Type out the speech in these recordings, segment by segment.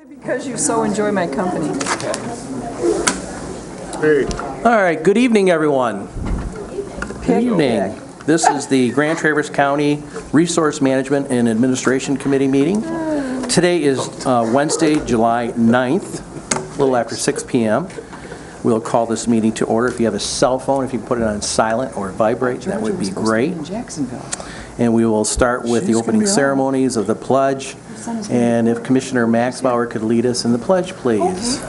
Because you so enjoy my company. All right, good evening, everyone. Good evening. This is the Grand Traverse County Resource Management and Administration Committee meeting. Today is Wednesday, July 9th, a little after 6 p.m. We'll call this meeting to order. If you have a cell phone, if you can put it on silent or vibrate, that would be great. And we will start with the opening ceremonies of the pledge. And if Commissioner Maxbauer could lead us in the pledge, please.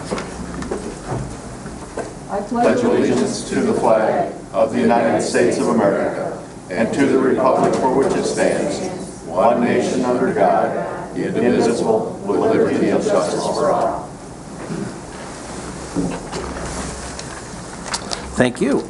I pledge allegiance to the flag of the United States of America and to the republic for which it stands, one nation under God, indivisible, with liberty and justice for all. Thank you.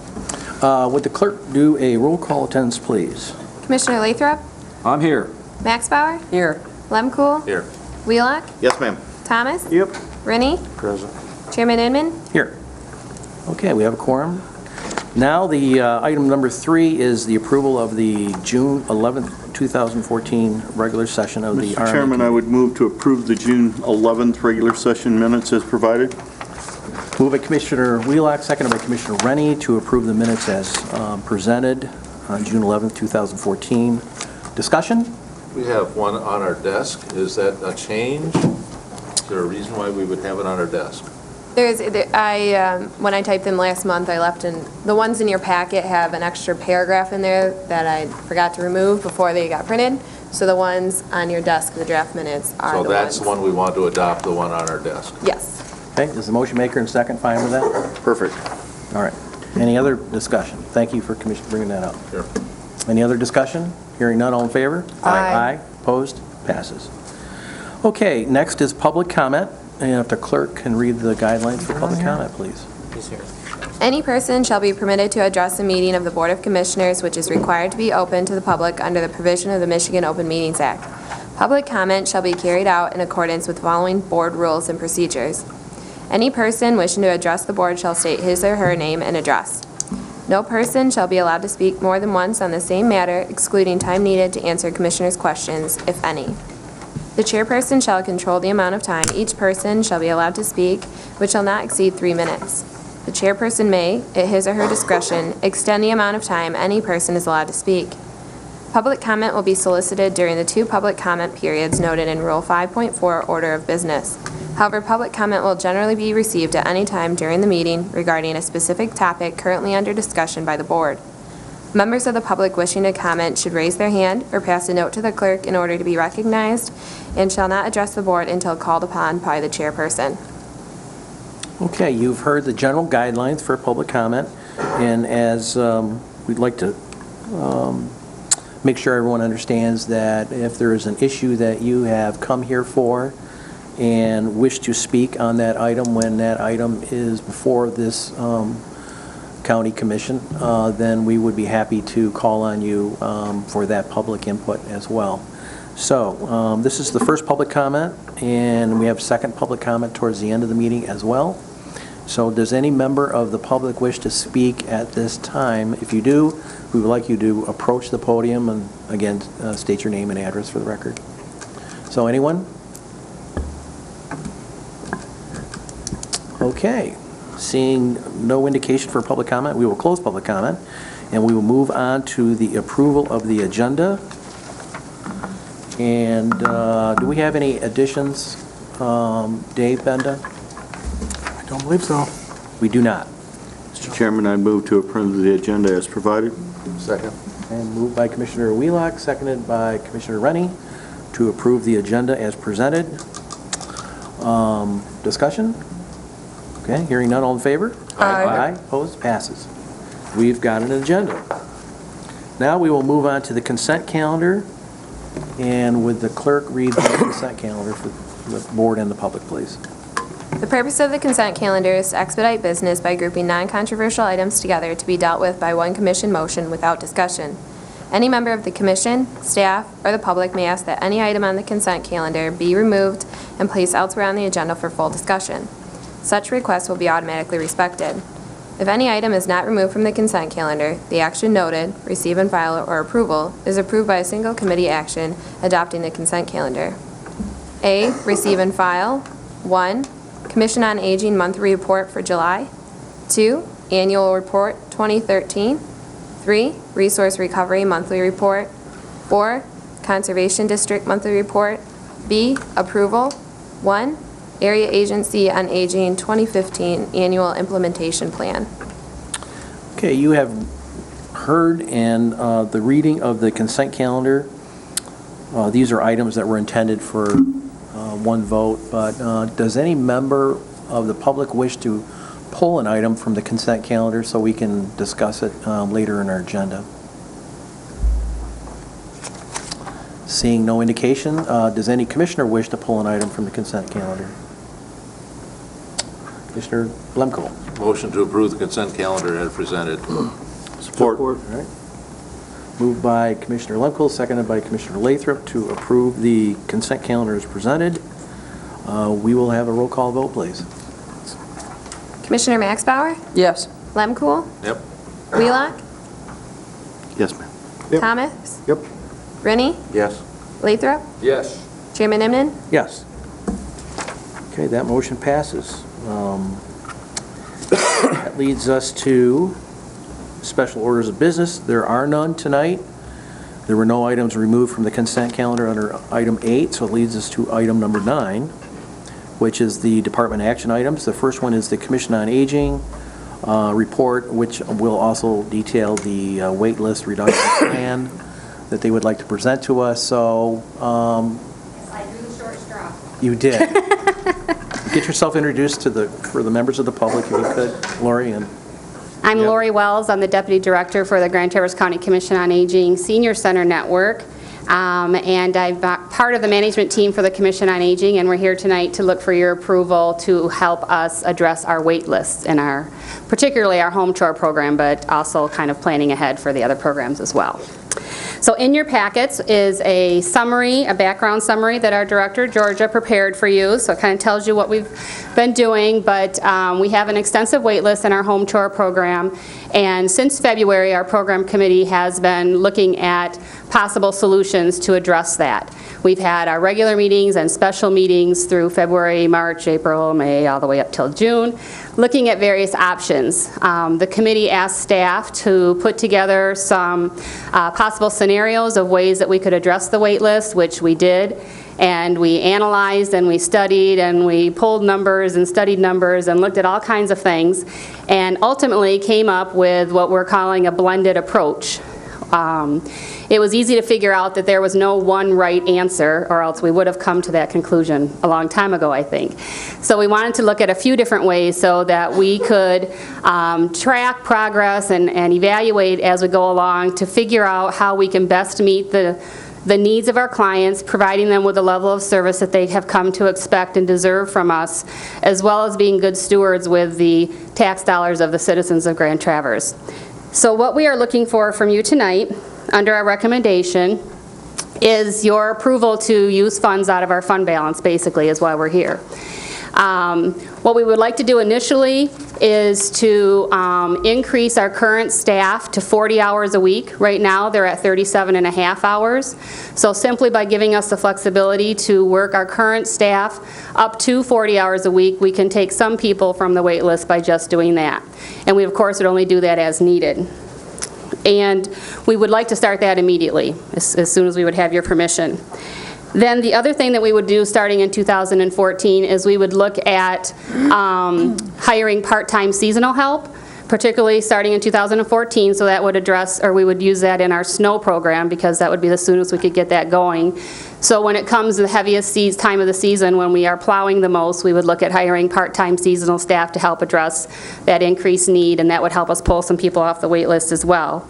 Would the clerk do a roll call attendance, please? Commissioner Lathrop? I'm here. Maxbauer? Here. Lemkool? Here. Wheelock? Yes, ma'am. Thomas? Yep. Rennie? Present. Chairman Inman? Here. Okay, we have a quorum. Now, the item number 3 is the approval of the June 11th, 2014 regular session of the Mr. Chairman, I would move to approve the June 11th regular session minutes as provided. Moved by Commissioner Wheelock, seconded by Commissioner Rennie to approve the minutes as presented on June 11th, 2014. Discussion? We have one on our desk. Is that a change? Is there a reason why we would have it on our desk? When I typed them last month, I left in, the ones in your packet have an extra paragraph in there that I forgot to remove before they got printed. So the ones on your desk, the draft minutes, are the ones. So that's the one we want to adopt, the one on our desk. Yes. Okay, is the motion maker and second fine with that? Perfect. All right. Any other discussion? Thank you for bringing that up. Sure. Any other discussion? Hearing none, all in favor? Aye. Aye. Opposed? Passes. Okay, next is public comment. And if the clerk can read the guidelines for public comment, please. Any person shall be permitted to address a meeting of the Board of Commissioners which is required to be open to the public under the provision of the Michigan Open Meetings Act. Public comment shall be carried out in accordance with the following board rules and procedures. Any person wishing to address the board shall state his or her name and address. No person shall be allowed to speak more than once on the same matter, excluding time needed to answer commissioners' questions, if any. The chairperson shall control the amount of time each person shall be allowed to speak, which shall not exceed 3 minutes. The chairperson may, at his or her discretion, extend the amount of time any person is allowed to speak. Public comment will be solicited during the 2 public comment periods noted in Rule 5.4 Order of Business. However, public comment will generally be received at any time during the meeting regarding a specific topic currently under discussion by the board. Members of the public wishing to comment should raise their hand or pass a note to the clerk in order to be recognized and shall not address the board until called upon by the chairperson. Okay, you've heard the general guidelines for public comment, and as we'd like to make sure everyone understands that if there is an issue that you have come here for and wish to speak on that item when that item is before this county commission, then we would be happy to call on you for that public input as well. So this is the first public comment, and we have second public comment towards the end of the meeting as well. So does any member of the public wish to speak at this time? If you do, we would like you to approach the podium and again state your name and address for the record. So anyone? Okay. Seeing no indication for public comment, we will close public comment, and we will move on to the approval of the agenda. And do we have any additions, Dave Benda? I don't believe so. We do not. Mr. Chairman, I move to approve the agenda as provided. Second. And moved by Commissioner Wheelock, seconded by Commissioner Rennie to approve the agenda as presented. Discussion? Okay, hearing none, all in favor? Aye. Aye, opposed, passes. We've got an agenda. Now we will move on to the consent calendar, and would the clerk read the consent calendar for the board and the public, please? The purpose of the consent calendar is to expedite business by grouping non-controversial items together to be dealt with by one commission motion without discussion. Any member of the commission, staff, or the public may ask that any item on the consent calendar be removed and placed elsewhere on the agenda for full discussion. Such requests will be automatically respected. If any item is not removed from the consent calendar, the action noted, receive and file, or approval, is approved by a single committee action adopting the consent calendar. A, receive and file. 1, Commission on Aging Monthly Report for July. 2, Annual Report 2013. 3, Resource Recovery Monthly Report. 4, Conservation District Monthly Report. B, Approval. 1, Area Agency on Aging 2015 Annual Implementation Plan. Okay, you have heard and the reading of the consent calendar. These are items that were intended for one vote, but does any member of the public wish to pull an item from the consent calendar so we can discuss it later in our agenda? Seeing no indication, does any commissioner wish to pull an item from the consent calendar? Commissioner Lemko. Motion to approve the consent calendar as presented. Support. All right. Moved by Commissioner Lemko, seconded by Commissioner Lathrop to approve the consent calendar as presented. We will have a roll call vote, please. Commissioner Maxbauer? Yes. Lemkool? Yep. Wheelock? Yes, ma'am. Yep. Thomas? Yep. Rennie? Yes. Lathrop? Yes. Chairman Imnan? Yes. Okay, that motion passes. That leads us to special orders of business. There are none tonight. There were no items removed from the consent calendar under item 8, so it leads us to item number 9, which is the department action items. The first one is the Commission on Aging report, which will also detail the wait list reduction plan that they would like to present to us. So I drew the short straw. you did. Get yourself introduced for the members of the public, if you could, Lori. And I'm Yep. Lori Wells. I'm the Deputy Director for the Grand Traverse County Commission on Aging Senior Center Network. And I'm part of the management team for the Commission on Aging, and we're here tonight to look for your approval to help us address our wait lists and particularly our home chore program, but also kind of planning ahead for the other programs as well. So in your packets is a summary, a background summary that our director, Georgia, prepared for you. So it kind of tells you what we've been doing, but we have an extensive wait list in our home chore program. And since February, our program committee has been looking at possible solutions to address that. We've had our regular meetings and special meetings through February, March, April, May, all the way up till June, looking at various options. The committee asked staff to put together some possible scenarios of ways that we could address the wait list, which we did. And we analyzed and we studied and we pulled numbers and studied numbers and looked at all kinds of things and ultimately came up with what we're calling a blended approach. It was easy to figure out that there was no one right answer, or else we would have come to that conclusion a long time ago, I think. So we wanted to look at a few different ways so that we could track progress and evaluate as we go along to figure out how we can best meet the needs of our clients, providing them with a level of service that they have come to expect and deserve from us, as well as being good stewards with the tax dollars of the citizens of Grand Traverse. So what we are looking for from you tonight, under our recommendation, is your approval to use funds out of our fund balance, basically, is why we're here. What we would like to do initially is to increase our current staff to 40 hours a week. Right now, they're at 37 and a half hours. So simply by giving us the flexibility to work our current staff up to 40 hours a week, we can take some people from the wait list by just doing that. And we, of course, would only do that as needed. And we would like to start that immediately, as soon as we would have your permission. Then the other thing that we would do starting in 2014 is we would look at hiring part-time seasonal help, particularly starting in 2014, so that would address, or we would use that in our snow program because that would be the soonest we could get that going. So when it comes to the heaviest time of the season, when we are plowing the most, we would look at hiring part-time seasonal staff to help address that increased need, and that would help us pull some people off the wait list as well.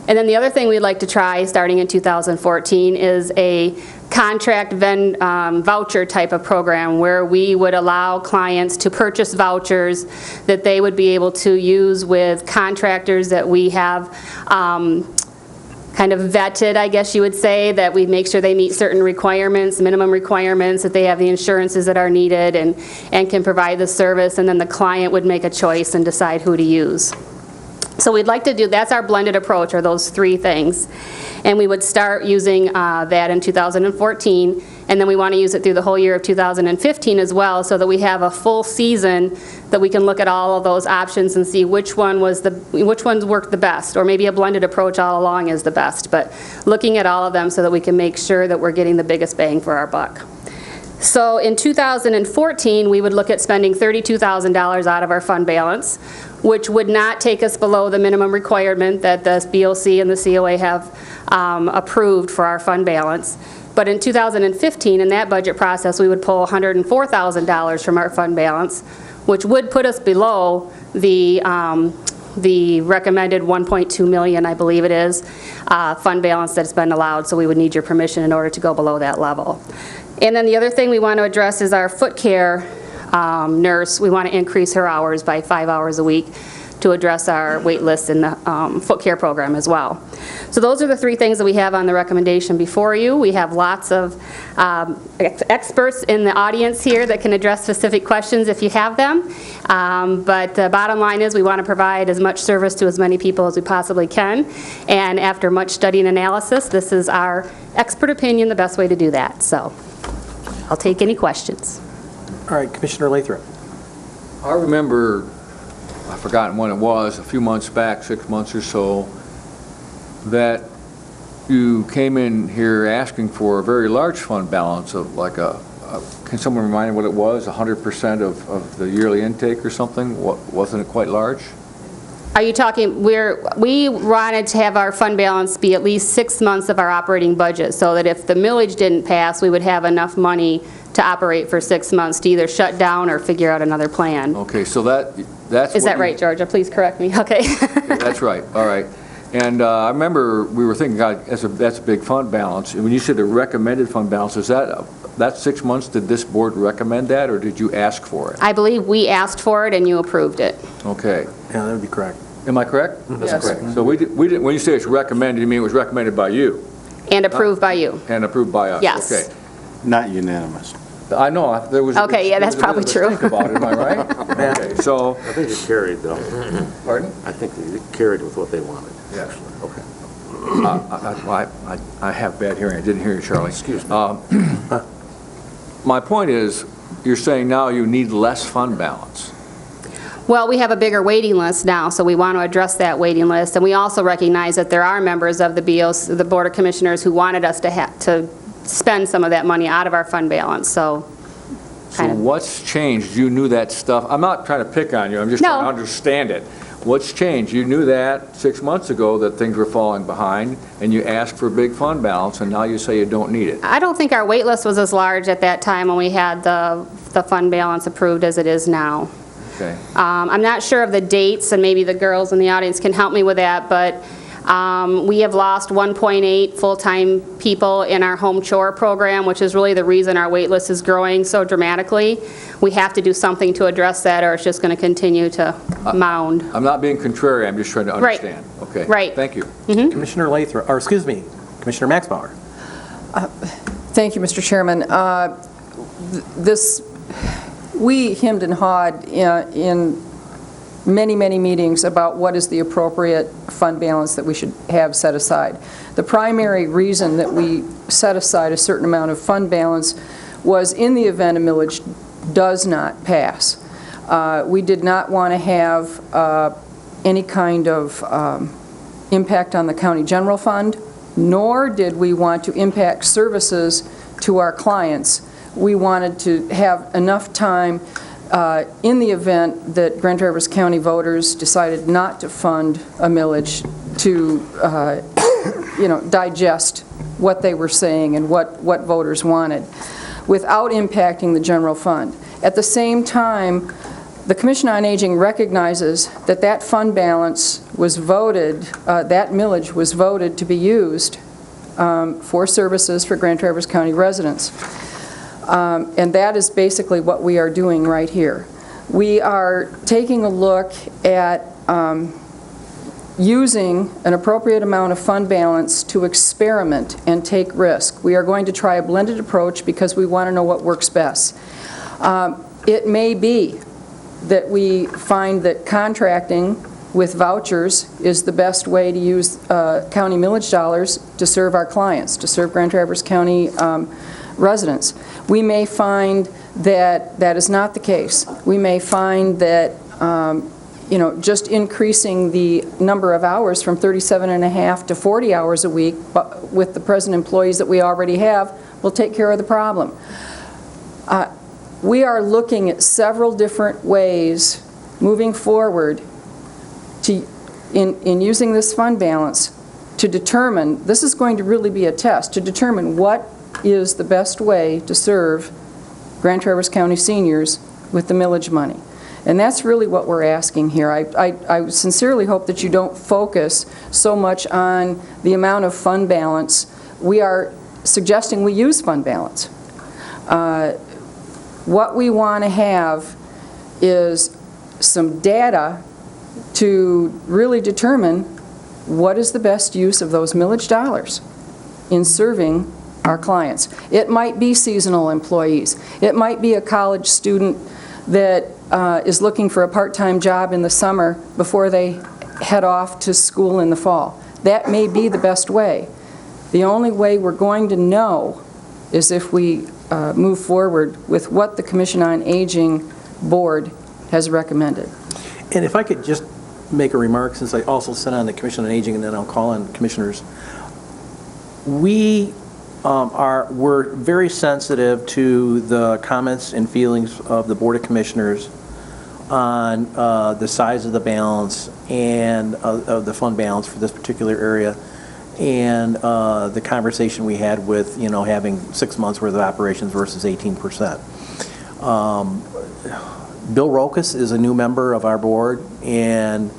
And then the other thing we'd like to try starting in 2014 is a contract voucher type of program where we would allow clients to purchase vouchers that they would be able to use with contractors that we have kind of vetted, I guess you would say, that we make sure they meet certain requirements, minimum requirements, that they have the insurances that are needed and can provide the service, and then the client would make a choice and decide who to use. So we'd like to do, that's our blended approach, are those three things. And we would start using that in 2014. and then we want to use it through the whole year of 2015 as well, so that we have a full season that we can look at all of those options and see which ones worked the best, or maybe a blended approach all along is the best, but looking at all of them so that we can make sure that we're getting the biggest bang for our buck. So in 2014, we would look at spending $32,000 out of our fund balance, which would not take us below the minimum requirement that the BOC and the COA have approved for our fund balance. But in 2015, in that budget process, we would pull $104,000 from our fund balance, which would put us below the recommended 1.2 million, I believe it is, fund balance that's been allowed, so we would need your permission in order to go below that level. And then the other thing we want to address is our foot care nurse. We want to increase her hours by 5 hours a week to address our wait list in the foot care program as well. So those are the three things that we have on the recommendation before you. We have lots of experts in the audience here that can address specific questions if you have them. But the bottom line is we want to provide as much service to as many people as we possibly can. And after much study and analysis, this is our expert opinion, the best way to do that. So I'll take any questions. All right, Commissioner Lathrop. I remember, I've forgotten when it was, a few months back, 6 months or so, that you came in here asking for a very large fund balance of like can someone remind me what it was, 100% of the yearly intake or something? Wasn't it quite large? Are you talking, we wanted to have our fund balance be at least 6 months of our operating budget, so that if the millage didn't pass, we would have enough money to operate for 6 months to either shut down or figure out another plan. Okay, so that's Is that right, Georgia? Please correct me. Okay. That's right, all right. And I remember we were thinking, God, that's a big fund balance. And when you said the recommended fund balance, is that 6 months, did this board recommend that, or did you ask for it? I believe we asked for it and you approved it. Okay. Yeah, that would be correct. Am I correct? That's correct. So we didn't, when you say it's recommended, you mean it was recommended by you And approved by you. and approved by us? Yes. Okay. Not unanimous. I know, there was. Okay, yeah, that's there was a bit probably of a true. Think about it, am I right? Okay, so, I think it carried, though. pardon? I think it carried with what they wanted, actually. Okay. I have bad hearing, I didn't hear you, Charlie. Excuse me. My point is, you're saying now you need less fund balance. Well, we have a bigger waiting list now, so we want to address that waiting list. And we also recognize that there are members of the BOC, the Board of Commissioners, who wanted us to spend some of that money out of our fund balance, so. So what's changed? You knew that stuff. I'm not trying to pick on you, I'm just trying to No. understand it. What's changed? You knew that 6 months ago that things were falling behind, and you asked for a big fund balance, and now you say you don't need it. I don't think our wait list was as large at that time when we had the fund balance approved as it is now. Okay. I'm not sure of the dates, and maybe the girls in the audience can help me with that, but we have lost 1.8 full-time people in our home chore program, which is really the reason our wait list is growing so dramatically. We have to do something to address that, or it's just going to continue to mound. I'm not being contrary, I'm just trying to Right. understand. Okay. Right. Thank you. Commissioner Lathrop, or excuse me, Commissioner Maxbauer. Thank you, Mr. Chairman. We hemmed and hawed in many, many meetings about what is the appropriate fund balance that we should have set aside. The primary reason that we set aside a certain amount of fund balance was in the event a millage does not pass. We did not want to have any kind of impact on the county general fund, nor did we want to impact services to our clients. We wanted to have enough time in the event that Grand Traverse County voters decided not to fund a millage to, digest what they were saying and what voters wanted, without impacting the general fund. At the same time, the Commission on Aging recognizes that that fund balance was voted, that millage was voted to be used for services for Grand Traverse County residents. And that is basically what we are doing right here. We are taking a look at using an appropriate amount of fund balance to experiment and take risk. We are going to try a blended approach because we want to know what works best. It may be that we find that contracting with vouchers is the best way to use county millage dollars to serve our clients, to serve Grand Traverse County residents. We may find that that is not the case. We may find that, just increasing the number of hours from 37 and a half to 40 hours a week but with the present employees that we already have will take care of the problem. We are looking at several different ways moving forward in using this fund balance to determine, this is going to really be a test, to determine what is the best way to serve Grand Traverse County seniors with the millage money. And that's really what we're asking here. I sincerely hope that you don't focus so much on the amount of fund balance. We are suggesting we use fund balance. What we want to have is some data to really determine what is the best use of those millage dollars in serving our clients. It might be seasonal employees. It might be a college student that is looking for a part-time job in the summer before they head off to school in the fall. That may be the best way. The only way we're going to know is if we move forward with what the Commission on Aging Board has recommended. And if I could just make a remark, since I also sit on the Commission on Aging, and then I'll call on commissioners. We're very sensitive to the comments and feelings of the Board of Commissioners on the size of the balance and of the fund balance for this particular area, and the conversation we had with, having 6 months worth of operations versus 18%. Bill Rokas is a new member of our board, and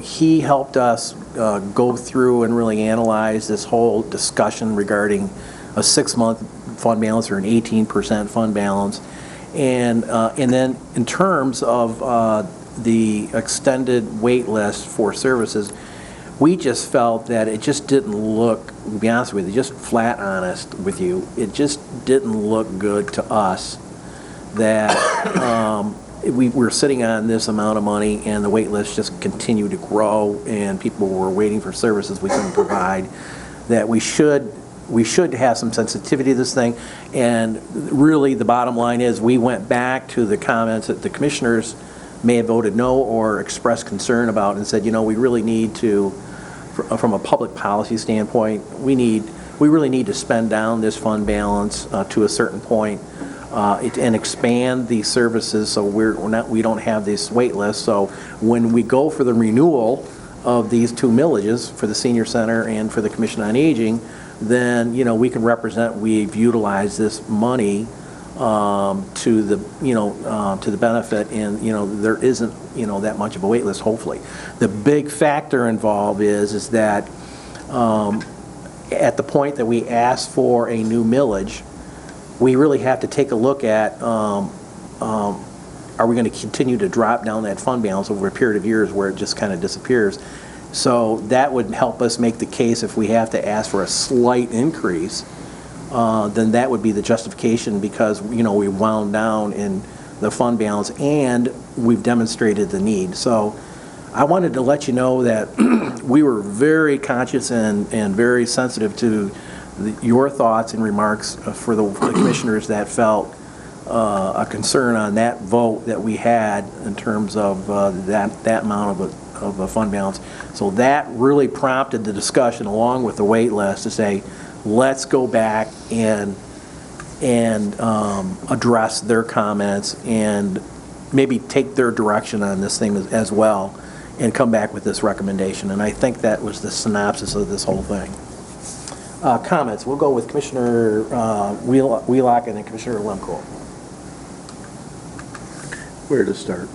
he helped us go through and really analyze this whole discussion regarding a 6-month fund balance or an 18% fund balance, and then in terms of the extended wait list for services, we just felt that it just didn't look, to be honest with you, just flat honest with you, it just didn't look good to us that we were sitting on this amount of money and the wait list just continued to grow and people were waiting for services we couldn't provide, that we should have some sensitivity to this thing. And really the bottom line is we went back to the comments that the commissioners may have voted no or expressed concern about and said, we really need to, from a public policy standpoint, we really need to spend down this fund balance to a certain point and expand these services so we don't have this wait list. So when we go for the renewal of these two millages for the senior center and for the Commission on Aging, then we can represent we've utilized this money to the benefit, and there isn't that much of a wait list, hopefully. The big factor involved is that at the point that we ask for a new millage, we really have to take a look at are we going to continue to drop down that fund balance over a period of years where it just kind of disappears. So that would help us make the case if we have to ask for a slight increase, then that would be the justification because, we wound down in the fund balance and we've demonstrated the need. So I wanted to let you know that we were very conscious and very sensitive to your thoughts and remarks for the commissioners that felt a concern on that vote that we had in terms of that amount of a fund balance. So that really prompted the discussion along with the wait list to say, let's go back and address their comments and maybe take their direction on this thing as well and come back with this recommendation. And I think that was the synopsis of this whole thing. Comments. We'll go with Commissioner Wheelock and then Commissioner Lemko. Where to start?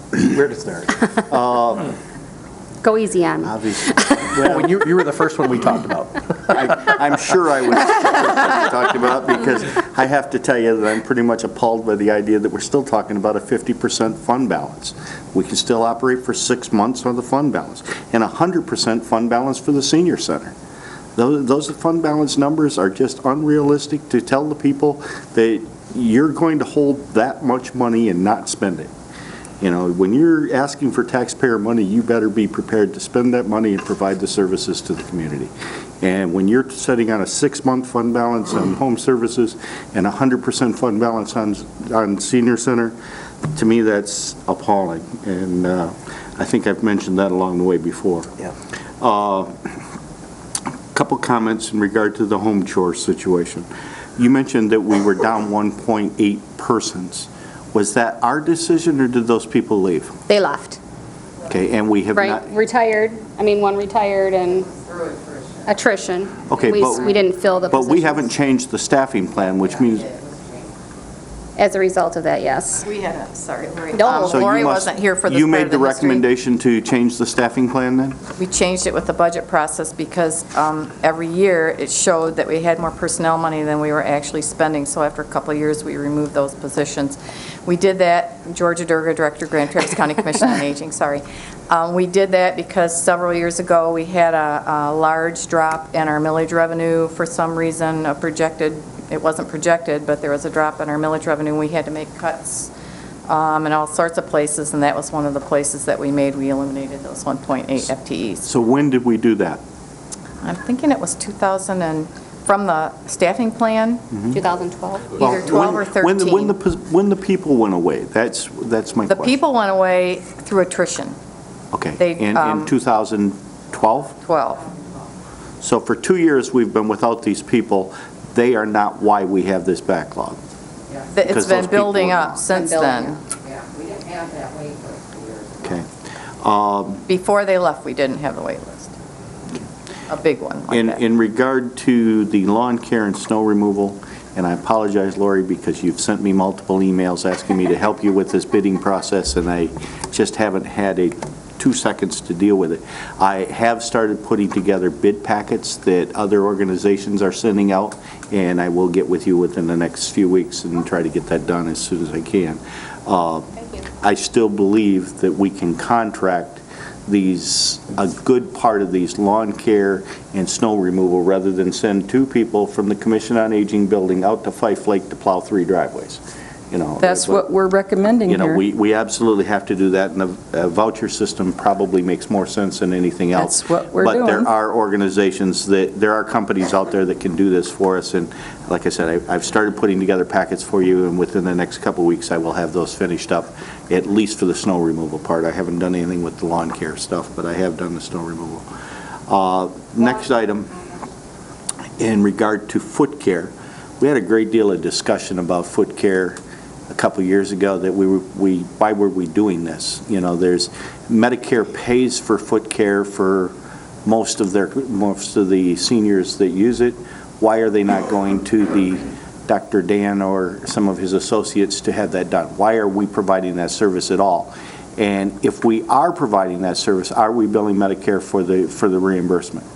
Go easy on me. Obviously. Well, you were the first one we talked about. I'm sure I was the first one we talked about because I have to tell you that I'm pretty much appalled by the idea that we're still talking about a 50% fund balance. We can still operate for 6 months on the fund balance and 100% fund balance for the senior center. Those fund balance numbers are just unrealistic to tell the people that you're going to hold that much money and not spend it. You know, when you're asking for taxpayer money, you better be prepared to spend that money and provide the services to the community. And when you're setting on a 6-month fund balance on home services and 100% fund balance on senior center, to me, that's appalling. And I think I've mentioned that along the way before. Yeah. Couple comments in regard to the home chore situation. You mentioned that we were down 1.8 persons. Was that our decision, or did those people leave? They left. Okay, and we have Right, not... retired, one retired and attrition. Okay, We didn't fill the But we positions. haven't changed the staffing plan, which means... As a result of that, yes. We had sorry, Lori. No. So you Lori must- wasn't here for this You part made of the history. recommendation to change the staffing plan then? We changed it with the budget process because every year it showed that we had more personnel money than we were actually spending. So after a couple of years, we removed those positions. We did that, Georgia Durga, Director, Grand Traverse County Commission on Aging, sorry. We did that because several years ago, we had a large drop in our millage revenue for some reason, it wasn't projected, but there was a drop in our millage revenue. We had to make cuts in all sorts of places, and that was one of the places that we made. We eliminated those 1.8 FTEs. So when did we do that? I'm thinking it was 2000 and, from the staffing plan, 2012? either 12 or 13. When the people went away, that's my The question. people went away through attrition, Okay, they, in 2012? 12. So for 2 years, we've been without these people. They are not why we have this backlog. It's Because been those people building were up gone. since then. Okay. Before they left, we didn't have the wait list. A big one like that. In regard to the lawn care and snow removal, and I apologize, Lori, because you've sent me multiple emails asking me to help you with this bidding process, and I just haven't had 2 seconds to deal with it. I have started putting together bid packets that other organizations are sending out, and I will get with you within the next few weeks and try to get that done as soon as I can. I still believe that we can contract a good part of these lawn care and snow removal rather than send 2 people from the Commission on Aging building out to Fife Lake to plow 3 driveways. You know, That's what we're recommending you know, here. we absolutely have to do that, and the voucher system probably makes more sense than anything else. That's what we're But there doing. are organizations there are companies out there that can do this for us, and like I said, I've started putting together packets for you, and within the next couple of weeks, I will have those finished up, at least for the snow removal part. I haven't done anything with the lawn care stuff, but I have done the snow removal. Next item, in regard to foot care, we had a great deal of discussion about foot care a couple years ago, that why were we doing this? You know, Medicare pays for foot care for most of the seniors that use it. Why are they not going to the Dr. Dan or some of his associates to have that done? Why are we providing that service at all? And if we are providing that service, are we billing Medicare for the reimbursement?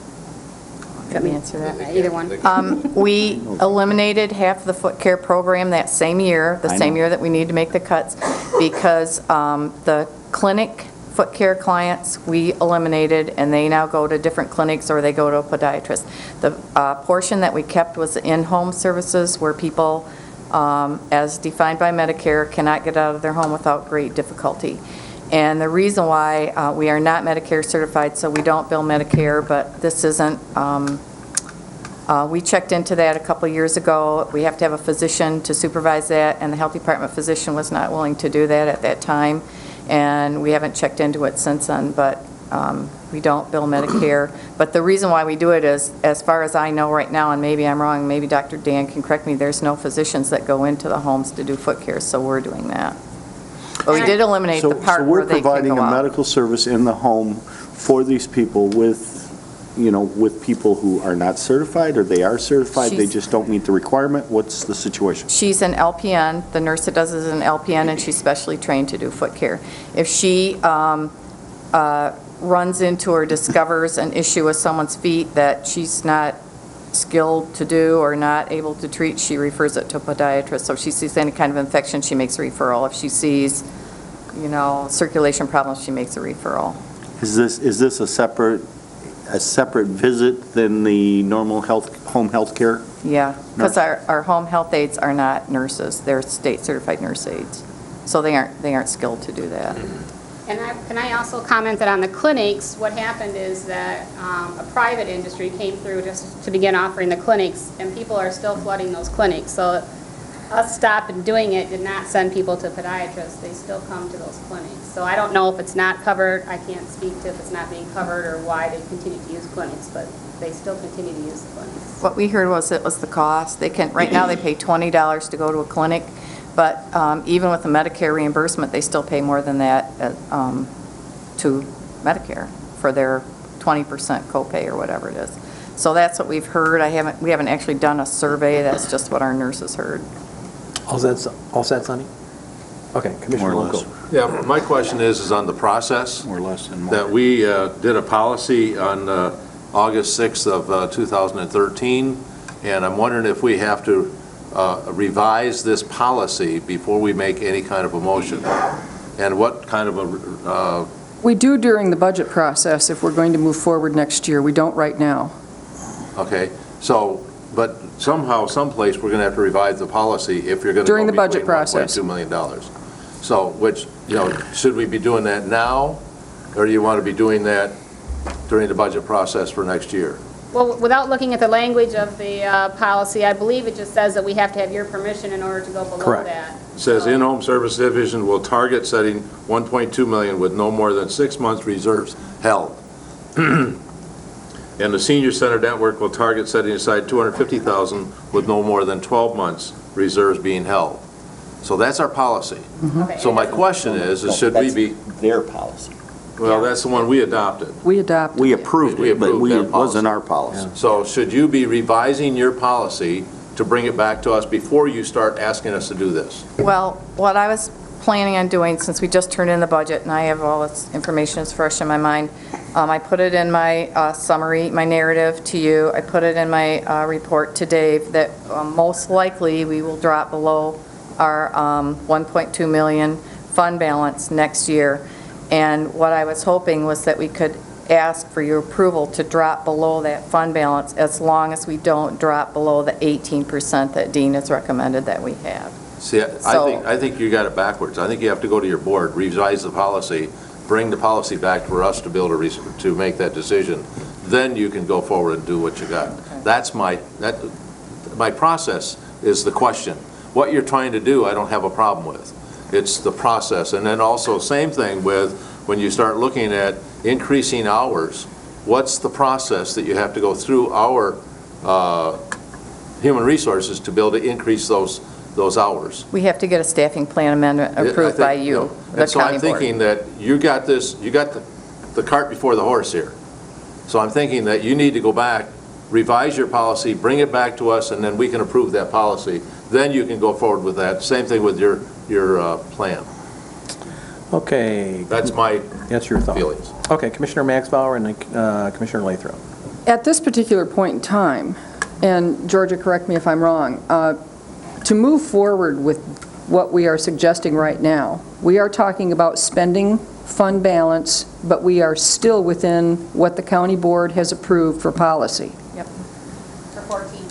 Let me answer that. Either one. We eliminated half the foot care program that same year, the I same know. year that we needed to make the cuts, because the clinic foot care clients, we eliminated, and they now go to different clinics or they go to a podiatrist. The portion that we kept was the in-home services, where people, as defined by Medicare, cannot get out of their home without great difficulty. And the reason why we are not Medicare certified, so we don't bill Medicare, but this isn't, we checked into that a couple years ago. We have to have a physician to supervise that, and the health department physician was not willing to do that at that time, and we haven't checked into it since then, but we don't bill Medicare. But the reason why we do it is, as far as I know right now, and maybe I'm wrong, maybe Dr. Dan can correct me, there's no physicians that go into the homes to do foot care, so we're doing that. But we did eliminate the part where they So can we're providing go a out. medical service in the home for these people with people who are not certified, or they are certified, they She's- just don't meet the requirement? What's the situation? She's an LPN, the nurse that does it is an LPN, and she's specially trained to do foot care. If she runs into or discovers an issue with someone's feet that she's not skilled to do or not able to treat, she refers it to a podiatrist. So if she sees any kind of infection, she makes a referral. If she sees, circulation problems, she makes a referral. Is this a separate visit than the normal home health care? Yeah, because our home health aides are not nurses. They're state certified nurse aides. so they aren't skilled to do that. And can I also comment that on the clinics, what happened is that a private industry came through just to begin offering the clinics, and people are still flooding those clinics. So us stopping doing it did not send people to podiatrists. They still come to those clinics. So I don't know if it's not covered. I can't speak to if it's not being covered or why they continue to use clinics, but they still continue to use the clinics. What we heard was it was the cost. Right now they pay $20 to go to a clinic, but even with the Medicare reimbursement, they still pay more than that to Medicare for their 20% copay or whatever it is. So that's what we've heard. We haven't actually done a survey. That's just what our nurses heard. All set, Sonny? Okay, Commissioner More or less. Longo. Yeah, my question is on the process. More or less and more. That we did a policy on August 6th of 2013, and I'm wondering if we have to revise this policy before we make any kind of a motion, and what kind of a, We do during the budget process if we're going to move forward next year. We don't right now. okay, so, but somehow, someplace, we're going to have to revise the policy if you're going to During go the budget between process. $1.2 million. So, which, should we be doing that now, or do you want to be doing that during the budget process for next year? Well, without looking at the language of the policy, I believe it just says that we have to have your permission in order to go below Correct. that. It says in-home service division will target setting 1.2 million with no more than 6 months reserves held. And the senior center network will target setting aside 250,000 with no more than 12 months reserves being held. So that's our policy. Okay, So my question is should we be, Their policy. well, that's the one we adopted. We adopted. We approved We it, but approved their it wasn't our policy. So should you be revising your policy to bring it back to us before you start asking us to do this? Well, what I was planning on doing, since we just turned in the budget and I have all this information is fresh in my mind, I put it in my summary, my narrative to you. I put it in my report to Dave that most likely we will drop below our 1.2 million fund balance next year. And what I was hoping was that we could ask for your approval to drop below that fund balance as long as we don't drop below the 18% that Dean has recommended that we have. See, So- I think you got it backwards. I think you have to go to your board, revise the policy, bring the policy back for us to be able to make that decision. Then you can go forward and do what you got. That's my process is the question. What you're trying to do, I don't have a problem with. It's the process. And then also, same thing with when you start looking at increasing hours, what's the process that you have to go through our human resources to be able to increase those hours? We have to get a staffing plan amendment approved by you, the And so I'm county board. thinking that you got the cart before the horse here. So I'm thinking that you need to go back, revise your policy, bring it back to us, and then we can approve that policy. Then you can go forward with that. Same thing with your plan. Okay. That's my That's your thought. feelings. Okay, Commissioner Maxbauer and then Commissioner Lathrop. At this particular point in time, and Georgia, correct me if I'm wrong, to move forward with what we are suggesting right now, we are talking about spending fund balance, but we are still within what the county board has approved for policy. For 14.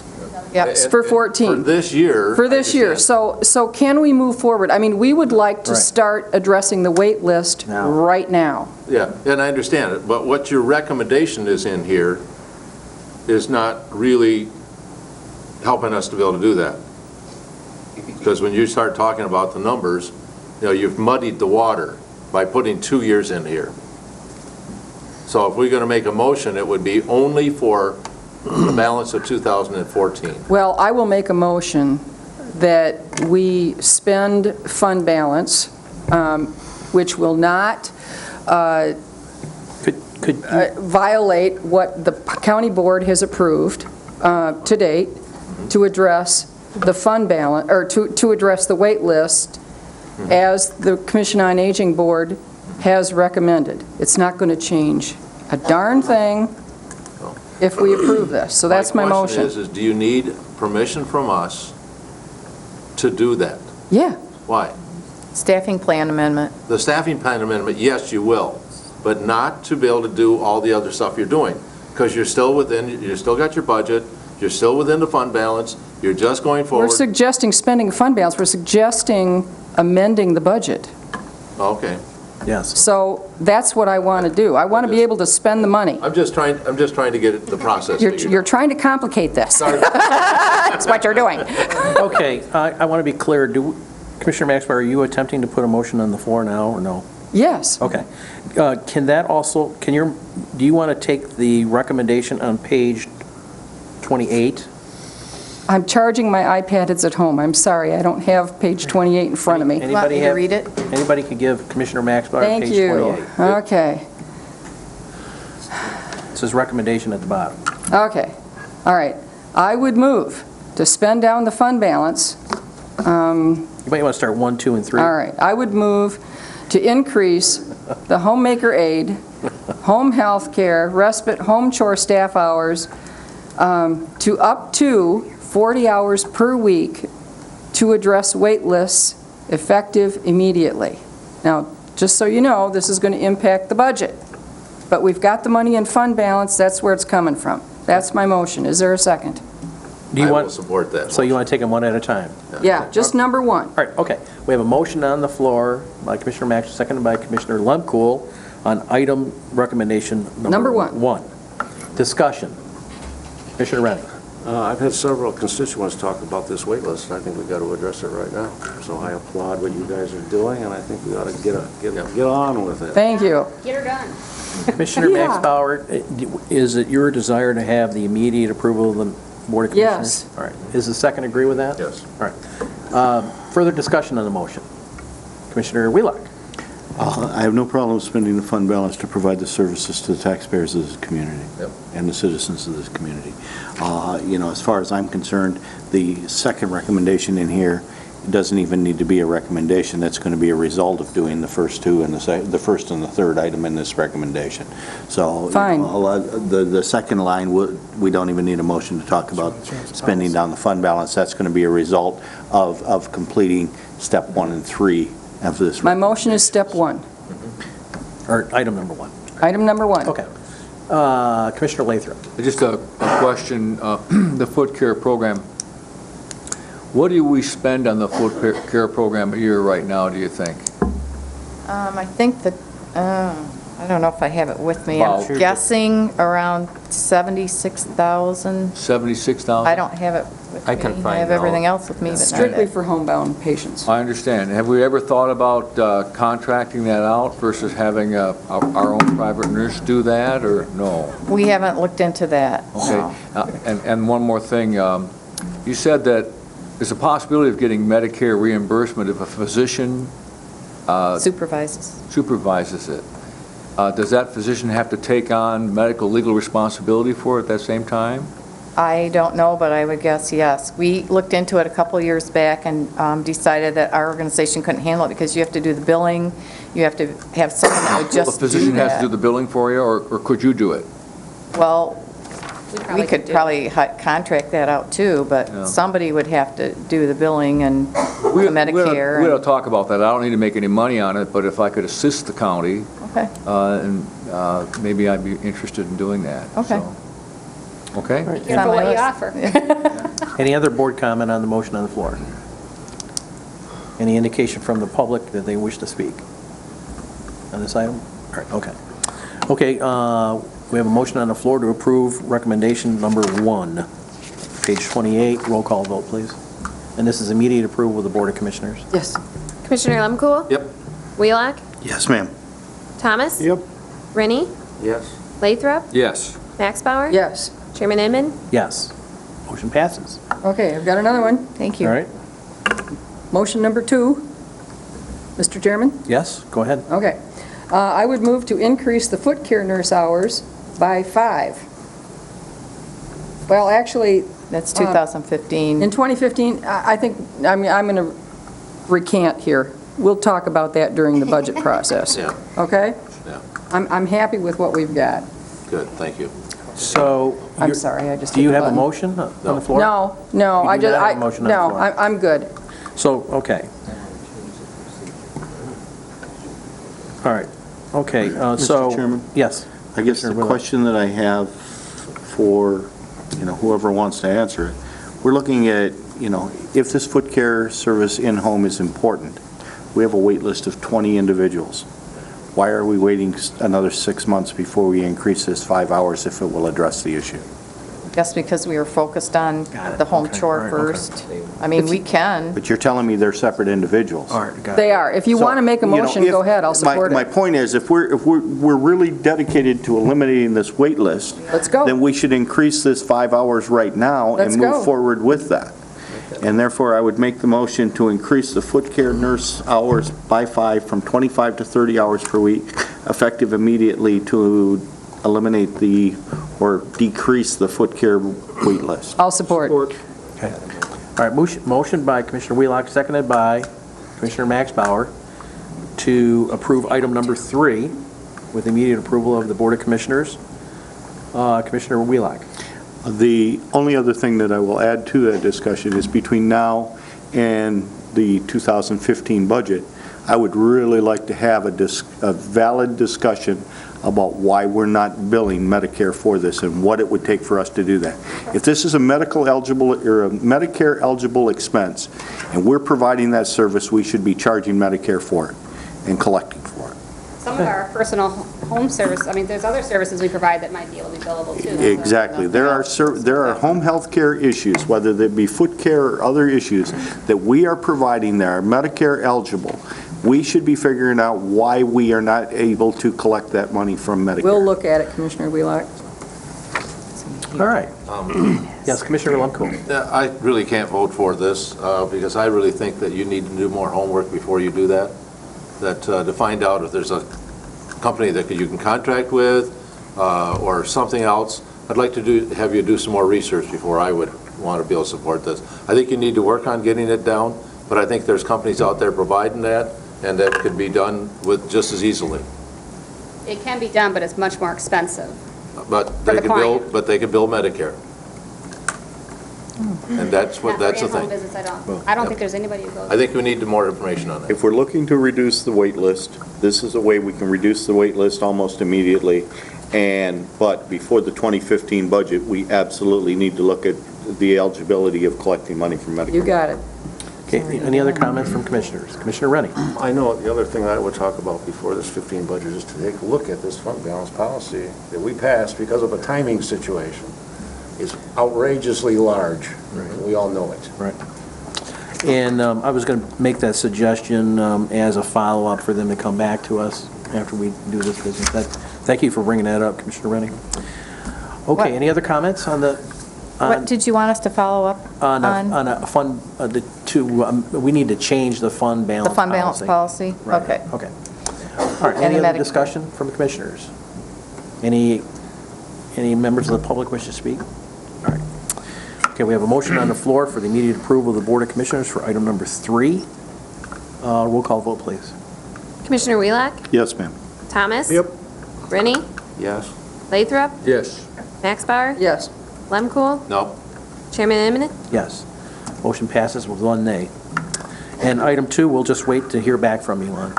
Yes, for 14. For this year. For this year. I understand. So can we move forward? I mean, we would like to Right. start addressing the wait list Now. right now. Yeah, and I understand it, but what your recommendation is in here is not really helping us to be able to do that. Because when you start talking about the numbers, you've muddied the water by putting 2 years in here. So if we're going to make a motion, it would be only for the balance of 2014. Well, I will make a motion that we spend fund balance, which will not Could you, violate what the county board has approved to date to address the fund balance, or to address the wait list as the Commission on Aging Board has recommended. It's not going to change a darn thing if we approve this. So that's my motion. question is do you need permission from us to do that? Yeah. Why? Staffing plan amendment. The staffing plan amendment, yes, you will, but not to be able to do all the other stuff you're doing, because you're still got your budget, you're still within the fund balance, you're just going We're forward. suggesting spending fund balance. We're suggesting amending the budget. Okay. Yes. So that's what I want to do. I want to be able to spend the money. I'm just trying to get the process figured out. You're trying to complicate this. That's what you're doing. Okay, I want to be clear. Commissioner Maxwell, are you attempting to put a motion on the floor now, or no? Yes. Okay. Can that also, do you want to take the recommendation on page 28? I'm charging my iPad, it's at home. I'm sorry, I don't have page 28 in front of me. You want me to read it? Anybody could give Commissioner Maxwell Thank page you. 28. Okay, It says recommendation at the bottom. okay. All right. I would move to spend down the fund balance. You might want to start 1, 2, and 3. All right. I would move to increase the homemaker aid, home health care, respite, home chore staff hours to up to 40 hours per week to address wait lists effective immediately. Now, just so you know, this is going to impact the budget, but we've got the money in fund balance, that's where it's coming from. That's my motion. Is there a second? Do you I will want, support that. so you want to take them one at a time? Yeah, just number one. All right, okay. We have a motion on the floor by Commissioner Maxwell, seconded by Commissioner Lemkool on item recommendation Number one. Discussion. Commissioner Rennie. I've had several constituents talk about this wait list, and I think we've got to address it right now. So I applaud what you guys are doing, and I think we ought to get on with it. Thank you. Get her done. Commissioner Yeah. Max Bauer, is it your desire to have the immediate approval of the Board of Commissioners? Yes. All right. Is the second agree with that? Yes. All right. Further discussion on the motion? Commissioner Wheelock? I have no problem spending the fund balance to provide the services to the taxpayers of this community Yep. and the citizens of this community. As far as I'm concerned, the second recommendation in here doesn't even need to be a recommendation. That's going to be a result of doing the first two and the first and the third item in this recommendation. So Fine. The second line, we don't even need a motion to talk about spending down the fund balance. That's going to be a result of completing step 1 and 3 of this. My motion is step one. Or item number 1? Item number one. Okay. Commissioner Lathrop? Just a question, the foot care program. What do we spend on the foot care program a year right now, do you think? I think that, I don't know if I have it with me. I'm About- guessing around 76,000. 76,000? I don't have it with me. I can I find have everything out. else with me, but not Strictly that. for homebound patients. I understand. Have we ever thought about contracting that out versus having our own private nurse do that, or no? We haven't looked into that. Okay. no. And one more thing, you said that there's a possibility of getting Medicare reimbursement if a physician Supervises. supervises it. Does that physician have to take on medical legal responsibility for it at that same time? I don't know, but I would guess yes. We looked into it a couple years back and decided that our organization couldn't handle it because you have to do the billing, you have to have someone that would Well, just the do physician has to do that. the billing for you, or could you do it? Well, we could do it. probably contract that out too, Yeah. but somebody would have to do the billing and the We Medicare. don't and- talk about that. I don't need to make any money on it, but if I could assist the county, Okay, and maybe I'd be interested in doing that. Okay. So. Okay? Careful what you offer. Any other board comment on the motion on the floor? Any indication from the public that they wish to speak on this item? All right, okay. Okay, we have a motion on the floor to approve recommendation number 1. Page 28, roll call vote, please. And this is immediate approval of the Board of Commissioners. Yes. Commissioner Lemkool? Yep. Wheelock? Yes, ma'am. Thomas? Yep. Rennie? Yes. Lathrop? Yes. Max Bauer? Yes. Chairman Inman? Yes. Motion passes. Okay, I've got another one. thank you. All right? Motion number 2. Mr. Chairman? Yes, go ahead. Okay. I would move to increase the foot care nurse hours by 5. Well, actually, That's 2015. in 2015, I think, I'm going to recant here. We'll talk about that during the budget process. Yeah. Okay? Yeah. I'm happy with what we've got. Good, thank you. So, I'm sorry, I just do you hit the have a button. motion on the floor? No, You I do just, not have a motion on the no, floor. I'm good. So, okay. All right, okay, so... Mr. Chairman? Yes. I guess the Commissioner Wheelock. question that I have for, whoever wants to answer it, we're looking at, if this foot care service in-home is important, We have a wait list of 20 individuals. Why are we waiting another 6 months before we increase this 5 hours if it will address the issue? Just because we were focused on Got it. the home Okay. chore All right. Okay. first. I mean, we can. But you're telling me they're separate individuals. All right, got it. They are. If you So, want to make a you know, motion, if- go ahead, I'll support My it. point is, if we're really dedicated to eliminating this wait list, Let's go. then we should increase this 5 hours right now Let's and go. move forward with that. And therefore, I would make the motion to increase the foot care nurse hours by 5, from 25 to 30 hours per week, effective immediately to eliminate or decrease the foot care wait list. I'll support. Okay. All right, motion by Commissioner Wheelock, seconded by Commissioner Max Bauer, to approve item number 3 with immediate approval of the Board of Commissioners. Commissioner Wheelock. The only other thing that I will add to that discussion is between now and the 2015 budget, I would really like to have a valid discussion about why we're not billing Medicare for this and what it would take for us to do that. If this is a medical eligible or a Medicare eligible expense and we're providing that service, we should be charging Medicare for it and collecting for it. Some of our personal home service, I mean, there's other services we provide that might be able to be billable too. Exactly. There are home health care issues, whether they be foot care or other issues, that we are providing that are Medicare eligible. We should be figuring out why we are not able to collect that money from Medicare. We'll look at it, Commissioner Wheelock. All right. Yes, Commissioner Lundquist. I really can't vote for this because I really think that you need to do more homework before you do that. To find out if there's a company that you can contract with or something else. I'd like to have you do some more research before I would want to be able to support this. I think you need to work on getting it down, but I think there's companies out there providing that, and that could be done with just as easily. It can be done, but it's much more expensive. But For they the could bill, client. but they could bill Medicare. And that's the Not for thing. in-home visits, I don't think there's anybody who goes. I think we need more information on that. If we're looking to reduce the wait list, this is a way we can reduce the wait list almost immediately. But before the 2015 budget, we absolutely need to look at the eligibility of collecting money from Medicare. You got it. Okay, any other comments from commissioners? Commissioner Rennie. I know, the other thing I would talk about before this 15 budget is to take a look at this fund balance policy that we passed because of a timing situation. It's outrageously large, and we all know it. Right. And I was going to make that suggestion as a follow-up for them to come back to us after we do this business. Thank you for bringing that up, Commissioner Rennie. Okay, any other comments on the? What did you want us to follow up on? On a fund, we need to change the fund balance The fund balance policy? Right. Okay. Okay. All right, any Any other medical- discussion from the commissioners? Any members of the public wish to speak? All right. Okay, we have a motion on the floor for the immediate approval of the Board of Commissioners for item number 3. Roll call vote, please. Commissioner Wheelock? Yes, ma'am. Thomas? Yep. Rennie? Yes? Lathrop? Yes. Max Bauer? Yes. Lemkool? No? Chairman Immonen? Yes. Motion passes with 1 nay. And item 2, we'll just wait to hear back from you on.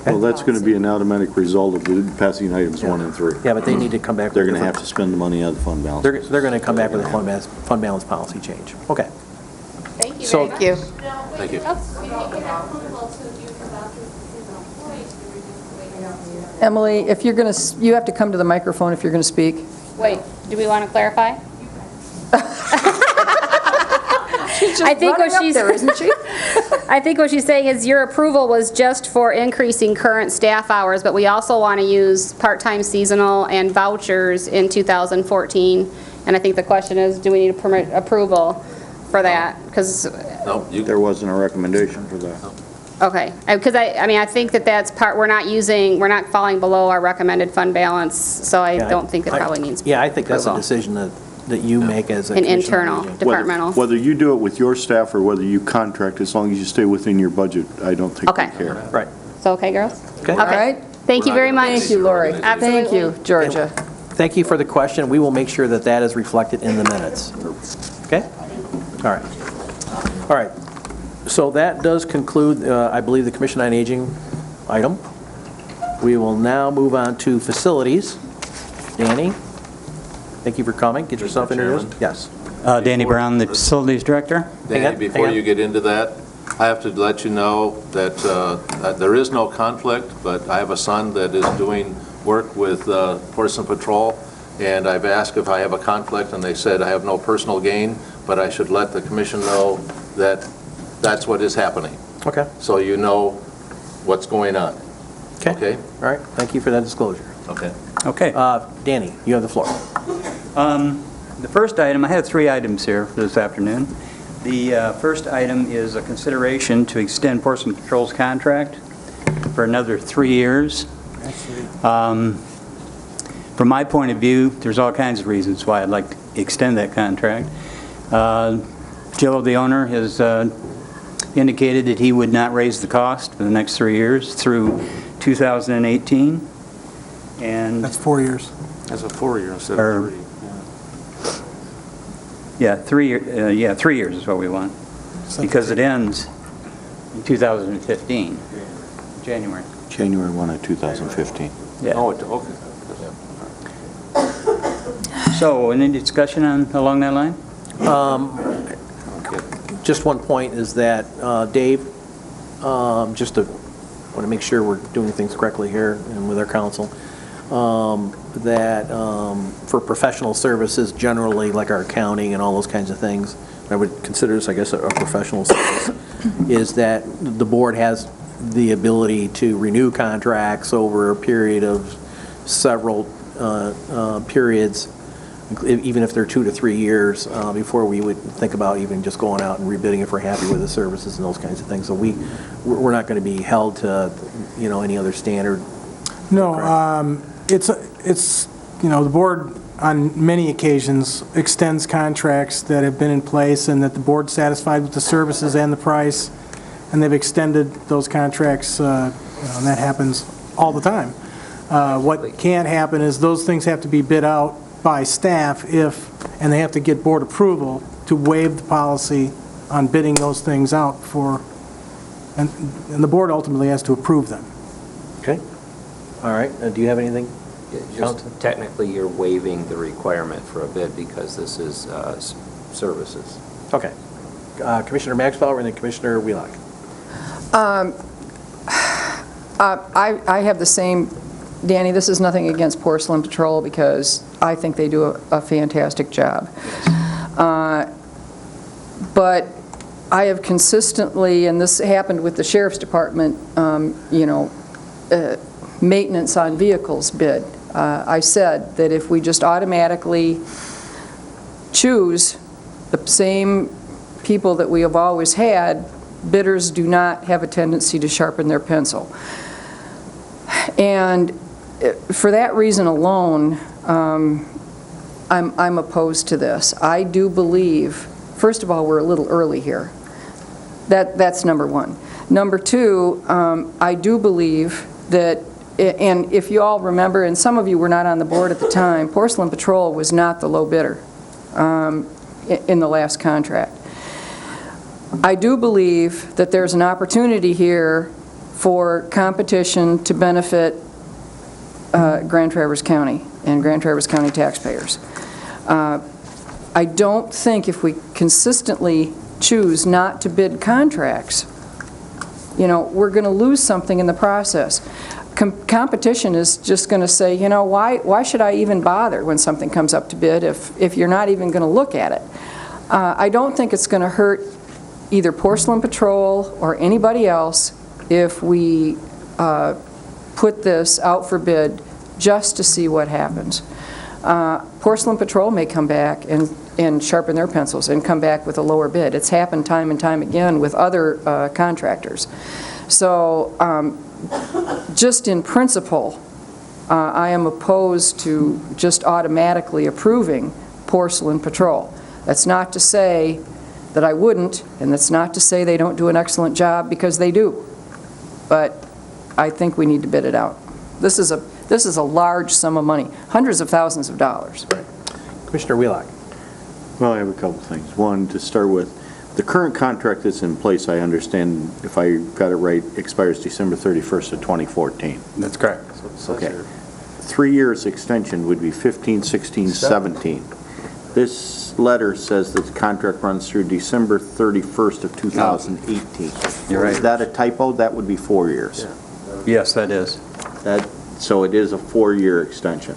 Okay? Well, that's going to be an automatic result of passing items 1 and 3. Yeah, but they need to come back. They're with going to different- have to spend the money out of the fund balance. They're going to come back with a fund balance policy change. Okay. Thank you So- very much. Thank you. Thank you. Emily, if you're going to, you have to come to the microphone if you're going to speak. Wait, do we want to clarify? She's I think what running up she's- there, isn't she? I think what she's saying is your approval was just for increasing current staff hours, but we also want to use part-time seasonal and vouchers in 2014. And I think the question is, do we need a permit approval for that? Because, No? You There wasn't a recommendation for that. okay, because I mean, I think that that's part, we're not falling below our recommended fund balance, so I Yeah, don't think it probably needs. Yeah, I think that's a approval. decision that you make as a An commissioner. internal, departmental. Whether you do it with your staff or whether you contract, as long as you stay within your budget, I don't think we Okay. care. Right. So, okay, girls? Okay. All right? Thank you very much. Thank you, Lori. Thank Absolutely. you, Georgia. Thank you for the question. We will make sure that that is reflected in the minutes. Okay? All right. All right. So that does conclude, I believe, the Commission on Aging item. We will now move on to facilities. Danny, thank you for coming. Get yourself introduced. Chairman. Yes. Danny Brown, the Facilities Director. Hang Danny, on, before hang on. you get into that, I have to let you know that there is no conflict, but I have a son that is doing work with Porcelain Patrol, and I've asked if I have a conflict, and they said I have no personal gain, but I should let the commission know that that's what is happening. Okay. So you know what's going on. Okay? All right, thank you for that disclosure. Okay. Okay. Danny, you have the floor. The first item, I have 3 items here for this afternoon. The first item is a consideration to extend Porcelain Patrol's contract for another 3 years. From my point of view, there's all kinds of reasons why I'd like to extend that contract. Joe, the owner, has indicated that he would not raise the cost for the next 3 years through 2018. And That's 4 years. That's a 4-year instead Or- of 3. yeah, 3 years is what we want, because it ends in 2015, January. January 1 of 2015. Yeah. Oh, okay. So, any discussion along that line? Just one point is that, Dave, just to, want to make sure we're doing things correctly here and with our council, that for professional services generally, like our accounting and all those kinds of things, I would consider this, I guess, a professional service, is that the board has the ability to renew contracts over a period of several periods, even if they're 2 to 3 years, before we would think about even just going out and rebidding if we're happy with the services and those kinds of things. So we're not going to be held to, any other standard. No, it's, the board on many occasions extends contracts that have been in place and that the board's satisfied with the services and the price, and they've extended those contracts, and that happens all the time. What can't happen is those things have to be bid out by staff and they have to get board approval to waive the policy on bidding those things out and the board ultimately has to approve them. Okay. All right. Do you have anything? Just technically, you're waiving the requirement for a bid because this is services. Okay. Commissioner Maxwell and then Commissioner Wheelock. I have the same, Danny, this is nothing against Porcelain Patrol because I think they do a fantastic job. But I have consistently, and this happened with the Sheriff's Department, maintenance on vehicles bid. I said that if we just automatically choose the same people that we have always had, bidders do not have a tendency to sharpen their pencil. And for that reason alone, I'm opposed to this. I do believe, first of all, we're a little early here. That's number one. Number two, I do believe that, and if you all remember, and some of you were not on the board at the time, Porcelain Patrol was not the low bidder in the last contract. I do believe that there's an opportunity here for competition to benefit Grand Traverse County and Grand Traverse County taxpayers. I don't think if we consistently choose not to bid contracts, we're going to lose something in the process. Competition is just going to say, why should I even bother when something comes up to bid if you're not even going to look at it? I don't think it's going to hurt either Porcelain Patrol or anybody else if we put this out for bid just to see what happens. Porcelain Patrol may come back and sharpen their pencils and come back with a lower bid. It's happened time and time again with other contractors. So just in principle, I am opposed to just automatically approving Porcelain Patrol. That's not to say that I wouldn't, and that's not to say they don't do an excellent job, because they do. But I think we need to bid it out. This is a large sum of money, hundreds of thousands of dollars. Right. Commissioner Wheelock. Well, I have a couple things. One, to start with, the current contract that's in place, I understand, if I got it right, expires December 31st of 2014. That's correct. Okay. 3 years extension would be 15, 16, 17. This letter says that the contract runs through December 31st of 2018. You're right. Is that a typo? That would be 4 years. Yes, that is. So it is a 4-year extension.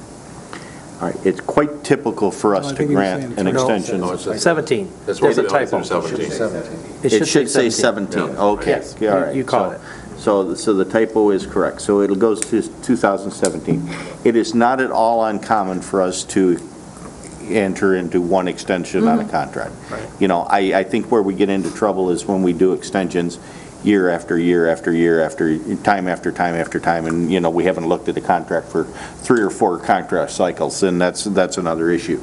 All right, it's quite typical for us I to think he was grant saying an no. extension. No, it's a- 17. That's There's a what we're typo. doing through 17. It should say 17, okay. Yes, all right. you caught it. So the typo is correct. So it goes to 2017. It is not at all uncommon for us to enter into one extension on a contract. You know, I think where we get into trouble is when we do extensions year after year after year after time after time after time, and, you know, we haven't looked at the contract for 3 or 4 contract cycles, and that's another issue.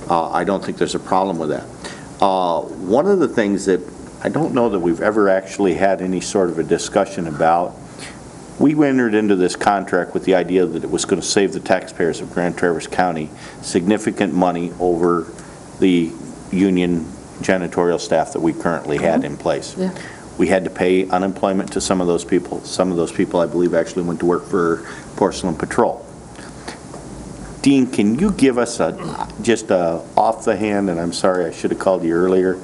I don't think there's a problem with that. One of the things that I don't know that we've ever actually had any sort of a discussion about, we entered into this contract with the idea that it was going to save the taxpayers of Grand Traverse County significant money over the union janitorial staff that we currently had in place. Yeah. We had to pay unemployment to some of those people. Some of those people, I believe, actually went to work for Porcelain Patrol. Dean, can you give us just off the hand, and I'm sorry, I should have called you earlier,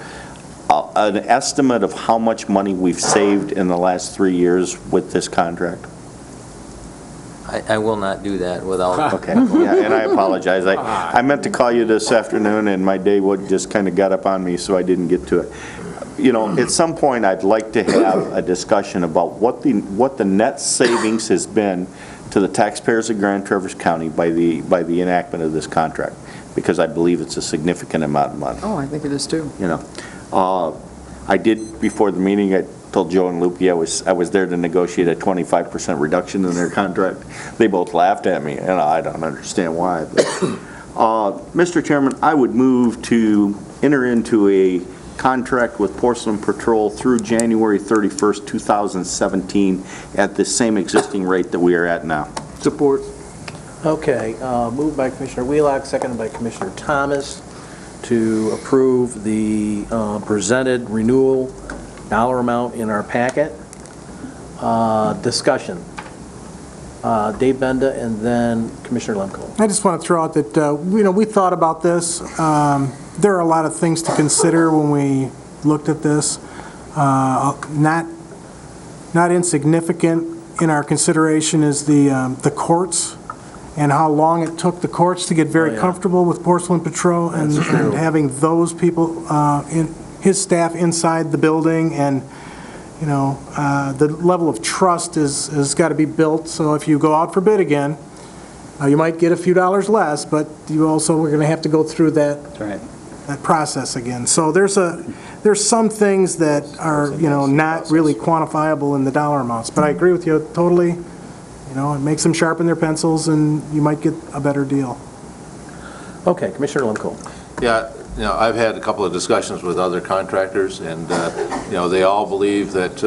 an estimate of how much money we've saved in the last 3 years with this contract? I will not do that without, Okay, yeah, and I apologize. I meant to call you this afternoon, and my day just kind of got up on me, so I didn't get to it. You know, at some point, I'd like to have a discussion about what the net savings has been to the taxpayers of Grand Traverse County by the enactment of this contract, because I believe it's a significant amount of money. Oh, I think it is too. You know, I did, before the meeting, I told Joe and Loopy I was there to negotiate a 25% reduction in their contract. They both laughed at me, and I don't understand why. But, Mr. Chairman, I would move to enter into a contract with Porcelain Patrol through January 31st, 2017 at the same existing rate that we are at now. Support. Okay, moved by Commissioner Wheelock, seconded by Commissioner Thomas to approve the presented renewal dollar amount in our packet. Discussion. Dave Benda and then Commissioner Lemko. I just want to throw out that, you know, we thought about this. There are a lot of things to consider when we looked at this. Not insignificant in our consideration is the courts and how long it took the courts to get very comfortable with Porcelain Patrol and having those people, his staff inside the building, and, you know, the level of trust has got to be built. So if you go out for bid again, you might get a few dollars less, but you also are going to have to go through that process again. So there's some things that are, you know, not really quantifiable in the dollar amounts. But I agree with you totally. You know, it makes them sharpen their pencils, and you might get a better deal. Okay, Commissioner Lemko. Yeah, you know, I've had a couple of discussions with other contractors, and, you know, they all believe that,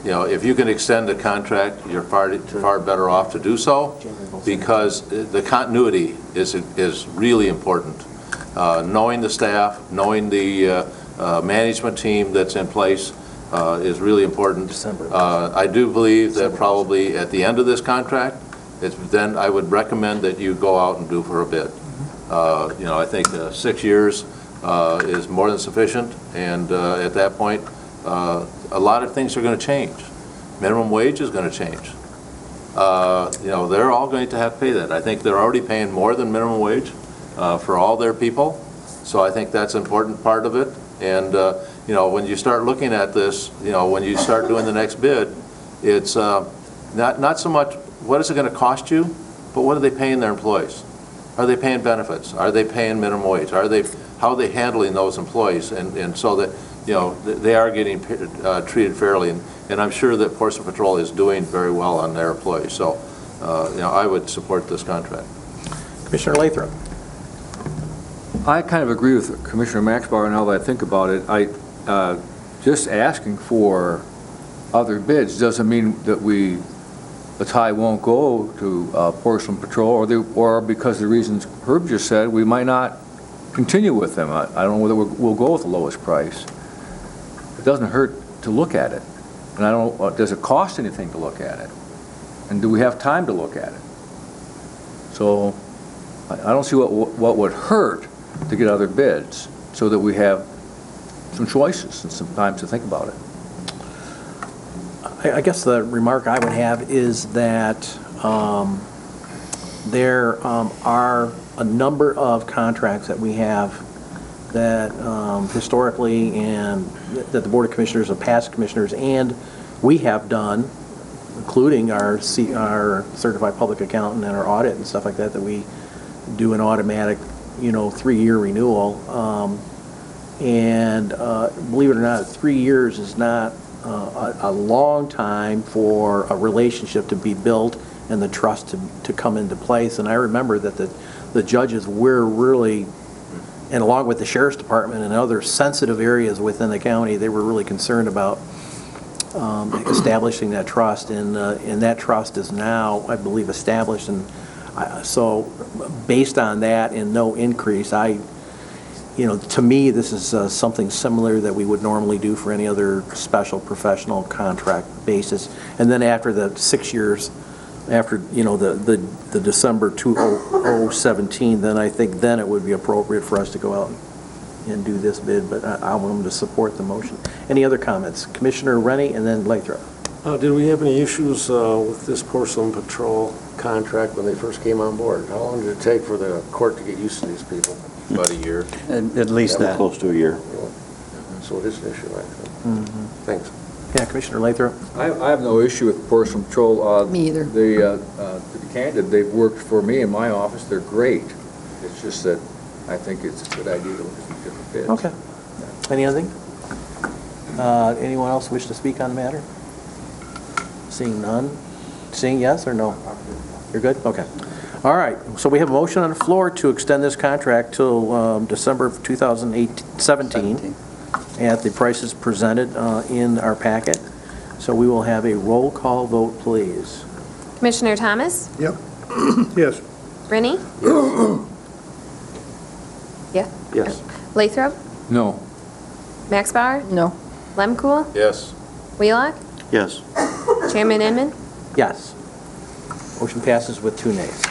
you know, if you can extend a contract, you're far better off to do so, because the continuity is really important. Knowing the staff, knowing the management team that's in place is really important. I do believe that probably at the end of this contract, then I would recommend that you go out and do for a bid. You know, I think 6 years is more than sufficient, and at that point, a lot of things are going to change. Minimum wage is going to change. You know, they're all going to have to pay that. I think they're already paying more than minimum wage for all their people, so I think that's an important part of it. And, you know, when you start looking at this, you know, when you start doing the next bid, it's not so much what is it going to cost you, but what are they paying their employees? Are they paying benefits? Are they paying minimum wage? How are they handling those employees? And so that, you know, they are getting treated fairly. And I'm sure that Porcelain Patrol is doing very well on their employees. So, you know, I would support this contract. Commissioner Lathrop. I kind of agree with Commissioner Maxbauer and how I think about it. Just asking for other bids doesn't mean that the tie won't go to Porcelain Patrol, or because of the reasons Herb just said, we might not continue with them. I don't know whether we'll go with the lowest price. It doesn't hurt to look at it. And I don't know, does it cost anything to look at it? And do we have time to look at it? So I don't see what would hurt to get other bids, so that we have some choices and some time to think about it. I guess the remark I would have is that there are a number of contracts that we have that historically, and that the Board of Commissioners, of past commissioners, and we have done, including our certified public accountant and our audit and stuff like that, that we do an automatic, 3-year renewal. And believe it or not, 3 years is not a long time for a relationship to be built and the trust to come into place. And I remember that the judges were really, and along with the Sheriff's Department and other sensitive areas within the county, they were really concerned about establishing that trust. And that trust is now, I believe, established. And so based on that and no increase, to me, this is something similar that we would normally do for any other special professional contract basis. And then after the 6 years, after, the December 2017, then I think then it would be appropriate for us to go out and do this bid, but I want them to support the motion. Any other comments? Commissioner Rennie and then Lathrop. Did we have any issues with this porcelain patrol contract when they first came on board? How long did it take for the court to get used to these people? About a year. At least that. Close to a year. So it is an issue, I think. Thanks. Yeah, Commissioner Lathrop. I have no issue with Porcelain Patrol. Me either. To be candid, they've worked for me in my office. They're great. It's just that I think it's a good idea to look at some different bids. Okay. Any other thing? Anyone else wish to speak on the matter? Seeing none? Seeing yes or no? You're good? Okay. All right. So we have a motion on the floor to extend this contract till December of 2017 at the prices presented in our packet. So we will have a roll call vote, please. Commissioner Thomas? Yep. Yes. Rennie? Yeah? Yes. Lathrop? No. Max Bauer? No. Lemkool? Yes. Wheelock? Yes. Chairman Inman? Yes. Motion passes with 2 nays.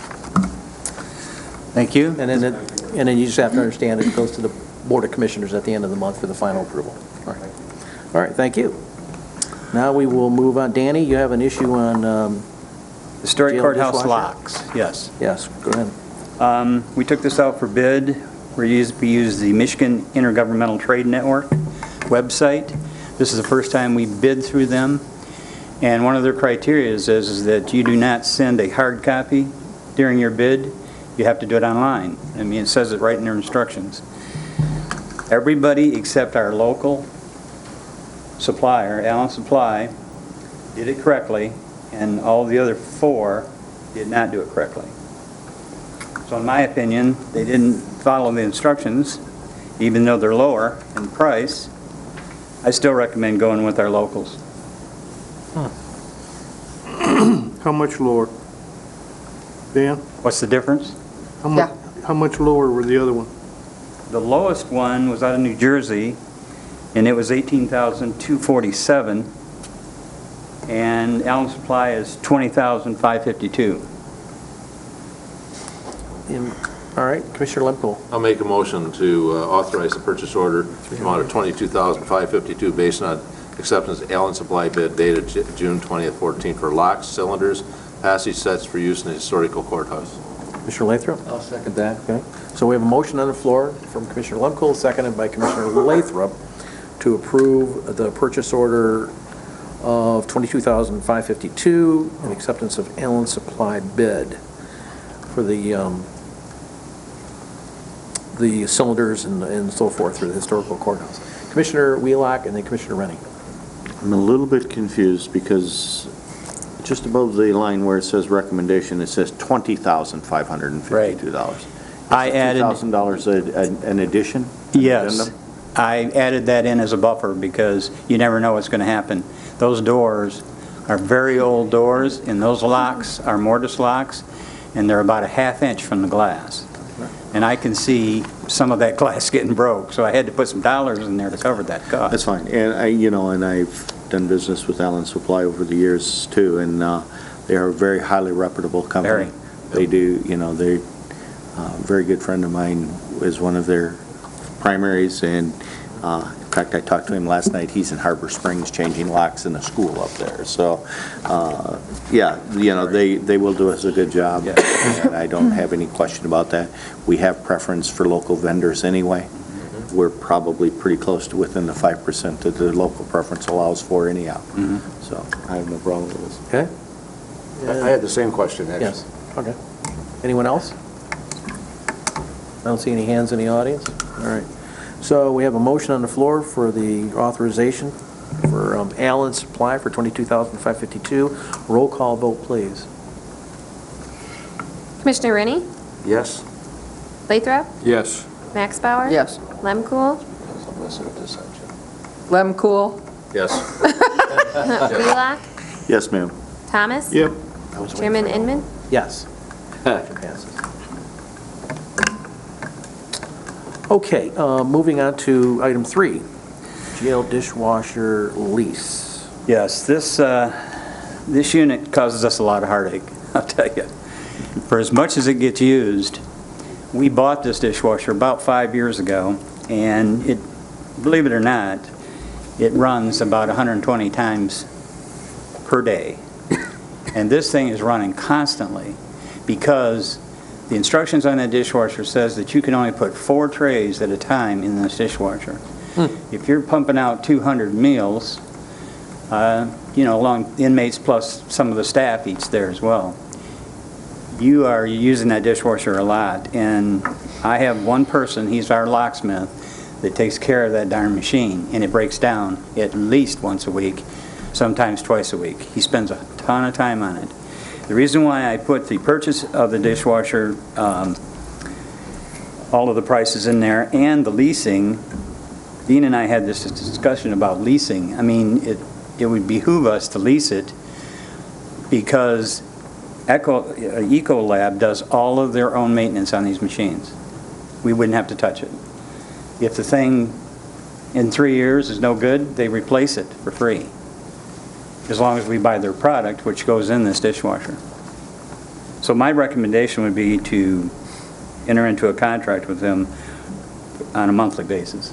Thank you. And then you just have to understand it goes to the Board of Commissioners at the end of the month for the final approval. All right. All right, thank you. Now we will move on. Danny, you have an issue on Historic jail courthouse dishwasher? locks, yes. Yes, go ahead. We took this out for bid. We used the Michigan Intergovernmental Trade Network website. This is the first time we bid through them. And one of their criteria is that you do not send a hard copy during your bid. You have to do it online. I mean, it says it right in their instructions. Everybody except our local supplier, Allen Supply, did it correctly, and all the other 4 did not do it correctly. So in my opinion, they didn't follow the instructions, even though they're lower in price. I still recommend going with our locals. How much lower? Dan? What's the difference? How much lower were the other one? The lowest one was out of New Jersey, and it was $18,247, and Allen Supply is $20,552. All right, Commissioner Lemkool. I'll make a motion to authorize the purchase order amount of $22,552 based on acceptance of Allen Supply bid dated June 20th, 14 for locks, cylinders, passage sets for use in the historical courthouse. Commissioner Lathrop? I'll second that. Okay. So we have a motion on the floor from Commissioner Lemkool, seconded by Commissioner Lathrop, to approve the purchase order of $22,552 and acceptance of Allen Supply bid for the cylinders and so forth through the historical courthouse. Commissioner Wheelock and then Commissioner Rennie. I'm a little bit confused because just above the line where it says recommendation, it says $20,552. I added $2,000 an addition? Yes. Addendum? I added that in as a buffer because you never know what's going to happen. Those doors are very old doors, and those locks are mortise locks, and they're about a ½ inch from the glass. And I can see some of that glass getting broke, so I had to put some dollars in there to cover that cost. That's fine. And I've done business with Allen Supply over the years too, and they are a very highly reputable company. Very. They do, very good friend of mine is one of their primaries, and in fact, I talked to him last night. He's in Harbor Springs changing locks in a school up there. So, yeah, you know, they will do us a good job, and I don't have any question about that. We have preference for local vendors anyway. We're probably pretty close to within the 5% that the local preference allows for anyhow. So I have no problem with this. Okay? I had the same question, actually. Yes, okay. Anyone else? I don't see any hands in the audience. All right. So we have a motion on the floor for the authorization for Allen Supply for $22,552. Roll call vote, please. Commissioner Rennie? Yes? Lathrop? Yes. Max Bauer? Yes. Lemkool? Lemkool? Yes. Wheelock? Yes, ma'am. Yep. Thomas? Chairman Inman? Yes. Motion passes. Okay, moving on to item 3, jail dishwasher lease. Yes, this unit causes us a lot of heartache, I'll tell you. For as much as it gets used, we bought this dishwasher about 5 years ago, and it, believe it or not, it runs about 120 times per day. And this thing is running constantly because the instructions on that dishwasher says that you can only put 4 trays at a time in this dishwasher. If you're pumping out 200 meals, you know, along inmates plus some of the staff eats there as well, you are using that dishwasher a lot. And I have one person, he's our locksmith, that takes care of that darn machine, and it breaks down at least once a week, sometimes twice a week. He spends a ton of time on it. The reason why I put the purchase of the dishwasher, all of the prices in there, and the leasing, Dean and I had this discussion about leasing. I mean, it would behoove us to lease it because Ecolab does all of their own maintenance on these machines. We wouldn't have to touch it. If the thing in 3 years is no good, they replace it for free, as long as we buy their product, which goes in this dishwasher. So my recommendation would be to enter into a contract with them on a monthly basis.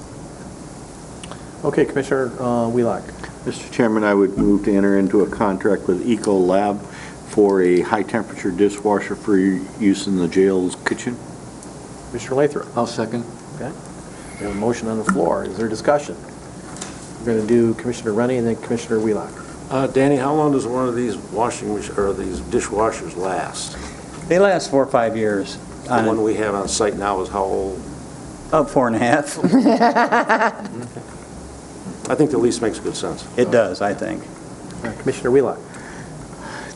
Okay, Commissioner Wheelock. Mr. Chairman, I would move to enter into a contract with Ecolab for a high-temperature dishwasher for use in the jail's kitchen. Commissioner Lathrop. I'll second. Okay. We have a motion on the floor. Is there discussion? We're going to do Commissioner Rennie and then Commissioner Wheelock. Danny, how long does one of these these dishwashers last? They last 4 or 5 years. The one we have on site now is how old? About 4.5. I think the lease makes good sense. It does, I think. Commissioner Wheelock.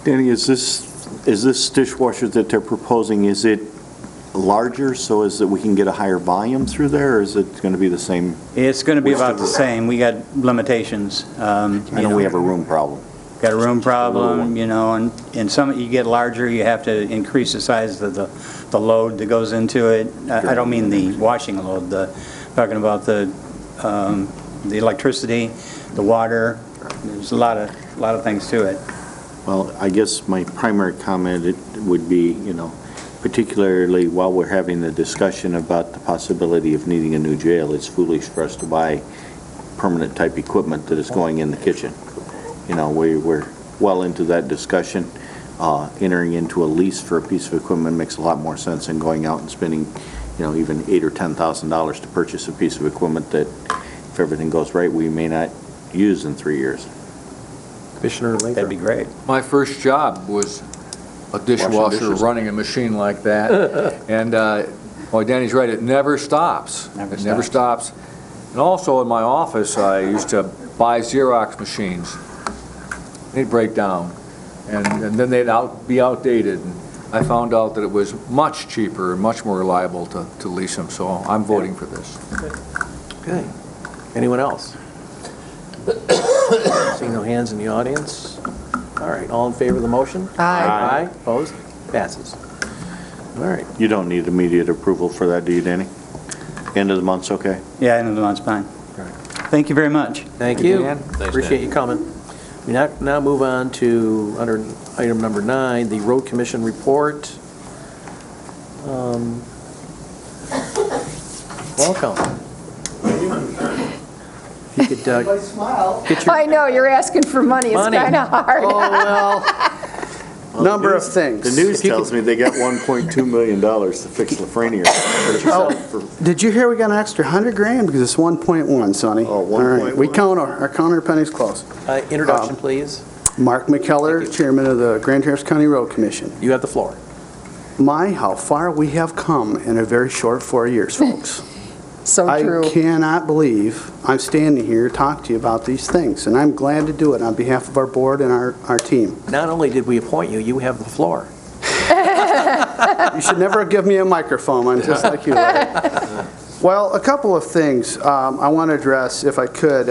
Danny, is this dishwasher that they're proposing, is it larger so as that we can get a higher volume through there, or is it going to be the same? It's going to be about the same. We got limitations. I know we have a room problem. Got a room problem, you know, and some, you get larger, you have to increase the size of the load that goes into it. I don't mean the washing load, talking about the electricity, the water. There's a lot of things to it. Well, I guess my primary comment would be, you know, particularly while we're having the discussion about the possibility of needing a new jail, it's foolish for us to buy permanent type equipment that is going in the kitchen. You know, we're well into that discussion. Entering into a lease for a piece of equipment makes a lot more sense than going out and spending, you know, even $8,000 or $10,000 to purchase a piece of equipment that, if everything goes right, we may not use in 3 years. Commissioner Lathrop. That'd be great. My first job was a dishwasher running a machine like that. And, boy, Danny's right, it never stops. It never stops. And also in my office, I used to buy Xerox machines. They'd break down, and then they'd be outdated. And I found out that it was much cheaper and much more reliable to lease them, so I'm voting for this. Okay. Anyone else? Seeing no hands in the audience. All right, all in favor of the motion? Aye. Aye, opposed? Passes. All right. You don't need immediate approval for that, do you, Danny? End of the month's okay? Yeah, end of the month's fine. Thank you very much. Thank you. Dan. Thanks, Appreciate Dan. you coming. We now move on to, under item number 9, the Road Commission report. Welcome. You could get your I know, you're asking for money. It's Money. kind of hard. Number of things. The news tells me they got $1.2 million to fix Lafreniere. Did you hear we got an extra 100 grand? Because it's 1.1, Sonny. Oh, All right, 1.1. we count our pennies close. introduction, please. Mark McKellar, Chairman of the Grand Traverse County Road Commission. You have the floor. How far we have come in a very short 4 years, folks. So true. I cannot believe I'm standing here to talk to you about these things, and I'm glad to do it on behalf of our board and our team. Not only did we appoint you, you have the floor. You should never give me a microphone. I'm just like you are. Well, a couple of things I want to address, if I could,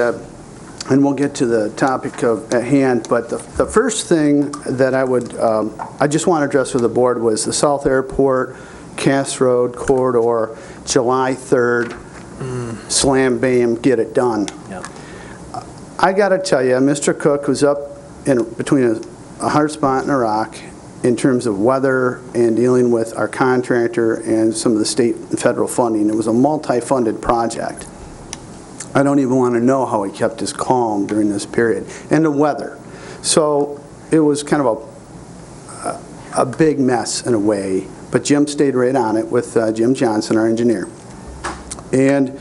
and we'll get to the topic at hand. But the first thing that I just want to address with the board was the South Airport, Cass Road corridor, July 3rd, slam bam, get it done. Yep. I got to tell you, Mr. Cook was up between a hard spot and a rock in terms of weather and dealing with our contractor and some of the state and federal funding. It was a multi-funded project. I don't even want to know how he kept his calm during this period. And the weather. So it was kind of a big mess in a way, but Jim stayed right on it with Jim Johnson, our engineer. And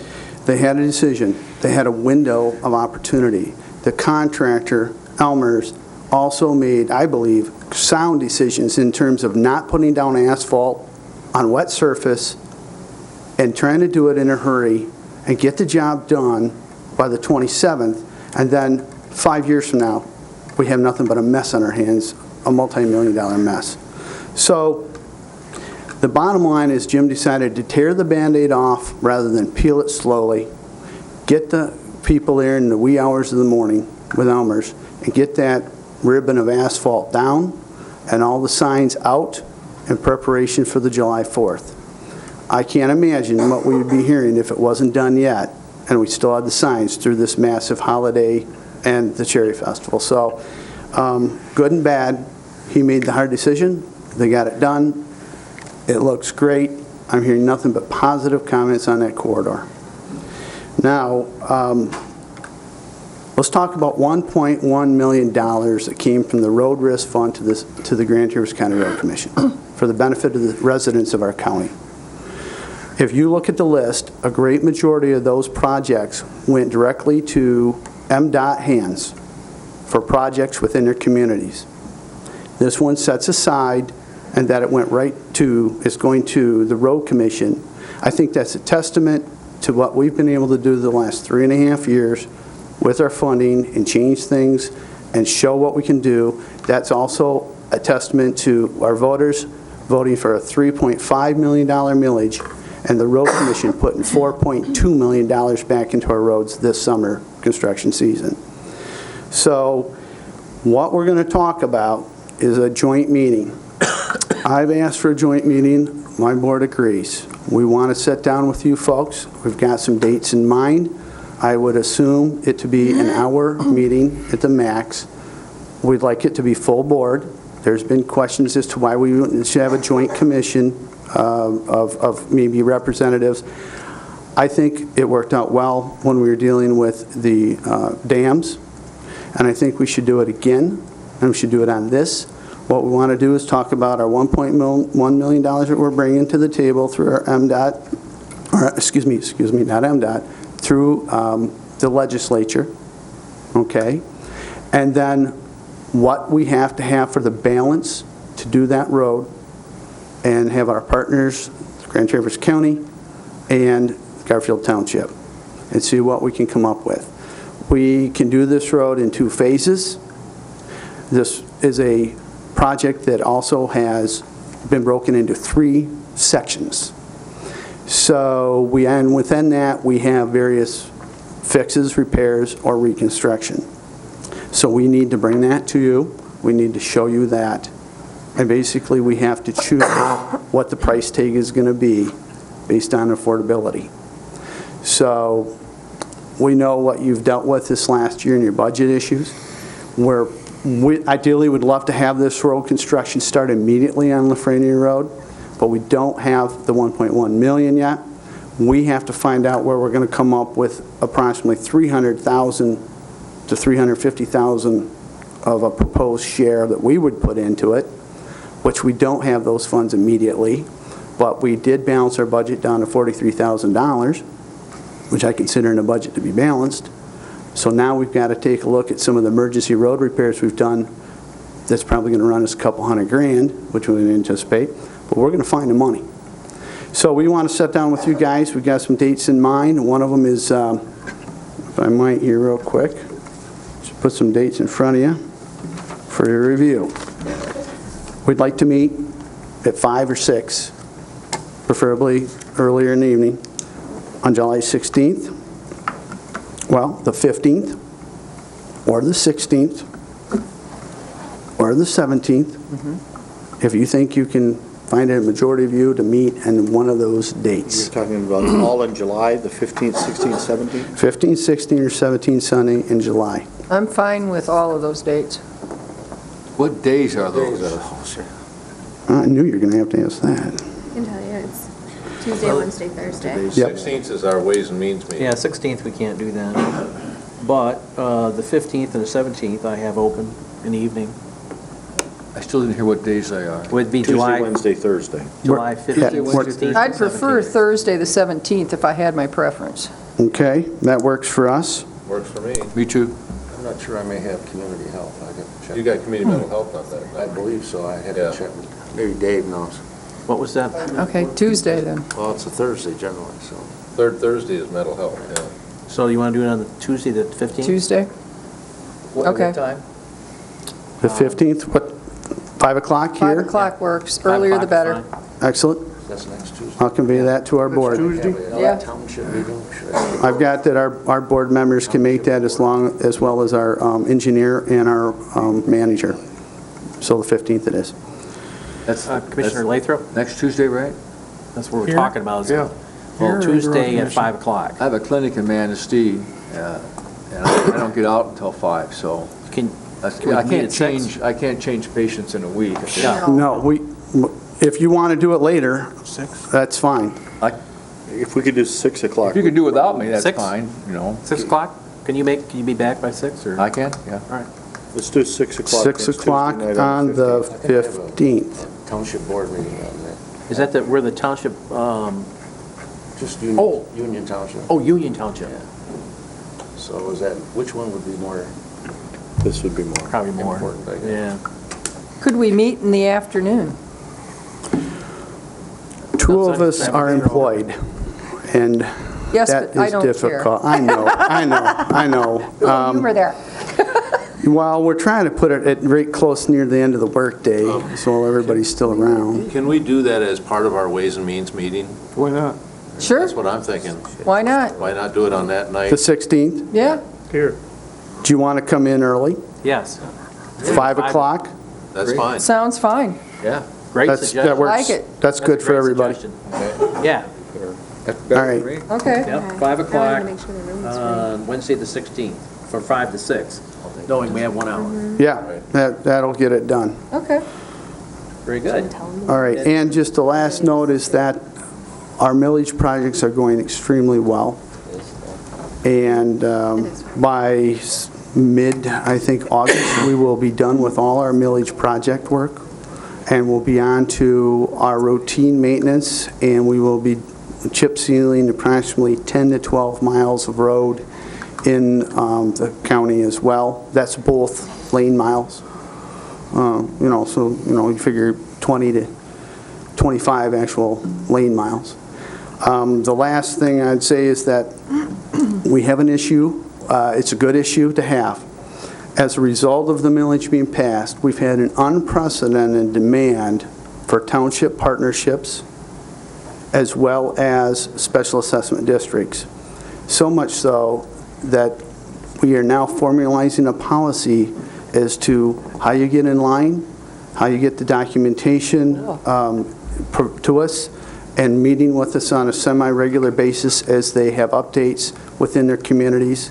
they had a decision. They had a window of opportunity. The contractor, Elmer's, also made, I believe, sound decisions in terms of not putting down asphalt on wet surface and trying to do it in a hurry and get the job done by the 27th, and then 5 years from now, we have nothing but a mess on our hands, a multi-million-dollar mess. So the bottom line is Jim decided to tear the Band-Aid off rather than peel it slowly, get the people there in the wee hours of the morning with Elmer's, and get that ribbon of asphalt down and all the signs out in preparation for the July 4th. I can't imagine what we would be hearing if it wasn't done yet and we still had the signs through this massive holiday and the Cherry Festival. So good and bad, he made the hard decision. They got it done. It looks great. I'm hearing nothing but positive comments on that corridor. Now, let's talk about $1.1 million that came from the Road Risk Fund to the Grand Traverse County Road Commission for the benefit of the residents of our county. If you look at the list, a great majority of those projects went directly to MDOT hands for projects within their communities. This one sets aside and that it went right to, it's going to the Road Commission. I think that's a testament to what we've been able to do the last 3.5 years with our funding and change things and show what we can do. That's also a testament to our voters voting for a $3.5 million millage and the Road Commission putting $4.2 million back into our roads this summer construction season. So what we're going to talk about is a joint meeting. I've asked for a joint meeting. My board agrees. We want to sit down with you folks. We've got some dates in mind. I would assume it to be an hour meeting at the max. We'd like it to be full board. There's been questions as to why we should have a joint commission of maybe representatives. I think it worked out well when we were dealing with the dams, and I think we should do it again, and we should do it on this. What we want to do is talk about our $1.1 million that we're bringing to the table through our MDOT, or excuse me, not MDOT, through the legislature, okay? And then what we have to have for the balance to do that road and have our partners, Grand Traverse County and Garfield Township, and see what we can come up with. We can do this road in 2 phases. This is a project that also has been broken into 3 sections. So and within that, we have various fixes, repairs, or reconstruction. So we need to bring that to you. We need to show you that. And basically, we have to choose what the price tag is going to be based on affordability. So we know what you've dealt with this last year in your budget issues. We ideally would love to have this road construction start immediately on Lafreniere Road, but we don't have the $1.1 million yet. we have to find out where we're going to come up with approximately $300,000 to $350,000 of a proposed share that we would put into it, which we don't have those funds immediately, but we did balance our budget down to $43,000, which I consider in a budget to be balanced. So now we've got to take a look at some of the emergency road repairs we've done. That's probably going to run us a couple $100,000, which we didn't anticipate, but we're going to find the money. So we want to sit down with you guys. We've got some dates in mind. One of them is, if I might here real quick, just put some dates in front of you for your review. We'd like to meet at 5 or 6, preferably earlier in the evening, on July 16th, well, the 15th, or the 16th, or the 17th, if you think you can find a majority of you to meet in one of those dates. You're talking about all in July, the 15th, 16th, 17th? 15, 16, or 17 Sunday in July. I'm fine with all of those dates. What days are those? I knew you were going to have to ask that. I can tell you, it's Tuesday, Wednesday, Thursday. Yep. 16th is our Ways and Means meeting. Yeah, 16th, we can't do that. But the 15th and the 17th, I have open in the evening. I still didn't hear what days they are. Would be Tuesday, July Wednesday, Thursday. July Yeah, 15th, we're- 16th. I'd prefer Thursday, the 17th, if I had my preference. Okay, that works for us. Works for me. Me too. I'm not sure, I may have community health. I got to check. You got community mental health on that, I right? believe so. I had Yeah. to check. Maybe Dave knows. What was that? Okay, Tuesday then. Well, it's a Thursday generally, so. Third Thursday is mental health, yeah. So you want to do it on the Tuesday, the 15th? Tuesday? Okay. time? The 15th, what, 5 o'clock 5 here? o'clock works, earlier the better. Excellent. That's next Tuesday. I'll convey that to our board. Yeah. Township meeting. I've got that our board members can make that as well as our engineer and our manager. So the 15th it is. That's Commissioner Lathrop? next Tuesday, right? That's what we're Here? talking about. is- Yeah. Well, Here or Tuesday around at 5 o'clock. I have a clinic in Manistee, and I don't get out until 5, so Can I we meet can't at 6? change patients in a week. Yeah. No, if you want to do it later, that's fine. If we could do 6 o'clock. If you can do without me, that's 6? fine, you know. 6 o'clock? Can you be back by 6 or? I can, yeah. All right. Let's do 6 o'clock. 6 next o'clock Tuesday night on the 15th. Township board meeting on that. Is that where the township, Just Union, Oh. Union Township. Union Township? So is that, which one would be more This would be more. Probably more. important, I guess? Yeah. Could we meet in the afternoon? Two of us are employed, and Yes, that but I is don't care. difficult. I know. You were there. Well, we're trying to put it at right close near the end of the workday, so everybody's still around. Can we do that as part of our Ways and Means meeting? Why not? Sure, That's what I'm thinking. why not? Why not do it on that night? The 16th, Yeah, Here. do you want to come in early? Yes. 5 o'clock? That's fine. sounds fine. Yeah. Great That suggestion. works. Like it. That's good for everybody. Yeah. That's better All right. for me. Okay. Yep, 5 Now I o'clock gotta make sure the room is free. on Wednesday, the 16th, from 5 to 6, knowing we have 1 hour. Yeah, that'll get it done. Okay. Very good. All right, and just the last note is that our millage projects are going extremely well. And by mid, I think, August, we will be done with all our millage project work. And we'll be on to our routine maintenance, and we will be chip sealing approximately 10 to 12 miles of road in the county as well. That's both lane miles. You figure 20 to 25 actual lane miles. The last thing I'd say is that we have an issue. It's a good issue to have. As a result of the millage being passed, we've had an unprecedented demand for township partnerships as well as special assessment districts. So much so that we are now formalizing a policy as to how you get in line, how you get the documentation to us, and meeting with us on a semi-regular basis as they have updates within their communities.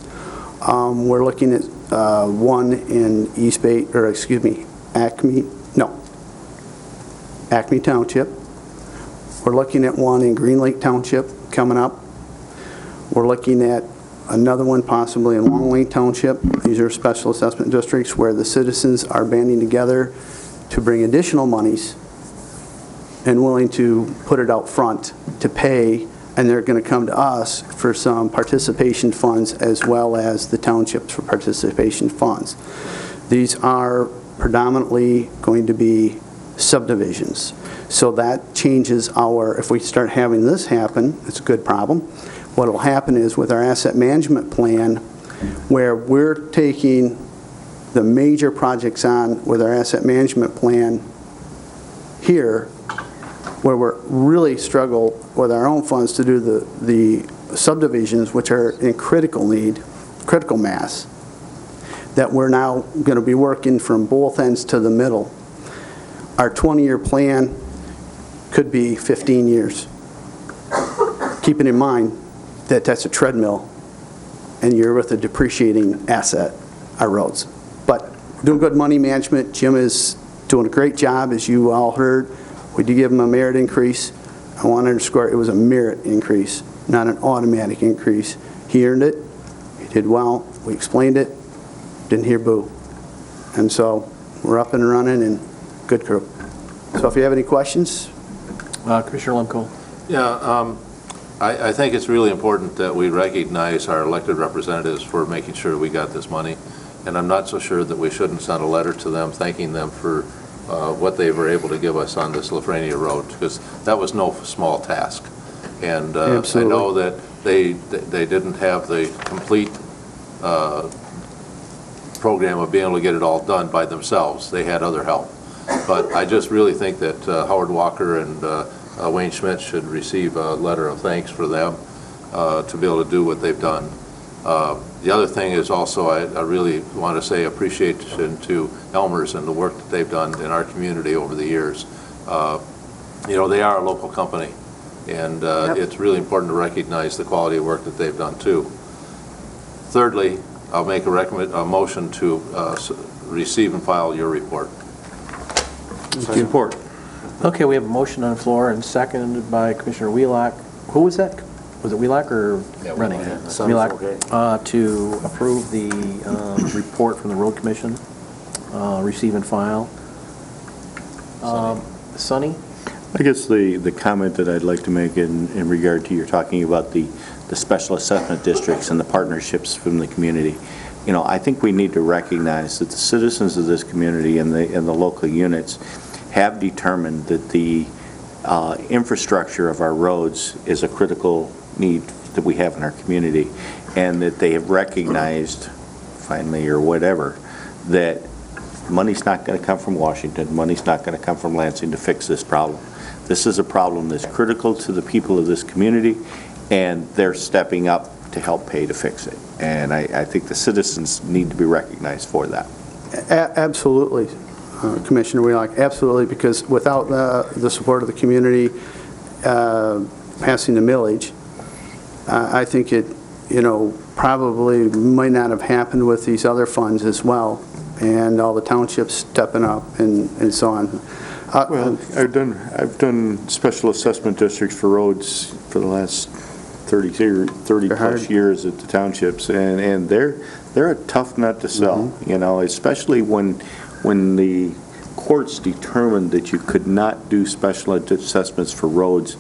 We're looking at one in Acme Township. We're looking at one in Green Lake Township coming up. We're looking at another one possibly in Long Lake Township. These are special assessment districts where the citizens are banding together to bring additional monies and willing to put it out front to pay, and they're going to come to us for some participation funds as well as the townships for participation funds. These are predominantly going to be subdivisions. So that changes our, if we start having this happen, it's a good problem. What will happen is with our asset management plan, where we're taking the major projects on with our asset management plan here, where we're really struggle with our own funds to do the subdivisions, which are in critical need, critical mass, that we're now going to be working from both ends to the middle. Our 20-year plan could be 15 years. Keeping in mind that that's a treadmill and you're with a depreciating asset, our roads. But doing good money management. Jim is doing a great job, as you all heard. We did give him a merit increase. I want to underscore it was a merit increase, not an automatic increase. He earned it. He did well. We explained it. Didn't hear boo. And so we're up and running and good crew. So if you have any questions. Commissioner Lemko. Yeah, I think it's really important that we recognize our elected representatives for making sure we got this money. And I'm not so sure that we shouldn't send a letter to them thanking them for what they were able to give us on this Lafrenia Road, because that was no small task. And I know that they didn't have the complete program of being able to get it all done by themselves. They had other help. But I just really think that Howard Walker and Wayne Schmidt should receive a letter of thanks for them to be able to do what they've done. The other thing is also I really want to say appreciation to Elmer's and the work that they've done in our community over the years. You know, they are a local company, and it's really important to recognize the quality of work that they've done too. Thirdly, I'll make a motion to receive and file your report. Report. Okay, we have a motion on the floor and seconded by Commissioner Wheelock. Who was that? Was it Wheelock or Rennie? Wheelock. To approve the report from the Road Commission, receive and file. Sonny? I guess the comment that I'd like to make in regard to you're talking about the special assessment districts and the partnerships from the community. You know, I think we need to recognize that the citizens of this community and the local units have determined that the infrastructure of our roads is a critical need that we have in our community, and that they have recognized, finally or whatever, that money's not going to come from Washington, money's not going to come from Lansing to fix this problem. This is a problem that's critical to the people of this community, and they're stepping up to help pay to fix it. And I think the citizens need to be recognized for that. Absolutely, Commissioner Wheelock, absolutely, because without the support of the community passing the millage, I think it, you know, probably might not have happened with these other funds as well, and all the townships stepping up and so on. Well, I've done special assessment districts for roads for the last 30 plus years at the townships, and they're a tough nut to sell, you know, especially when the courts determined that you could not do special assessments for roads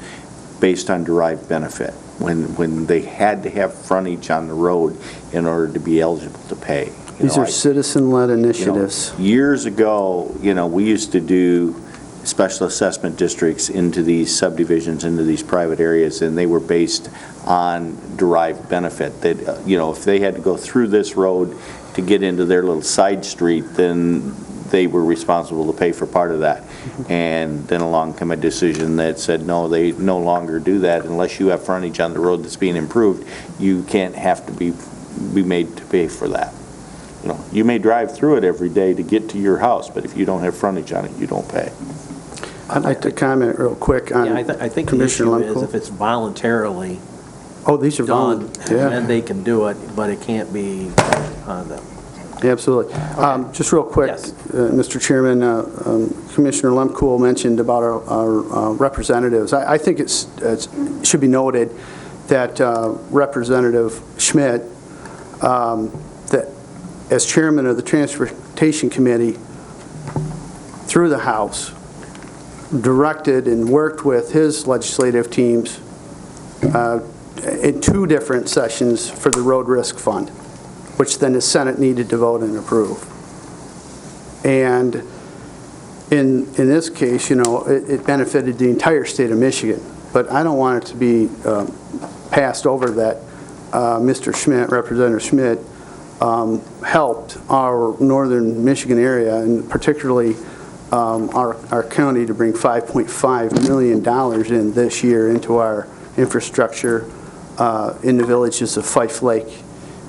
based on derived benefit, when they had to have frontage on the road in order to be eligible to pay. These are citizen-led initiatives. You know, years ago, you know, we used to do special assessment districts into these subdivisions, into these private areas, and they were based on derived benefit. That, you know, if they had to go through this road to get into their little side street, then they were responsible to pay for part of that. And then along came a decision that said, no, they no longer do that unless you have frontage on the road that's being improved. You can't have to be made to pay for that. You know, you may drive through it every day to get to your house, but if you don't have frontage on it, you don't pay. I'd like to comment real quick on I think Commissioner the issue is Lemko. if it's voluntarily These are done, yeah. then they can do it, but it can't be on them. Absolutely. Just real quick, Yes. Mr. Chairman, Commissioner Lemko mentioned about our representatives. I think it should be noted that Representative Schmidt, that as chairman of the Transportation Committee through the House, directed and worked with his legislative teams in 2 different sessions for the Road Risk Fund, which then the Senate needed to vote and approve. And in this case, you know, it benefited the entire state of Michigan. But I don't want it to be passed over that Mr. Schmidt, Representative Schmidt, helped our northern Michigan area, and particularly our county, to bring $5.5 million in this year into our infrastructure in the villages of Fife Lake,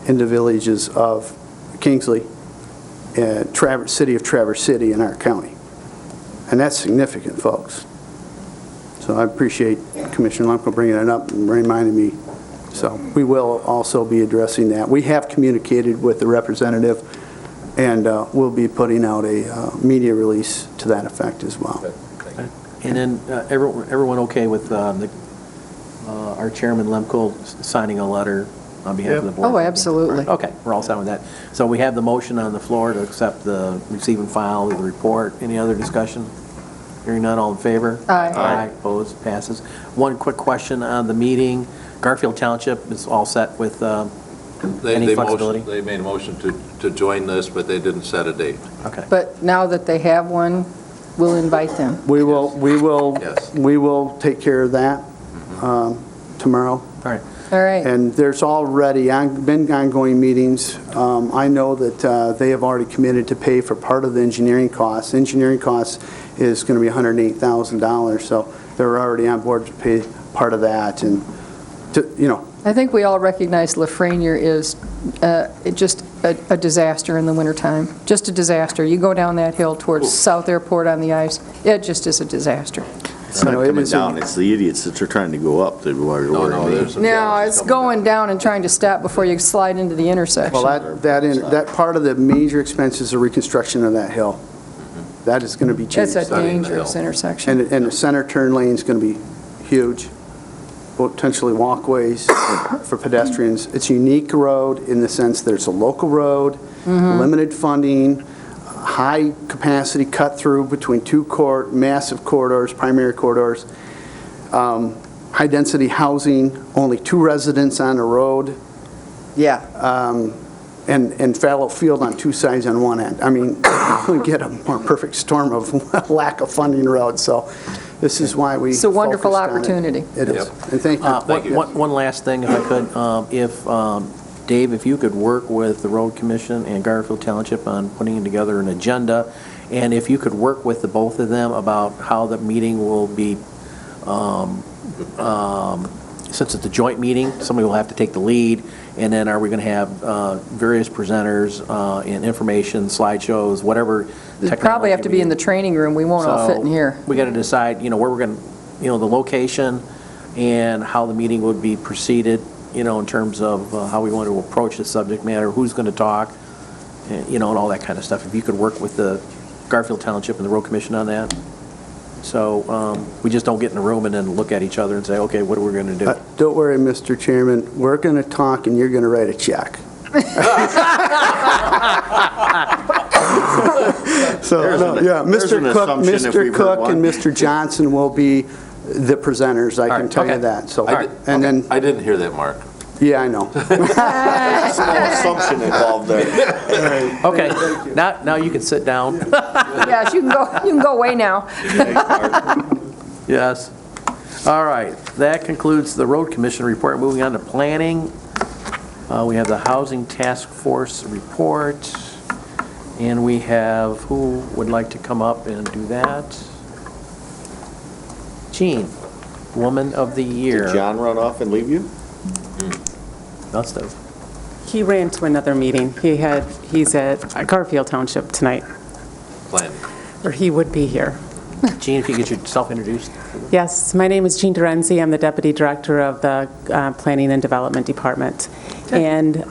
in the villages of Kingsley, and city of Traverse City in our county. And that's significant, folks. So I appreciate Commissioner Lemko bringing it up and reminding me. So we will also be addressing that. We have communicated with the representative, and we'll be putting out a media release to that effect as well. And then everyone okay with our Chairman Lemko signing a letter on behalf of the board? Oh, absolutely. Okay, we're all set with that. So we have the motion on the floor to accept the receive and file the report. Any other discussion? Hearing none, all in favor? Aye. Aye, opposed, passes. One quick question on the meeting. Garfield Township is all set with any flexibility? They made a motion to join this, but they didn't set a date. Okay. But now that they have one, we'll invite them. We will take care of that tomorrow. All right. All right. And there's already been ongoing meetings. I know that they have already committed to pay for part of the engineering costs. Engineering costs is going to be $108,000, so they're already on board to pay part of that. And, you know. I think we all recognize Lafreniere is just a disaster in the wintertime. Just a disaster. You go down that hill towards South Airport on the ice, it just is a disaster. It's not coming down, it's the idiots that are trying to go up that are worrying me. No, it's going down and trying to stop before you slide into the intersection. Well, that part of the major expense is the reconstruction of that hill. That is going to be changed. It's a dangerous intersection. And the center turn lane is going to be huge, potentially walkways for pedestrians. It's a unique road in the sense that it's a local road, limited funding, high capacity cut through between massive corridors, primary corridors, high density housing, only 2 residents on the road. Yeah. And fallow field on 2 sides on one end. I mean, we get a more perfect storm of lack of funding roads. So this is why we It's a wonderful focused on opportunity. It is. And thank you. One last thing, if I could. Dave, if you could work with the Road Commission and Garfield Township on putting together an agenda, and if you could work with the both of them about how the meeting will be, since it's a joint meeting, somebody will have to take the lead, and then are we going to have various presenters and information, slideshows, whatever technology. They probably have to be in the training room. We won't all fit in here. We got to decide, where we're going to, the location and how the meeting would be proceeded, in terms of how we want to approach the subject matter, who's going to talk, and all that kind of stuff. If you could work with the Garfield Township and the Road Commission on that. So we just don't get in the room and then look at each other and say, okay, what are we going to do? Don't worry, Mr. Chairman. We're going to talk and you're going to write a check. Mr. Cook and Mr. Johnson will be the presenters, I can tell you that. So, and then I didn't hear that, Mark. Yeah, I know. Assumption involved there. Okay, now you can sit down. Yes, you can go away now. Yes. All right, that concludes the Road Commission report. Moving on to planning. We have the Housing Task Force report, and we have, who would like to come up and do that? Jean, Woman of the Year. Did John run off and leave you? Must have. He ran to another meeting. He's at Garfield Township tonight. Planning. Or he would be here. Jean, if you get yourself introduced. Yes, my name is Jean Dorenzi. I'm the Deputy Director of the Planning and Development Department. And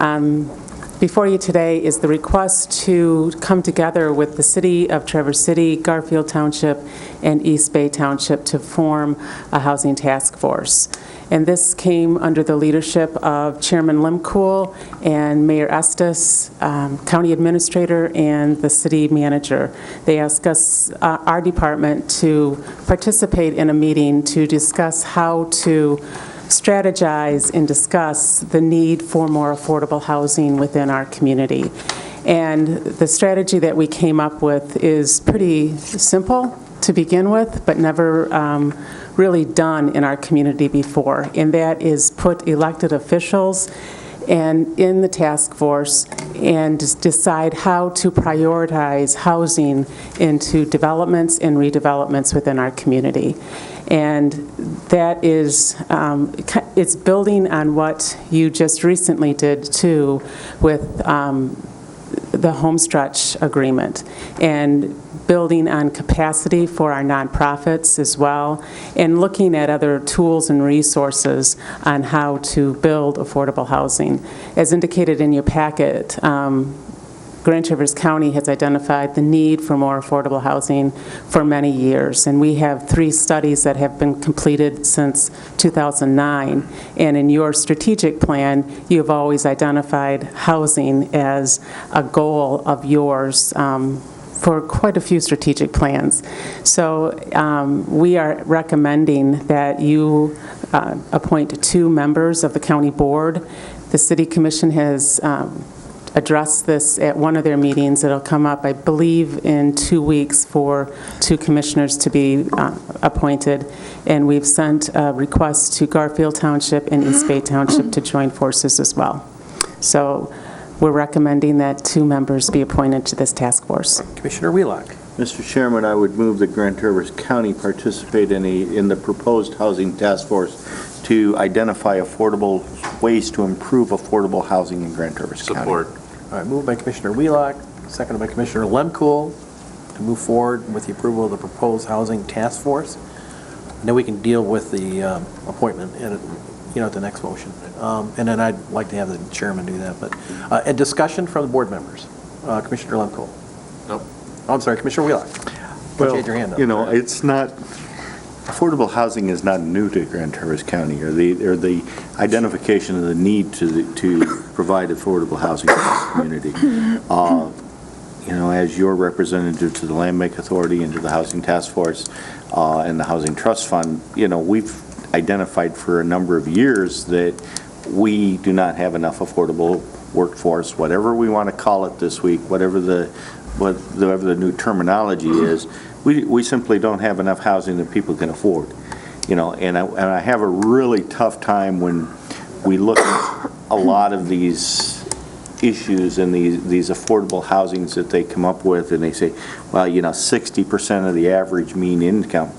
Before you today is the request to come together with the City of Traverse City, Garfield Township, and East Bay Township to form a housing task force. And this came under the leadership of Chairman Limcool and Mayor Estes, County Administrator, and the City Manager. They asked us, our department, to participate in a meeting to discuss how to strategize and discuss the need for more affordable housing within our community. And the strategy that we came up with is pretty simple to begin with, but never really done in our community before, and that is put elected officials and in the task force and decide how to prioritize housing into developments and redevelopments within our community. And that is, it's building on what you just recently did too with the Homestretch agreement, and building on capacity for our nonprofits as well, and looking at other tools and resources on how to build affordable housing. As indicated in your packet, Grand Traverse County has identified the need for more affordable housing for many years, and we have 3 studies that have been completed since 2009. And in your strategic plan, you have always identified housing as a goal of yours for quite a few strategic plans. So we are recommending that you appoint 2 members of the county board. The City Commission has addressed this at one of their meetings. It'll come up, I believe, in 2 weeks for 2 commissioners to be appointed. And we've sent a request to Garfield Township and East Bay Township to join forces as well. So we're recommending that 2 members be appointed to this task force. Commissioner Wheelock. Mr. Chairman, I would move that Grand Traverse County participate in the proposed housing task force to identify affordable ways to improve affordable housing in Grand Traverse County. Support. All right, moved by Commissioner Wheelock, seconded by Commissioner Lemkool, to move forward with the approval of the proposed housing task force. And then we can deal with the appointment at the next motion. And then I'd like to have the chairman do that. But a discussion from the board members. Commissioner Lemkool. Nope. Oh, I'm sorry, Commissioner Wheelock. Well, You had your hand up. it's not, affordable housing is not new to Grand Traverse County, or the identification of the need to provide affordable housing in this community. As your representative to the Land Bank Authority and to the Housing Task Force and the Housing Trust Fund, we've identified for a number of years that we do not have enough affordable workforce, whatever we want to call it this week, whatever the new terminology is. We simply don't have enough housing that people can afford. And I have a really tough time when we look at a lot of these issues and these affordable housings that they come up with, and they say, well, 60% of the average mean income.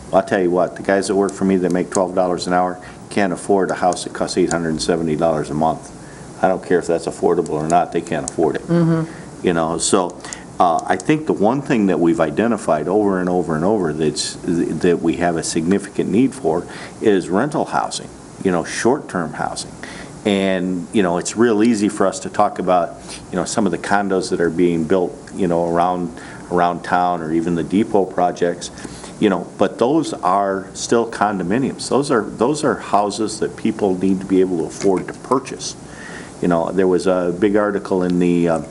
Well, I'll tell you what, the guys that work for me that make $12 an hour can't afford a house that costs $870 a month. I don't care if that's affordable or not, they can't afford it. Mm-hmm. So I think the one thing that we've identified over and over and over that we have a significant need for is rental housing, short-term housing. And, it's real easy for us to talk about, some of the condos that are being built, around town, or even the depot projects, but those are still condominiums. Those are houses that people need to be able to afford to purchase. There was a big article in the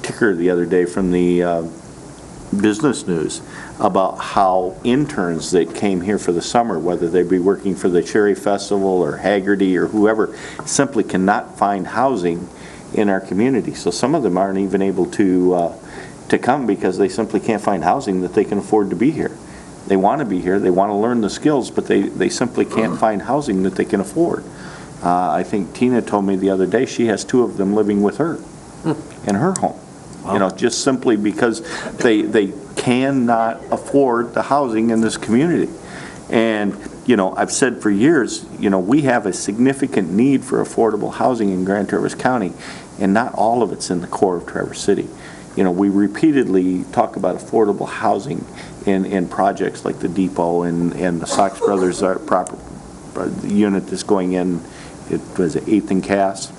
Ticker the other day from the Business News about how interns that came here for the summer, whether they be working for the Cherry Festival or Haggerty or whoever, simply cannot find housing in our community. So some of them aren't even able to come because they simply can't find housing that they can afford to be here. They want to be here, they want to learn the skills, but they simply can't find housing that they can afford. I think Tina told me the other day she has 2 of them living with her in her home. Wow. Just simply because they cannot afford the housing in this community. And, I've said for years, we have a significant need for affordable housing in Grand Traverse County, and not all of it's in the core of Traverse City. We repeatedly talk about affordable housing in projects like the depot and the Sox Brothers unit that's going in, it was 8th and Cass.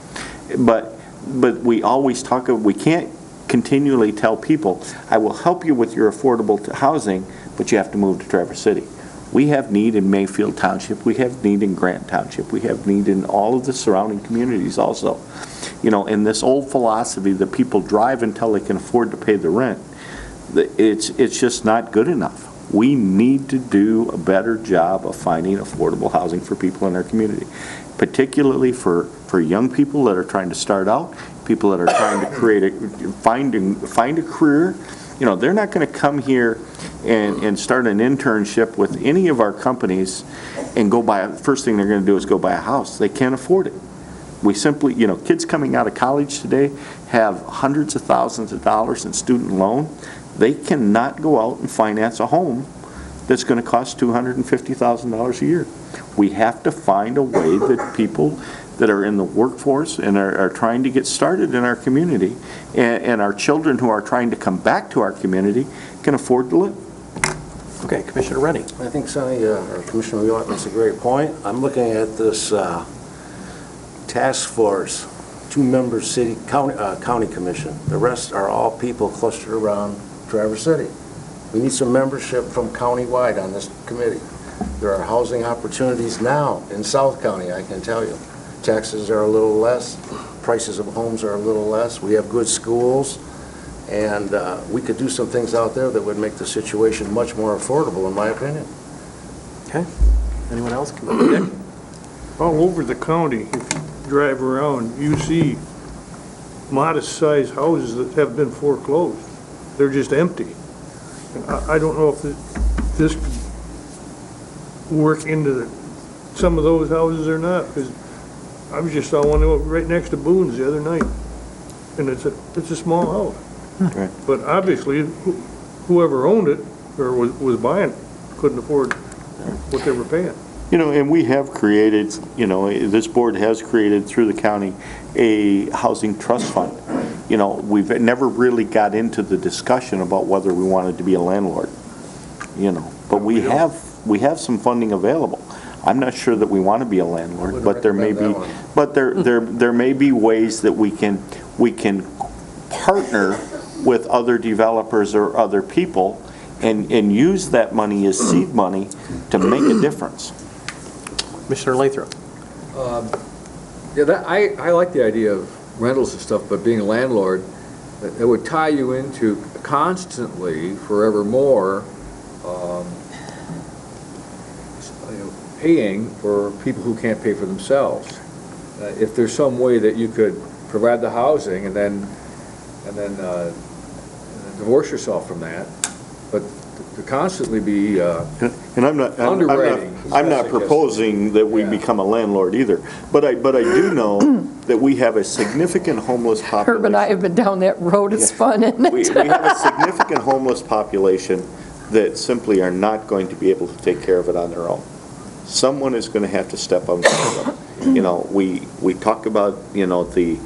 But but we always we can't continually tell people, I will help you with your affordable housing, but you have to move to Traverse City. We have need in Mayfield Township, we have need in Grant Township, we have need in all of the surrounding communities also. You know, and this old philosophy that people drive until they can afford to pay the rent, it's just not good enough. We need to do a better job of finding affordable housing for people in our community, particularly for young people that are trying to start out, people that are trying to find a career. You know, they're not going to come here and start an internship with any of our companies and first thing they're going to do is go buy a house. They can't afford it. We simply, you know, kids coming out of college today have hundreds of thousands of dollars in student loan. They cannot go out and finance a home that's going to cost $250,000 a year. We have to find a way that people that are in the workforce and are trying to get started in our community, and our children who are trying to come back to our community can afford to live. Okay, Commissioner Rennie. I think Sonny, or Commissioner Wheelock makes a great point. I'm looking at this task force, 2-member county commission. The rest are all people clustered around Traverse City. We need some membership from countywide on this committee. There are housing opportunities now in South County, I can tell you. Taxes are a little less, prices of homes are a little less, we have good schools, and we could do some things out there that would make the situation much more affordable, in my opinion. Okay. Anyone else? Dick? All over the county, if you drive around, you see modest-sized houses that have been foreclosed. They're just empty. And I don't know if this could work into some of those houses or not, because I was just on one right next to Boone's the other night, and it's a small house. Right. But obviously, whoever owned it or was buying it couldn't afford what they were paying. You know, and we have created, you know, this board has created through the county a housing trust fund. You know, we've never really got into the discussion about whether we wanted to be a landlord, you know, but we have some funding available. I'm not sure that we want to be a landlord, but there may be, there may be ways that we can partner with other developers or other people and use that money as seed money to make a difference. Commissioner Lathrop. Yeah, I like the idea of rentals and stuff, but being a landlord, it would tie you into constantly, forevermore, paying for people who can't pay for themselves. If there's some way that you could provide the housing and then divorce yourself from that, but to constantly be and I'm underwriting. I'm not proposing that we become a landlord either, but I do know that we have a significant homeless population. Herb and I have been down that road. It's fun, isn't it? We have a significant homeless population that simply are not going to be able to take care of it on their own. Someone is going to have to step up to them. You know, we talk about, you know, the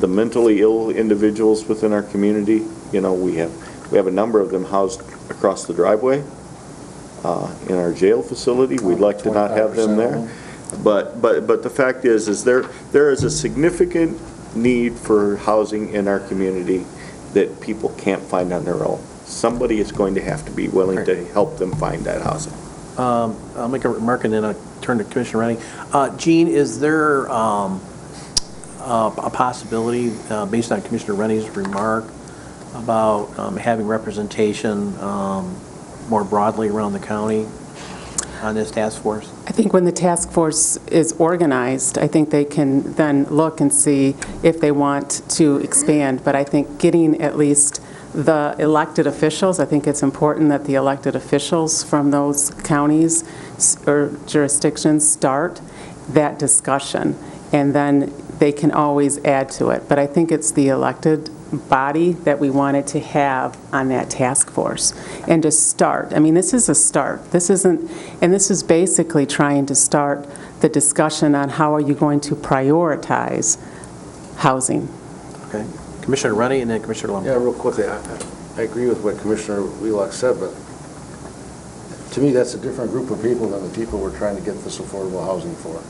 mentally ill individuals within our community. You know, we have a number of them housed across the driveway in our jail facility. We'd like to not have them there. But the fact is there is a significant need for housing in our community that people can't find on their own. Somebody is going to have to be willing to help them find that housing. I'll make a remark and then I'll turn to Commissioner Rennie. Gene, is there a possibility, based on Commissioner Rennie's remark, about having representation more broadly around the county on this task force? I think when the task force is organized, I think they can then look and see if they want to expand. But I think getting at least the elected officials, I think it's important that the elected officials from those counties or jurisdictions start that discussion, and then they can always add to it. But I think it's the elected body that we wanted to have on that task force and to start. I mean, this is a start. This isn't, and this is basically trying to start the discussion on how are you going to prioritize housing. Okay. Commissioner Rennie and then Commissioner Lumber. Yeah, real quickly, I agree with what Commissioner Wheelock said, but to me, that's a different group of people than the people we're trying to get this affordable housing for.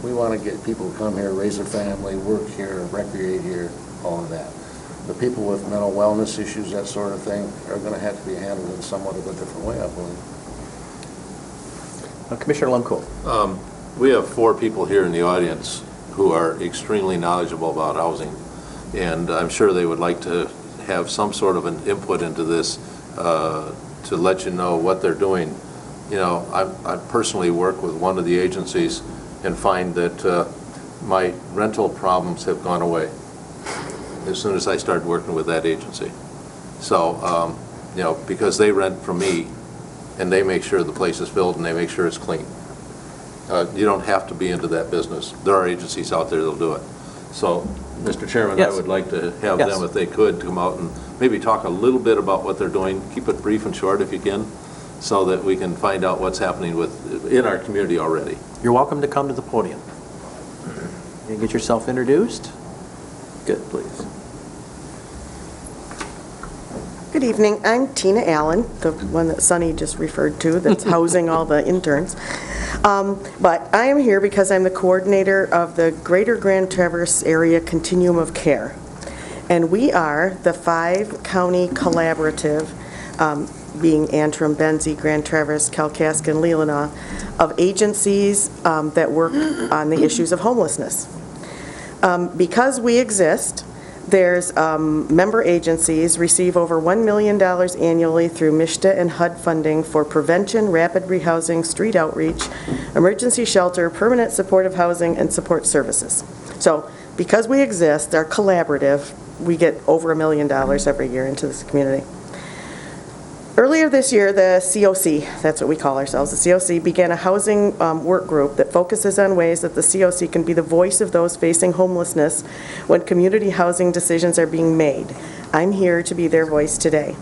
We want to get people to come here, raise their family, work here, recreate here. all of that. The people with mental wellness issues, that sort of thing, are going to have to be handled in somewhat of a different way, I believe. Commissioner Lemkool. We have 4 people here in the audience who are extremely knowledgeable about housing, and I'm sure they would like to have some sort of an input into this to let you know what they're doing. You know, I personally work with one of the agencies and find that my rental problems have gone away as soon as I started working with that agency. So, you know, because they rent from me and they make sure the place is filled and they make sure it's clean. You don't have to be into that business. There are agencies out there that'll do it. So, Mr. Chairman, Yes. I would like to have Yes. them, if they could, come out and maybe talk a little bit about what they're doing. Keep it brief and short if you can, so that we can find out what's happening in our community already. You're welcome to come to the podium. You get yourself introduced. Good, please. Good evening. I'm Tina Allen, the one that Sonny just referred to, that's housing all the interns. But I am here because I'm the coordinator of the Greater Grand Traverse Area Continuum of Care. And we are the 5-county collaborative, being Antrim, Benzie, Grand Traverse, Kalkaska, and Leelanau, of agencies that work on the issues of homelessness. Because we exist, there's member agencies receive over $1 million annually through MSHDA and HUD funding for prevention, rapid rehousing, street outreach, emergency shelter, permanent supportive housing, and support services. So because we exist, our collaborative, we get over $1 million every year into this community. Earlier this year, the COC, that's what we call ourselves, the COC, began a housing work group that focuses on ways that the COC can be the voice of those facing homelessness when community housing decisions are being made. I'm here to be their voice today.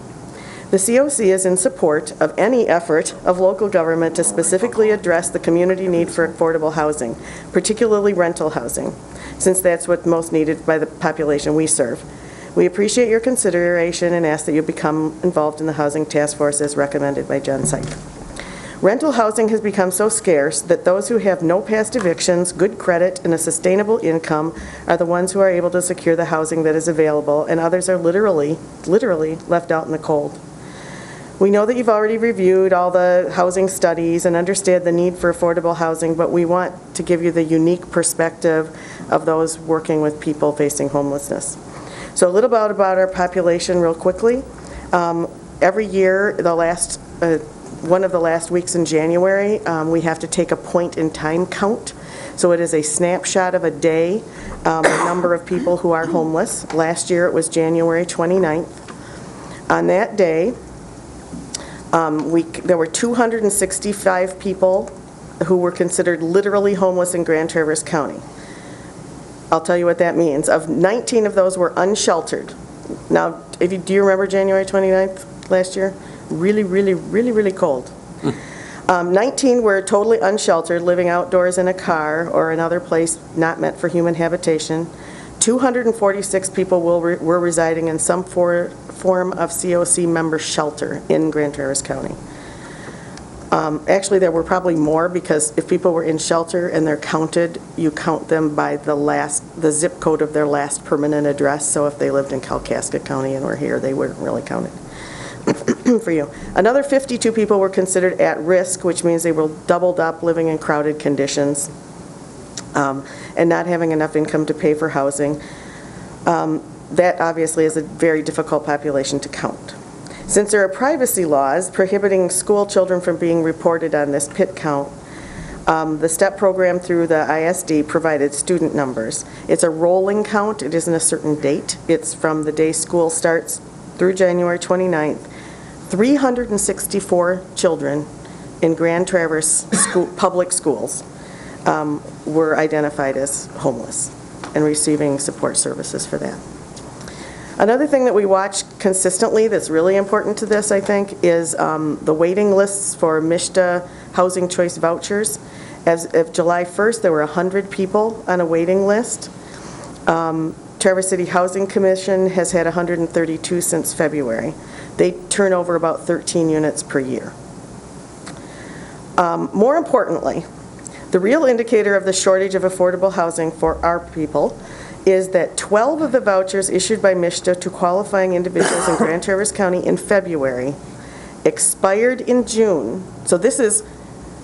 The COC is in support of any effort of local government to specifically address the community need for affordable housing, particularly rental housing, since that's what's most needed by the population we serve. We appreciate your consideration and ask that you become involved in the Housing Task Force as recommended by Jen Syke. Rental housing has become so scarce that those who have no past evictions, good credit, and a sustainable income are the ones who are able to secure the housing that is available, and others are literally left out in the cold. We know that you've already reviewed all the housing studies and understand the need for affordable housing, but we want to give you the unique perspective of those working with people facing homelessness. So a little bit about our population real quickly. Every year, one of the last weeks in January, we have to take a point-in-time count. So it is a snapshot of a day, the number of people who are homeless. Last year, it was January 29th. On that day, there were 265 people who were considered literally homeless in Grand Traverse County. I'll tell you what that means. Of 19 of those were unsheltered. Now, do you remember January 29th last year? Really cold. 19 were totally unsheltered, living outdoors in a car or another place not meant for human habitation. 246 people were residing in some form of COC member shelter in Grand Traverse County. Actually, there were probably more, because if people were in shelter and they're counted, you count them by the zip code of their last permanent address. So if they lived in Kalkaska County and were here, they weren't really counted for you. Another 52 people were considered at risk, which means they were doubled up, living in crowded conditions, and not having enough income to pay for housing. That obviously is a very difficult population to count. Since there are privacy laws prohibiting school children from being reported on this PIT count, the STEP program through the ISD provided student numbers. It's a rolling count. It isn't a certain date. It's from the day school starts through January 29th. 364 children in Grand Traverse public schools were identified as homeless and receiving support services for that. Another thing that we watch consistently that's really important to this, I think, is the waiting lists for MSHDA Housing Choice Vouchers. As of July 1st, there were 100 people on a waiting list. Traverse City Housing Commission has had 132 since February. They turn over about 13 units per year. More importantly, the real indicator of the shortage of affordable housing for our people is that 12 of the vouchers issued by MSHDA to qualifying individuals in Grand Traverse County in February expired in June. So this is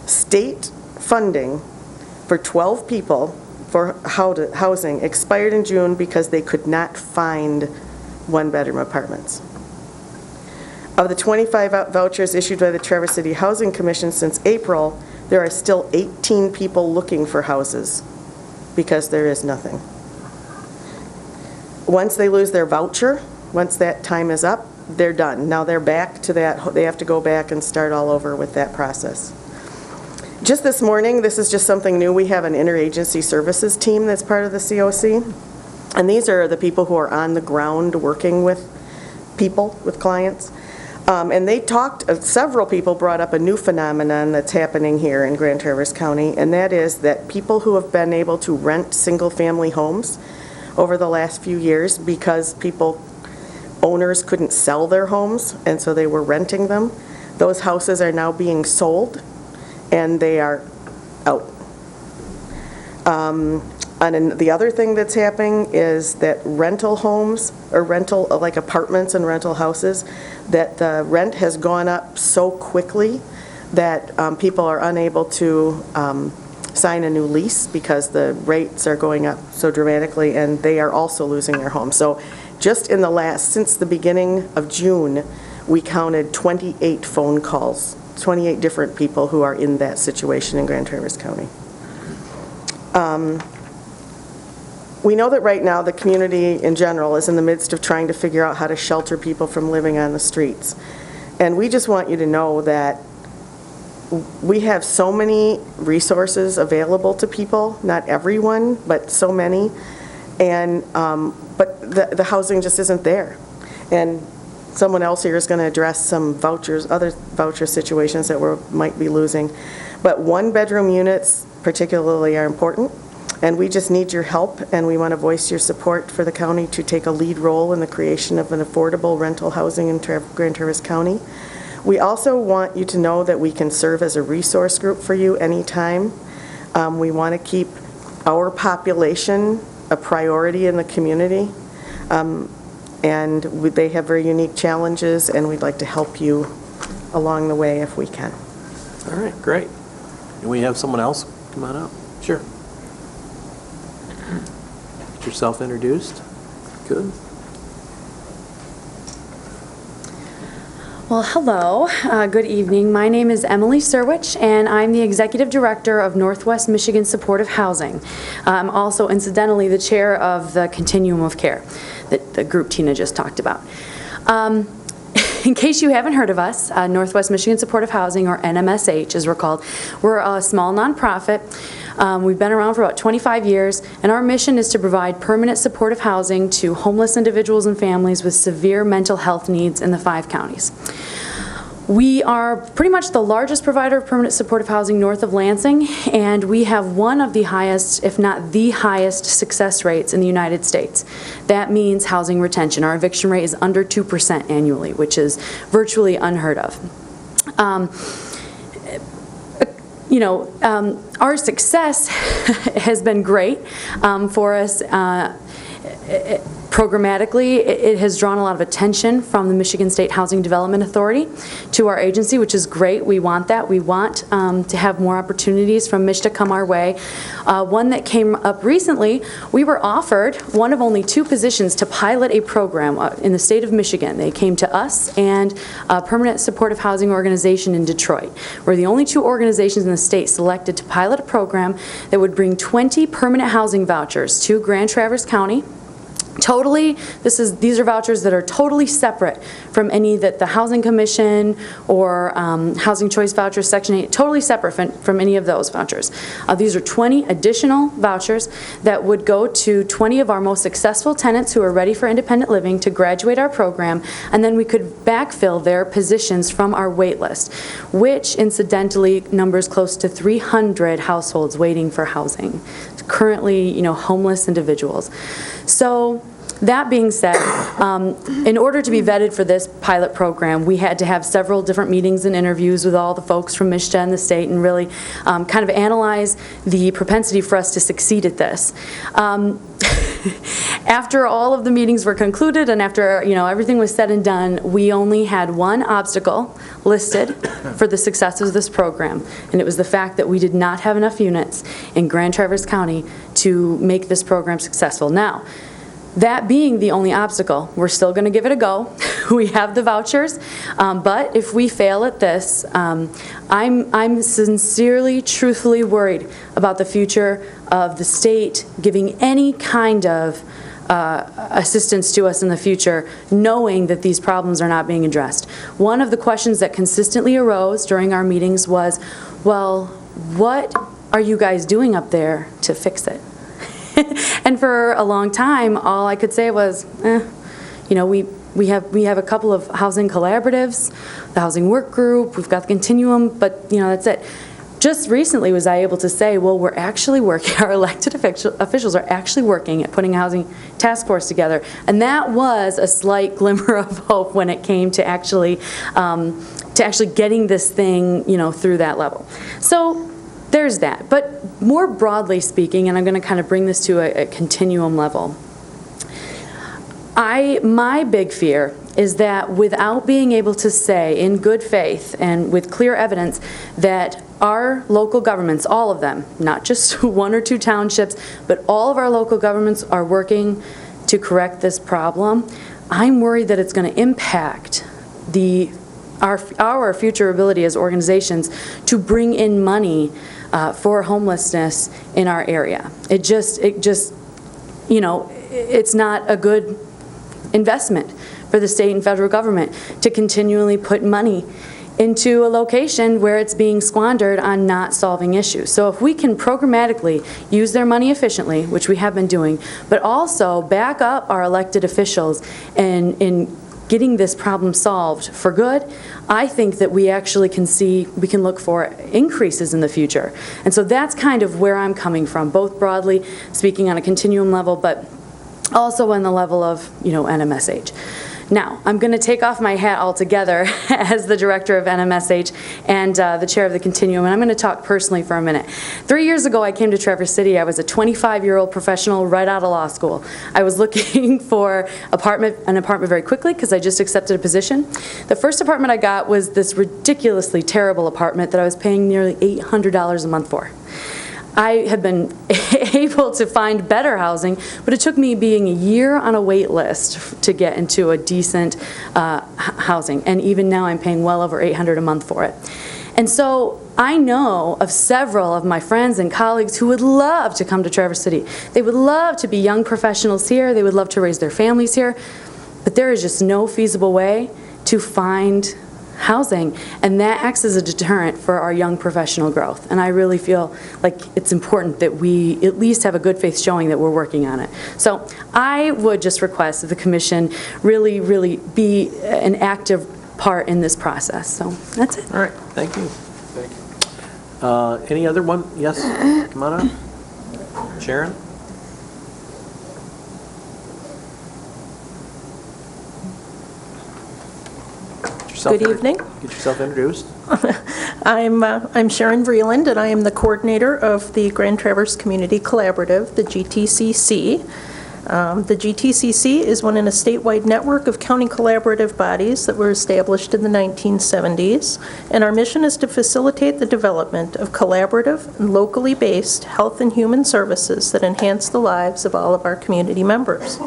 state funding for 12 people for housing, expired in June because they could not find one-bedroom apartments. Of the 25 vouchers issued by the Traverse City Housing Commission since April, there are still 18 people looking for houses because there is nothing. Once they lose their voucher, once that time is up, they're done. Now they're back to that, they have to go back and start all over with that process. Just this morning, this is just something new, we have an interagency services team that's part of the COC. And these are the people who are on the ground working with people, with clients. And they talked, several people brought up a new phenomenon that's happening here in Grand Traverse County, and that is that people who have been able to rent single-family homes over the last few years because owners couldn't sell their homes, and so they were renting them. Those houses are now being sold, and they are out. And the other thing that's happening is that rental homes, or rental, like apartments and rental houses, that the rent has gone up so quickly that people are unable to sign a new lease because the rates are going up so dramatically, and they are also losing their homes. So just in since the beginning of June, we counted 28 phone calls, 28 different people who are in that situation in Grand Traverse County. We know that right now the community in general is in the midst of trying to figure out how to shelter people from living on the streets. And we just want you to know that we have so many resources available to people, not everyone, but so many. And but the housing just isn't there. And someone else here is going to address some vouchers, other voucher situations that we might be losing. But one-bedroom units particularly are important. And we just need your help, and we want to voice your support for the county to take a lead role in the creation of an affordable rental housing in Grand Traverse County. We also want you to know that we can serve as a resource group for you anytime. We want to keep our population a priority in the community, and they have very unique challenges, and we'd like to help you along the way if we can. All right, great. And we have someone else come on up? Sure. Get yourself introduced. Good. Well, hello. Good evening. My name is Emily Serwich, and I'm the Executive Director of Northwest Michigan Supportive Housing. I'm also, incidentally, the chair of the Continuum of Care that the group Tina just talked about. In case you haven't heard of us, Northwest Michigan Supportive Housing, or NMSH as we're called, we're a small nonprofit. We've been around for about 25 years, and our mission is to provide permanent supportive housing to homeless individuals and families with severe mental health needs in the 5 counties. We are pretty much the largest provider of permanent supportive housing north of Lansing, and we have one of the highest, if not the highest, success rates in the United States. That means housing retention. Our eviction rate is under 2% annually, which is virtually unheard of. Our success has been great for us. Programmatically, it has drawn a lot of attention from the Michigan State Housing Development Authority to our agency, which is great. We want that. We want to have more opportunities from MSHDA come our way. One that came up recently, we were offered one of only 2 positions to pilot a program in the state of Michigan. They came to us and a permanent supportive housing organization in Detroit. We're the only 2 organizations in the state selected to pilot a program that would bring 20 permanent housing vouchers to Grand Traverse County. Totally, these are vouchers that are totally separate from any that the Housing Commission or Housing Choice Vouchers, Section 8, totally separate from any of those vouchers. These are 20 additional vouchers that would go to 20 of our most successful tenants who are ready for independent living to graduate our program, and then we could backfill their positions from our wait list, which incidentally numbers close to 300 households waiting for housing. Currently, homeless individuals. So that being said, in order to be vetted for this pilot program, we had to have several different meetings and interviews with all the folks from MSHDA and the state and really kind of analyze the propensity for us to succeed at this. after all of the meetings were concluded and after, everything was said and done, we only had one obstacle listed for the success of this program, and it was the fact that we did not have enough units in Grand Traverse County to make this program successful. Now, that being the only obstacle, we're still going to give it a go. We have the vouchers, but if we fail at this, I'm sincerely, truthfully worried about the future of the state giving any kind of assistance to us in the future, knowing that these problems are not being addressed. One of the questions that consistently arose during our meetings was, well, what are you guys doing up there to fix it? And for a long time, all I could say was, we have a couple of housing collaboratives, the housing work group, we've got the continuum, but that's it. Just recently was I able to say, well, we're actually working, our elected officials are actually working at putting a housing task force together. And that was a slight glimmer of hope when it came to actually getting this thing, through that level. So there's that. But more broadly speaking, and I'm going to kind of bring this to a continuum level, my big fear is that without being able to say in good faith and with clear evidence that our local governments, all of them, not just one or two townships, but all of our local governments are working to correct this problem, I'm worried that it's going to impact our future ability as organizations to bring in money for homelessness in our area. It's not a good investment for the state and federal government to continually put money into a location where it's being squandered on not solving issues. So if we can programmatically use their money efficiently, which we have been doing, but also back up our elected officials in getting this problem solved for good, I think that we actually we can look for increases in the future. And so that's kind of where I'm coming from, both broadly speaking on a continuum level, but also on the level of, NMSH. Now, I'm going to take off my hat altogether as the director of NMSH and the chair of the Continuum, and I'm going to talk personally for a minute. 3 years ago, I came to Traverse City. I was a 25-year-old professional right out of law school. I was looking for an apartment very quickly because I just accepted a position. The first apartment I got was this ridiculously terrible apartment that I was paying nearly $800 a month for. I have been able to find better housing, but it took me being a year on a wait list to get into a decent housing. And even now I'm paying well over $800 a month for it. And so I know of several of my friends and colleagues who would love to come to Traverse City. They would love to be young professionals here. They would love to raise their families here. But there is just no feasible way to find housing, and that acts as a deterrent for our young professional growth. And I really feel like it's important that we at least have a good faith showing that we're working on it. So I would just request that the commission really, really be an active part in this process. So that's it. All right, thank you. Any other one? Yes, come on up. Sharon? Good evening. Get yourself introduced. I'm Sharon Vreeland, and I am the coordinator of the Grand Traverse Community Collaborative, the GTCC. The GTCC is one in a statewide network of county collaborative bodies that were established in the 1970s, and our mission is to facilitate the development of collaborative and locally based health and human services that enhance the lives of all of our community members.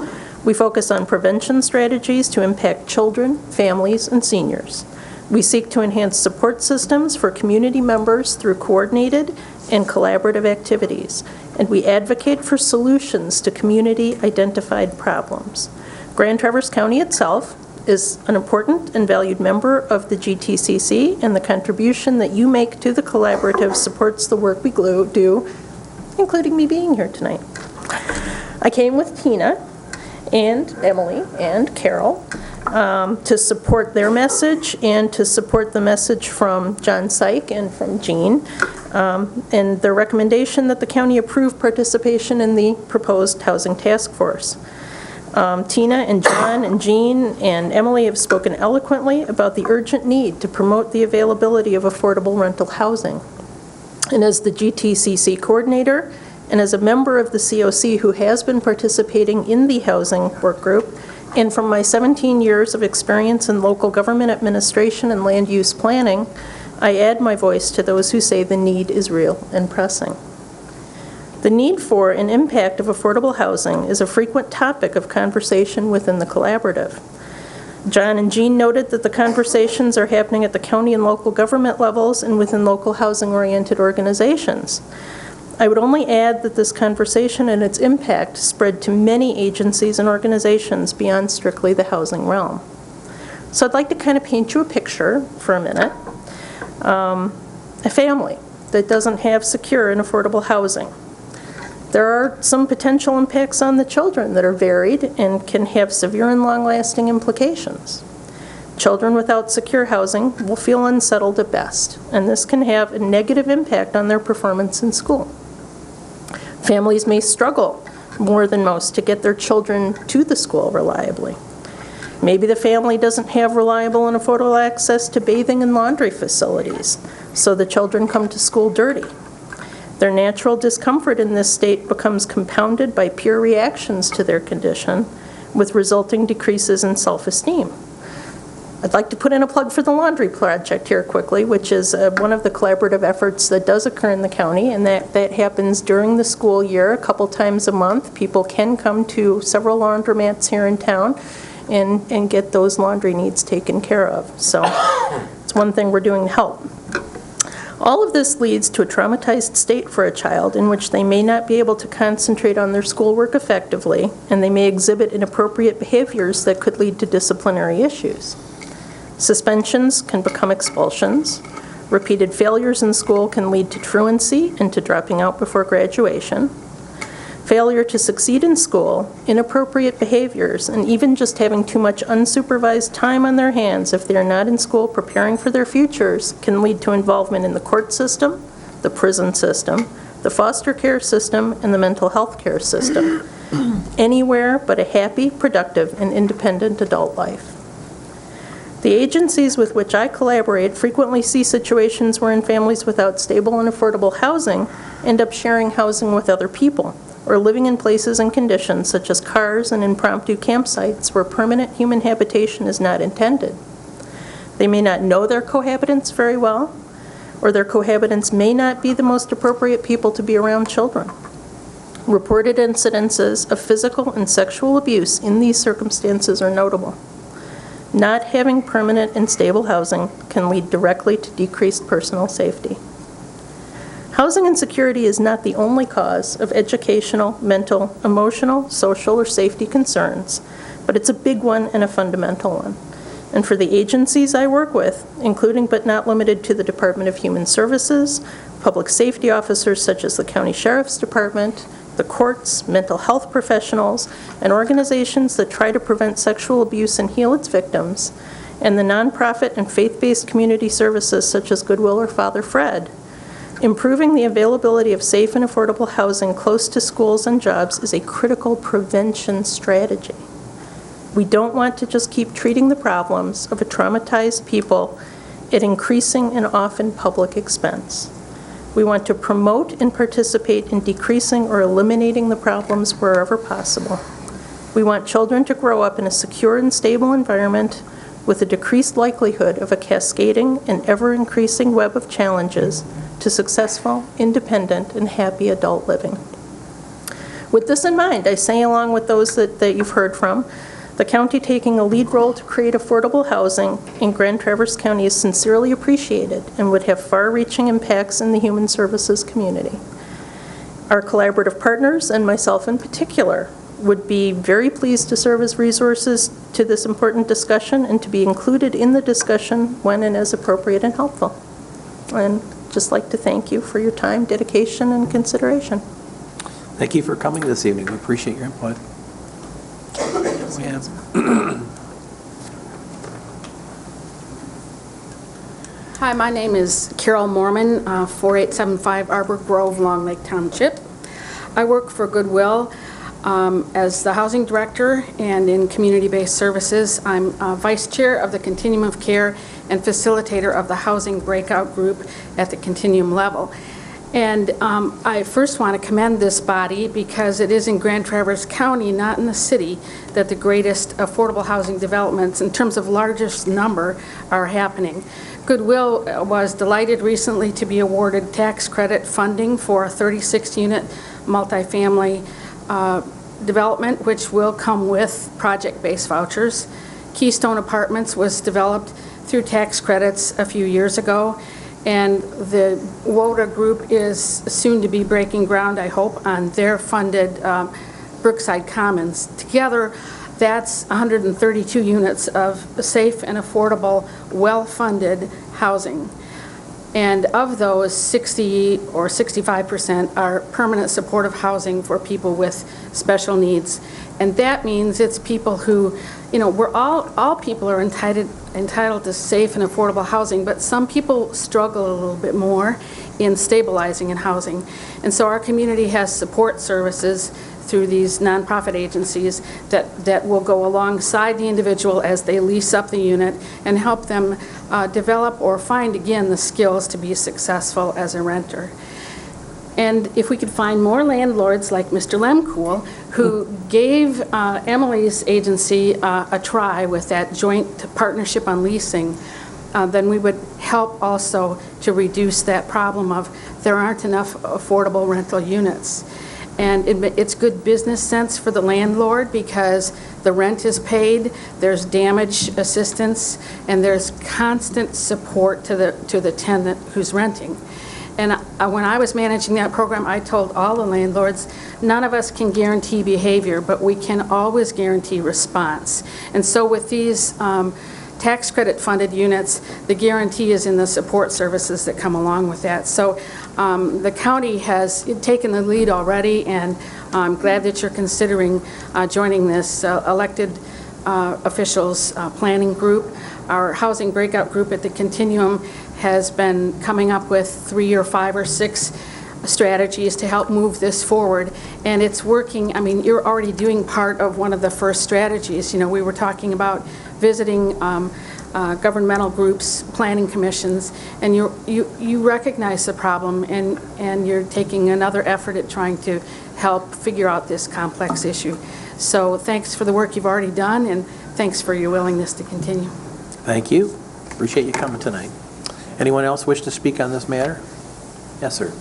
We focus on prevention strategies to impact children, families, and seniors. We seek to enhance support systems for community members through coordinated and collaborative activities, and we advocate for solutions to community-identified problems. Grand Traverse County itself is an important and valued member of the GTCC, and the contribution that you make to the collaborative supports the work we do, including me being here tonight. I came with Tina and Emily and Carol to support their message and to support the message from John Syke and from Jean, and their recommendation that the county approve participation in the proposed housing task force. Tina and John and Jean and Emily have spoken eloquently about the urgent need to promote the availability of affordable rental housing. And as the GTCC coordinator and as a member of the COC who has been participating in the housing work group, and from my 17 years of experience in local government administration and land use planning, I add my voice to those who say the need is real and pressing. The need for and impact of affordable housing is a frequent topic of conversation within the collaborative. John and Jean noted that the conversations are happening at the county and local government levels and within local housing-oriented organizations. I would only add that this conversation and its impact spread to many agencies and organizations beyond strictly the housing realm. So I'd like to kind of paint you a picture for a minute. A family that doesn't have secure and affordable housing. There are some potential impacts on the children that are varied and can have severe and long-lasting implications. Children without secure housing will feel unsettled at best, and this can have a negative impact on their performance in school. Families may struggle more than most to get their children to the school reliably. Maybe the family doesn't have reliable and affordable access to bathing and laundry facilities, so the children come to school dirty. Their natural discomfort in this state becomes compounded by peer reactions to their condition, with resulting decreases in self-esteem. I'd like to put in a plug for the laundry project here quickly, which is one of the collaborative efforts that does occur in the county, and that happens during the school year a couple times a month. People can come to several laundromats here in town and get those laundry needs taken care of. So it's one thing we're doing to help. All of this leads to a traumatized state for a child in which they may not be able to concentrate on their schoolwork effectively, and they may exhibit inappropriate behaviors that could lead to disciplinary issues. Suspensions can become expulsions. Repeated failures in school can lead to truancy and to dropping out before graduation. Failure to succeed in school, inappropriate behaviors, and even just having too much unsupervised time on their hands if they are not in school preparing for their futures can lead to involvement in the court system, the prison system, the foster care system, and the mental health care system. Anywhere but a happy, productive, and independent adult life. The agencies with which I collaborate frequently see situations wherein families without stable and affordable housing end up sharing housing with other people, or living in places and conditions such as cars and impromptu campsites where permanent human habitation is not intended. They may not know their cohabitants very well, or their cohabitants may not be the most appropriate people to be around children. Reported incidences of physical and sexual abuse in these circumstances are notable. Not having permanent and stable housing can lead directly to decreased personal safety. Housing insecurity is not the only cause of educational, mental, emotional, social, or safety concerns, but it's a big one and a fundamental one. And for the agencies I work with, including but not limited to the Department of Human Services, public safety officers such as the County Sheriff's Department, the courts, mental health professionals, and organizations that try to prevent sexual abuse and heal its victims, and the nonprofit and faith-based community services such as Goodwill or Father Fred, improving the availability of safe and affordable housing close to schools and jobs is a critical prevention strategy. We don't want to just keep treating the problems of a traumatized people at increasing and often public expense. We want to promote and participate in decreasing or eliminating the problems wherever possible. We want children to grow up in a secure and stable environment with a decreased likelihood of a cascading and ever-increasing web of challenges to successful, independent, and happy adult living. With this in mind, I say along with those that you've heard from, the county taking a lead role to create affordable housing in Grand Traverse County is sincerely appreciated and would have far-reaching impacts in the human services community. Our collaborative partners, and myself in particular, would be very pleased to serve as resources to this important discussion and to be included in the discussion when and as appropriate and helpful. And just like to thank you for your time, dedication, and consideration. Thank you for coming this evening. We appreciate your input. We have. Hi, my name is Carol Mormon, 4875 Arbor Grove, Long Lake Township. I work for Goodwill as the housing director, and in community-based services, I'm vice chair of the Continuum of Care and facilitator of the housing breakout group at the Continuum level. And I first want to commend this body because it is in Grand Traverse County, not in the city, that the greatest affordable housing developments, in terms of largest number, are happening. Goodwill was delighted recently to be awarded tax credit funding for a 36-unit multifamily development, which will come with project-based vouchers. Keystone Apartments was developed through tax credits a few years ago, and the WODA Group is soon to be breaking ground, I hope, on their funded Brookside Commons. Together, that's 132 units of safe and affordable, well-funded housing. And of those, 60 or 65% are permanent supportive housing for people with special needs. And that means it's people who, you know, all people are entitled to safe and affordable housing, but some people struggle a little bit more in stabilizing in housing. And so our community has support services through these nonprofit agencies that will go alongside the individual as they lease up the unit and help them develop or find, again, the skills to be successful as a renter. And if we could find more landlords like Mr. Lemkool, who gave Emily's agency a try with that joint partnership on leasing, then we would help also to reduce that problem of there aren't enough affordable rental units. And it's good business sense for the landlord because the rent is paid, there's damage assistance, and there's constant support to the tenant who's renting. And when I was managing that program, I told all the landlords, none of us can guarantee behavior, but we can always guarantee response. And so with these tax credit funded units, the guarantee is in the support services that come along with that. So the county has taken the lead already, and I'm glad that you're considering joining this elected officials planning group. Our housing breakout group at the Continuum has been coming up with 3 or 5 or 6 strategies to help move this forward, and it's working. I mean, you're already doing part of one of the first strategies. You know, we were talking about visiting governmental groups, planning commissions, and you recognize the problem, and you're taking another effort at trying to help figure out this complex issue. So thanks for the work you've already done, and thanks for your willingness to continue. Thank you. Appreciate you coming tonight. Anyone else wish to speak on this matter? Yes, sir.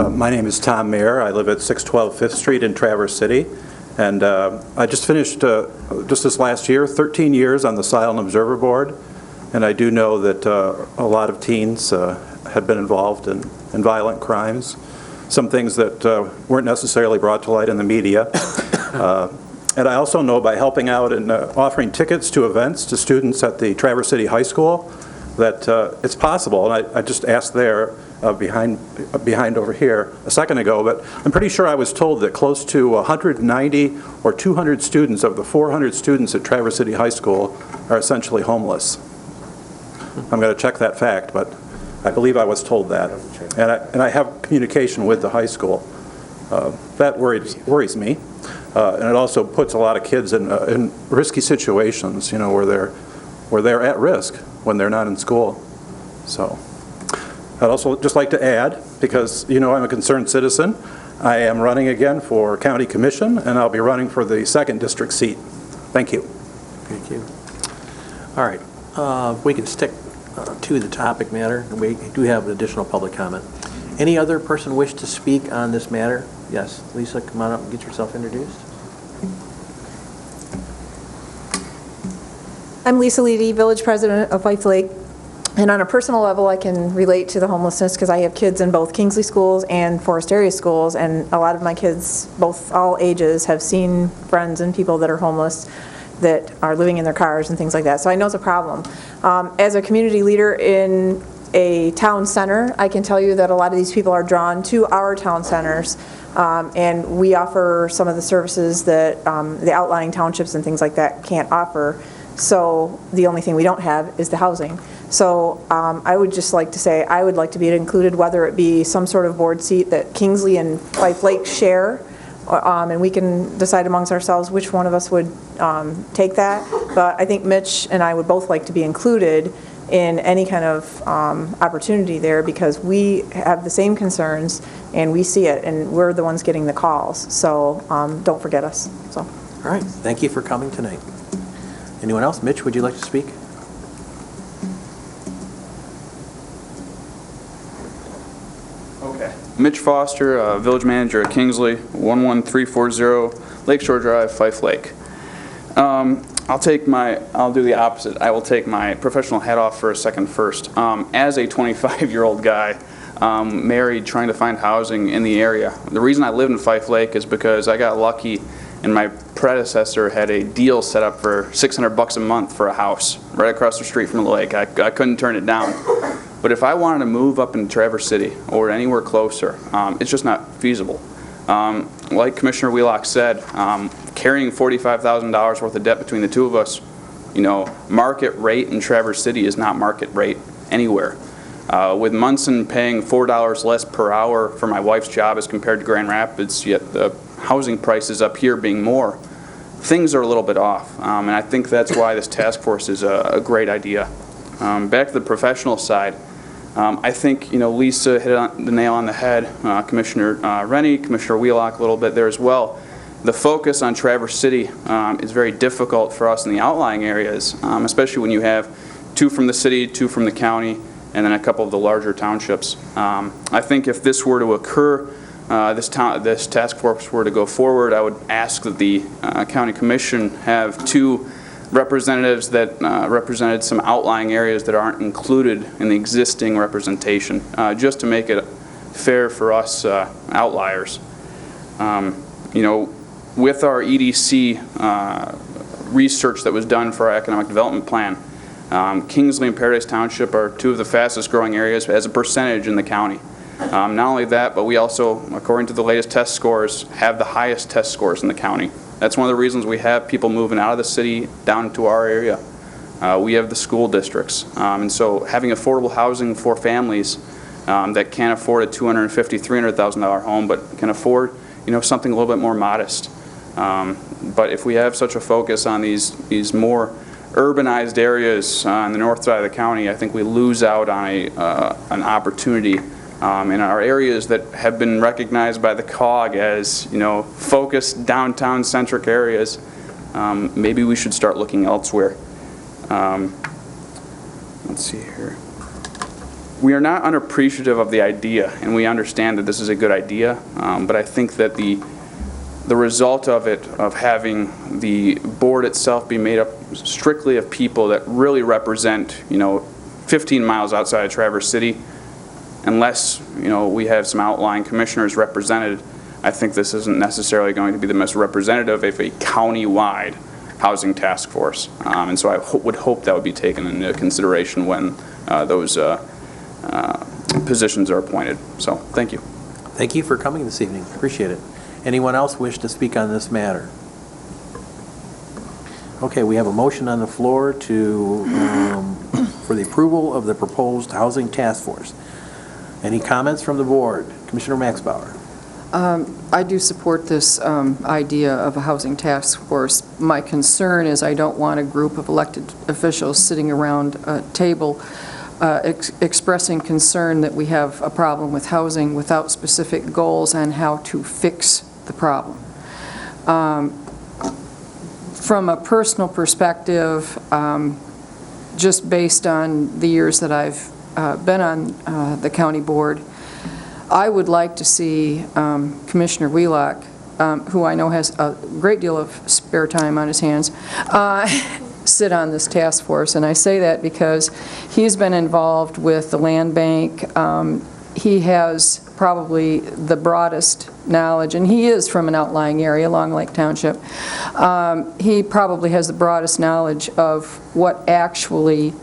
My name is Tom Mayer. I live at 612 Fifth Street in Traverse City. And I just finished, just this last year, 13 years on the Silent Observer Board. And I do know that a lot of teens had been involved in violent crimes, some things that weren't necessarily brought to light in the media. And I also know by helping out and offering tickets to events to students at the Traverse City High School that it's possible. And I just asked there behind over here a second ago, but I'm pretty sure I was told that close to 190 or 200 students of the 400 students at Traverse City High School are essentially homeless. I'm going to check that fact, but I believe I was told that. And I have communication with the high school. That worries me. And it also puts a lot of kids in risky situations, you know, where they're at risk when they're not in school. So I'd also just like to add, because, you know, I'm a concerned citizen, I am running again for county commission, and I'll be running for the 2nd district seat. Thank you. Thank you. All right. We can stick to the topic matter. We do have an additional public comment. Any other person wish to speak on this matter? Yes, Lisa, come on up and get yourself introduced. I'm Lisa Levy, Village President of White Lake. And on a personal level, I can relate to the homelessness because I have kids in both Kingsley schools and Forest Area schools, and a lot of my kids, all ages, have seen friends and people that are homeless that are living in their cars and things like that. So I know it's a problem. As a community leader in a town center, I can tell you that a lot of these people are drawn to our town centers, and we offer some of the services that the outlying townships and things like that can't offer. So the only thing we don't have is the housing. So I would just like to say I would like to be included, whether it be some sort of board seat that Kingsley and Fife Lake share, and we can decide amongst ourselves which one of us would take that. but I think Mitch and I would both like to be included in any kind of opportunity there, because we have the same concerns and we see it, and we're the ones getting the calls. So don't forget us. So. All right, thank you for coming tonight. Anyone else? Mitch, would you like to speak? Okay. Mitch Foster, Village Manager at Kingsley, 11340 Lakeshore Drive, Fife Lake. I'll do the opposite. I will take my professional hat off for a second first. As a 25-year-old guy, married, trying to find housing in the area, the reason I live in Fife Lake is because I got lucky and my predecessor had a deal set up for $600 a month for a house right across the street from the lake. I couldn't turn it down. But if I wanted to move up in Traverse City or anywhere closer, it's just not feasible. Like Commissioner Wheelock said, carrying $45,000 worth of debt between the two of us, market rate in Traverse City is not market rate anywhere. With Munson paying $4 less per hour for my wife's job as compared to Grand Rapids, yet the housing prices up here being more, things are a little bit off. And I think that's why this task force is a great idea. Back to the professional side, I think Lisa hit the nail on the head. Commissioner Rennie, Commissioner Wheelock a little bit there as well. The focus on Traverse City is very difficult for us in the outlying areas, especially when you have 2 from the city, 2 from the county, and then a couple of the larger townships. I think if this were to occur, this task force were to go forward, I would ask that the county commission have 2 representatives that represented some outlying areas that aren't included in the existing representation, just to make it fair for us outliers. With our EDC research that was done for our economic development plan, Kingsley and Paradise Township are 2 of the fastest growing areas as a percentage in the county. Not only that, but we also, according to the latest test scores, have the highest test scores in the county. That's one of the reasons we have people moving out of the city down to our area. We have the school districts. And so having affordable housing for families that can't afford a $250,000, $300,000 home, but can afford something a little bit more modest. But if we have such a focus on these more urbanized areas on the north side of the county, I think we lose out on an opportunity in our areas that have been recognized by the COG as focused downtown centric areas. Maybe we should start looking elsewhere. Let's see here. We are not unappreciative of the idea, and we understand that this is a good idea, but I think that the result of it, of having the board itself be made up strictly of people that really represent 15 miles outside of Traverse City, unless we have some outlying commissioners represented, I think this isn't necessarily going to be the most representative of a county-wide housing task force. And so I would hope that would be taken into consideration when those positions are appointed. So thank you. Thank you for coming this evening. Appreciate it. Anyone else wish to speak on this matter? Okay, we have a motion on the floor for the approval of the proposed housing task force. Any comments from the board? Commissioner Maxbauer. I do support this idea of a housing task force. My concern is I don't want a group of elected officials sitting around a table expressing concern that we have a problem with housing without specific goals on how to fix the problem. From a personal perspective, just based on the years that I've been on the county board, I would like to see Commissioner Wheelock, who I know has a great deal of spare time on his hands, sit on this task force. And I say that because he's been involved with the land bank. He has probably the broadest knowledge, and he is from an outlying area, Long Lake Township. He probably has the broadest knowledge of what actually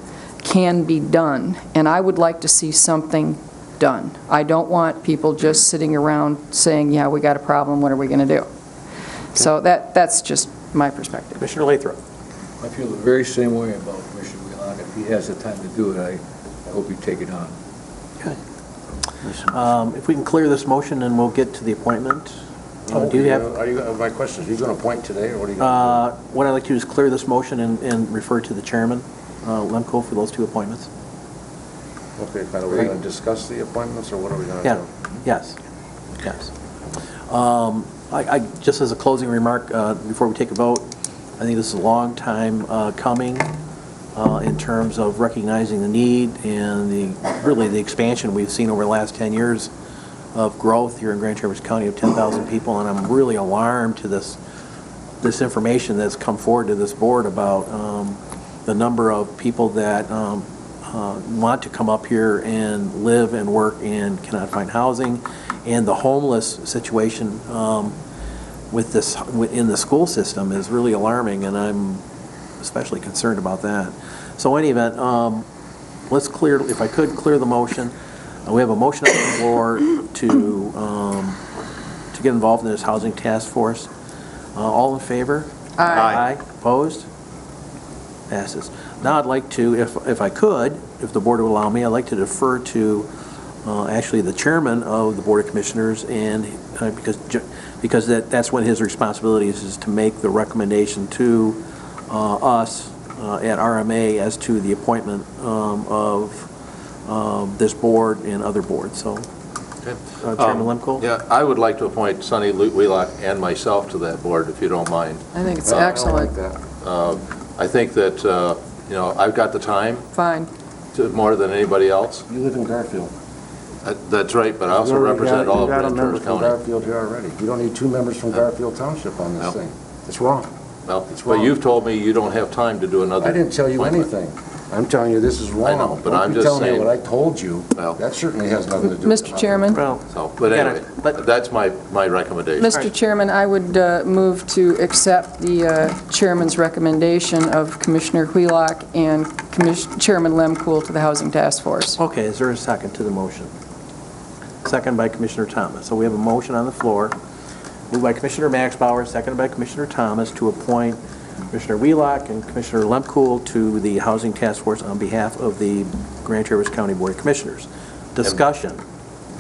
can be done, and I would like to see something done. I don't want people just sitting around saying, yeah, we got a problem, what are we going to do? Okay. So that's just my perspective. Commissioner Lathrop. I feel the very same way about Commissioner Wheelock. If he has the time to do it, I hope you take it on. Okay. If we can clear this motion, and we'll get to the appointment. Do you have? My question is, are you going to appoint today, or what are you going to What I'd like to do is clear this motion and refer to the chairman, Lemko, for those two appointments. do? Okay, fine. Are we going to discuss the appointments, or what are we going to do? Yes, yes. Just as a closing remark, before we take a vote, I think this is a long time coming in terms of recognizing the need and really the expansion we've seen over the last 10 years of growth here in Grand Traverse County of 10,000 people, and I'm really alarmed to this information that's come forward to this board about the number of people that want to come up here and live and work and cannot find housing, and the homeless situation with this in the school system is really alarming, and I'm especially concerned about that. So in any event, let's clear, if I could, clear the motion. We have a motion on the floor to get involved in this housing task force. All in favor? Aye. Opposed? Passes. Now I'd like to, if I could, if the board would allow me, I'd like to defer to actually the chairman of the Board of Commissioners, and because that's one of his responsibilities, is to make the recommendation to us at RMA as to the appointment of this board and other boards. So, Chairman Lemko? Yeah, I would like to appoint Sonny Wheelock and myself to that board, if you don't mind. I think it's excellent. I think that, I've got the time. Fine. More than anybody else. You live in Garfield. That's right, but I also represent all of Grand Traverse You got a member from County. Garfield here already. You don't need two members from Garfield Township on this thing. It's wrong. Well, It's but wrong. you've told me you don't have time to do another. I didn't tell you appointment. anything. I'm telling you this is wrong. I know, but I'm just Don't be telling saying- me what I told you. Well- That certainly has nothing to do with it. Mr. Chairman? But anyway, that's my recommendation. Mr. Chairman, I would move to accept the chairman's recommendation of Commissioner Wheelock and Chairman Lemkool to the Housing Task Force. Okay, is there a second to the motion? Second by Commissioner Thomas. So we have a motion on the floor, moved by Commissioner Maxbauer, seconded by Commissioner Thomas, to appoint Commissioner Wheelock and Commissioner Lemkool to the Housing Task Force on behalf of the Grand Traverse County Board of Commissioners. Discussion.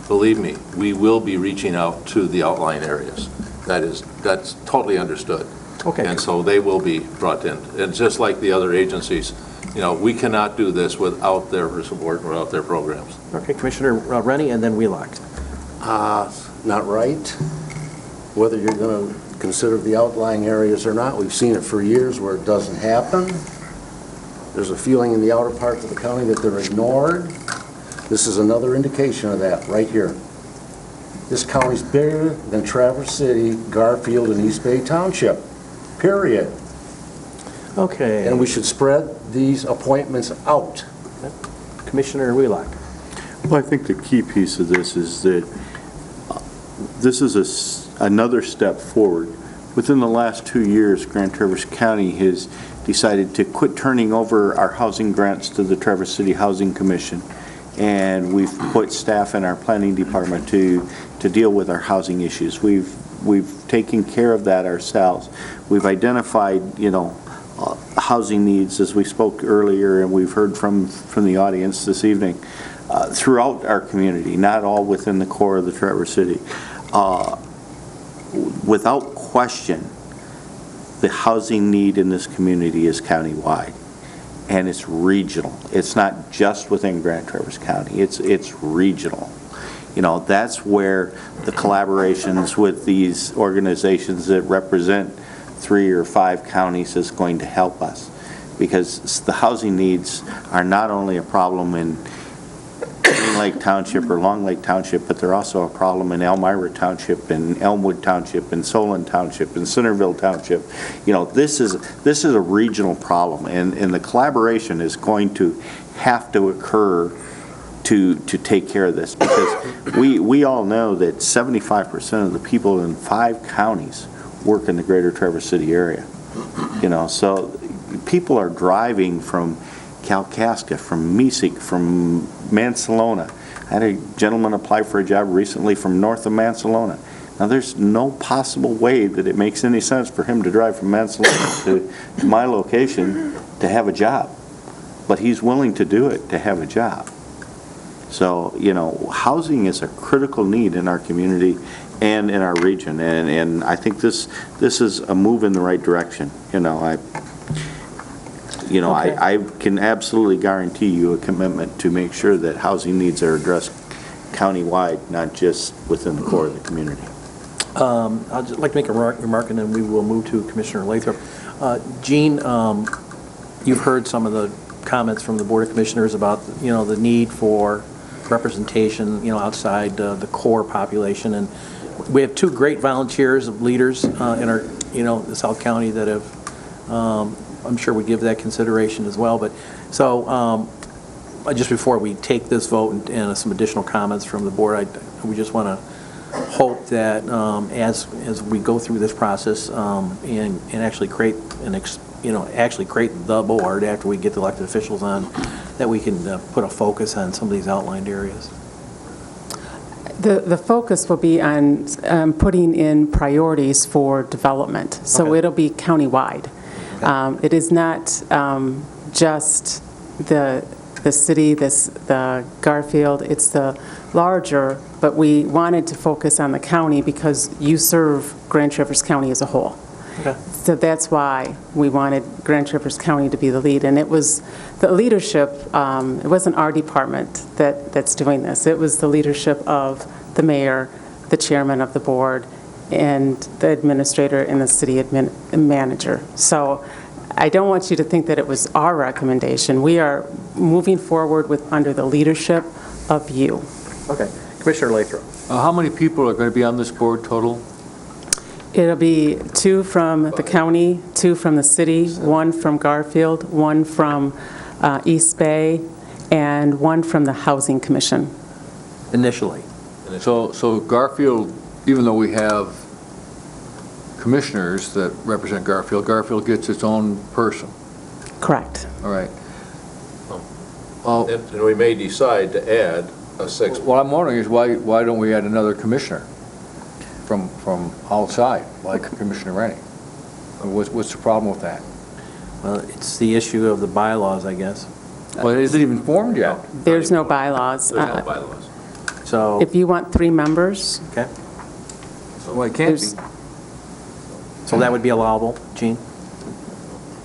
Believe me, we will be reaching out to the outlying areas. That's totally understood. Okay. And so they will be brought in. And just like the other agencies, we cannot do this without their support and without their programs. Okay, Commissioner Rennie and then Wheelock. Not right. Whether you're going to consider the outlying areas or not, we've seen it for years where it doesn't happen. There's a feeling in the outer parts of the county that they're ignored. This is another indication of that right here. This county's bigger than Traverse City, Garfield, and East Bay Township, period. Okay. And we should spread these appointments out. Commissioner Wheelock. Well, I think the key piece of this is that this is another step forward. Within the last 2 years, Grand Traverse County has decided to quit turning over our housing grants to the Traverse City Housing Commission, and we've put staff in our planning department to deal with our housing issues. We've taken care of that ourselves. We've identified, housing needs, as we spoke earlier, and we've heard from the audience this evening, throughout our community, not all within the core of the Traverse City. Without question, the housing need in this community is countywide, and it's regional. It's not just within Grand Traverse County. It's regional. That's where the collaborations with these organizations that represent 3 or 5 counties is going to help us, because the housing needs are not only a problem in Green Lake Township or Long Lake Township, but they're also a problem in Elmira Township and Elmwood Township and Solon Township and Centerville Township. This is a regional problem, and the collaboration is going to have to occur to take care of this, because we all know that 75% of the people in 5 counties work in the greater Traverse City area. So people are driving from Kalkaska, from Mesik, from Mansalona. I had a gentleman apply for a job recently from north of Mansalona. Now, there's no possible way that it makes any sense for him to drive from Mansalona to my location to have a job, but he's willing to do it to have a job. So, you know, housing is a critical need in our community and in our region, and I think this is a move in the right direction. You know, I can absolutely guarantee you a commitment to make sure that housing needs are addressed countywide, not just within the core of the community. I'd just like to make a remark, and then we will move to Commissioner Lathrop. Gene, you've heard some of the comments from the Board of Commissioners about, you know, the need for representation, you know, outside the core population, and we have two great volunteers, leaders in our, you know, the South County that have, I'm sure we give that consideration as well. But so just before we take this vote and some additional comments from the board, we just want to hope that as we go through this process and actually create create the board after we get the elected officials on, that we can put a focus on some of these outlined areas. The focus will be on putting in priorities for development, so it'll be countywide. It is not just the city, the Garfield, it's the larger, but we wanted to focus on the county because you serve Grand Traverse County as a whole. Okay. So that's why we wanted Grand Traverse County to be the lead, and it was the leadership, it wasn't our department that's doing this, it was the leadership of the mayor, the chairman of the board, and the administrator and the city manager. So I don't want you to think that it was our recommendation. We are moving forward under the leadership of you. Okay. Commissioner Lathrop. How many people are going to be on this board total? It'll be 2 from the county, 2 from the city, 1 from Garfield, 1 from East Bay, and 1 from the Housing Commission. Initially. So Garfield, even though we have commissioners that represent Garfield, Garfield gets its own person. Correct. All right. And we may decide to add a 6th. What I'm wondering is why don't we add another commissioner from outside, like Commissioner Rennie? What's the problem with that? Well, it's the issue of the bylaws, I guess. Well, it isn't even formed yet. There's no bylaws. There's no bylaws. So. If you want 3 members. Okay. Well, it can't be. So that would be allowable, Gene?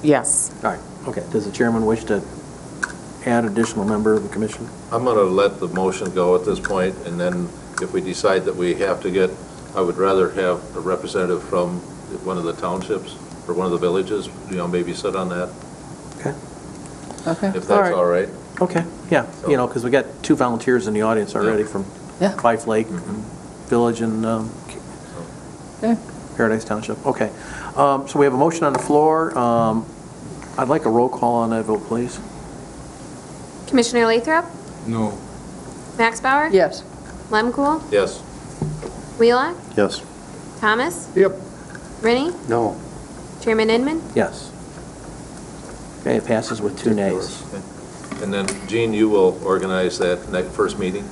Yes. All right. Okay. Does the chairman wish to add additional member of the commission? I'm going to let the motion go at this point, and then if we decide that we have to get, I would rather have a representative from one of the townships or one of the villages, you know, maybe sit on that. Okay. Okay. If that's all right. Okay. Yeah. You know, because we got 2 volunteers in the audience already from Fife Lake Village and Paradise Township. Okay. So we have a motion on the floor. I'd like a roll call on that vote, please. Commissioner Lathrop? No. Max Bauer? Yes. Lemkool? Yes. Wheelock? Yes. Thomas? Yep. Rennie? No. Chairman Inman? Yes. Okay, it passes with 2 nays. And then, Gene, you will organize that first meeting?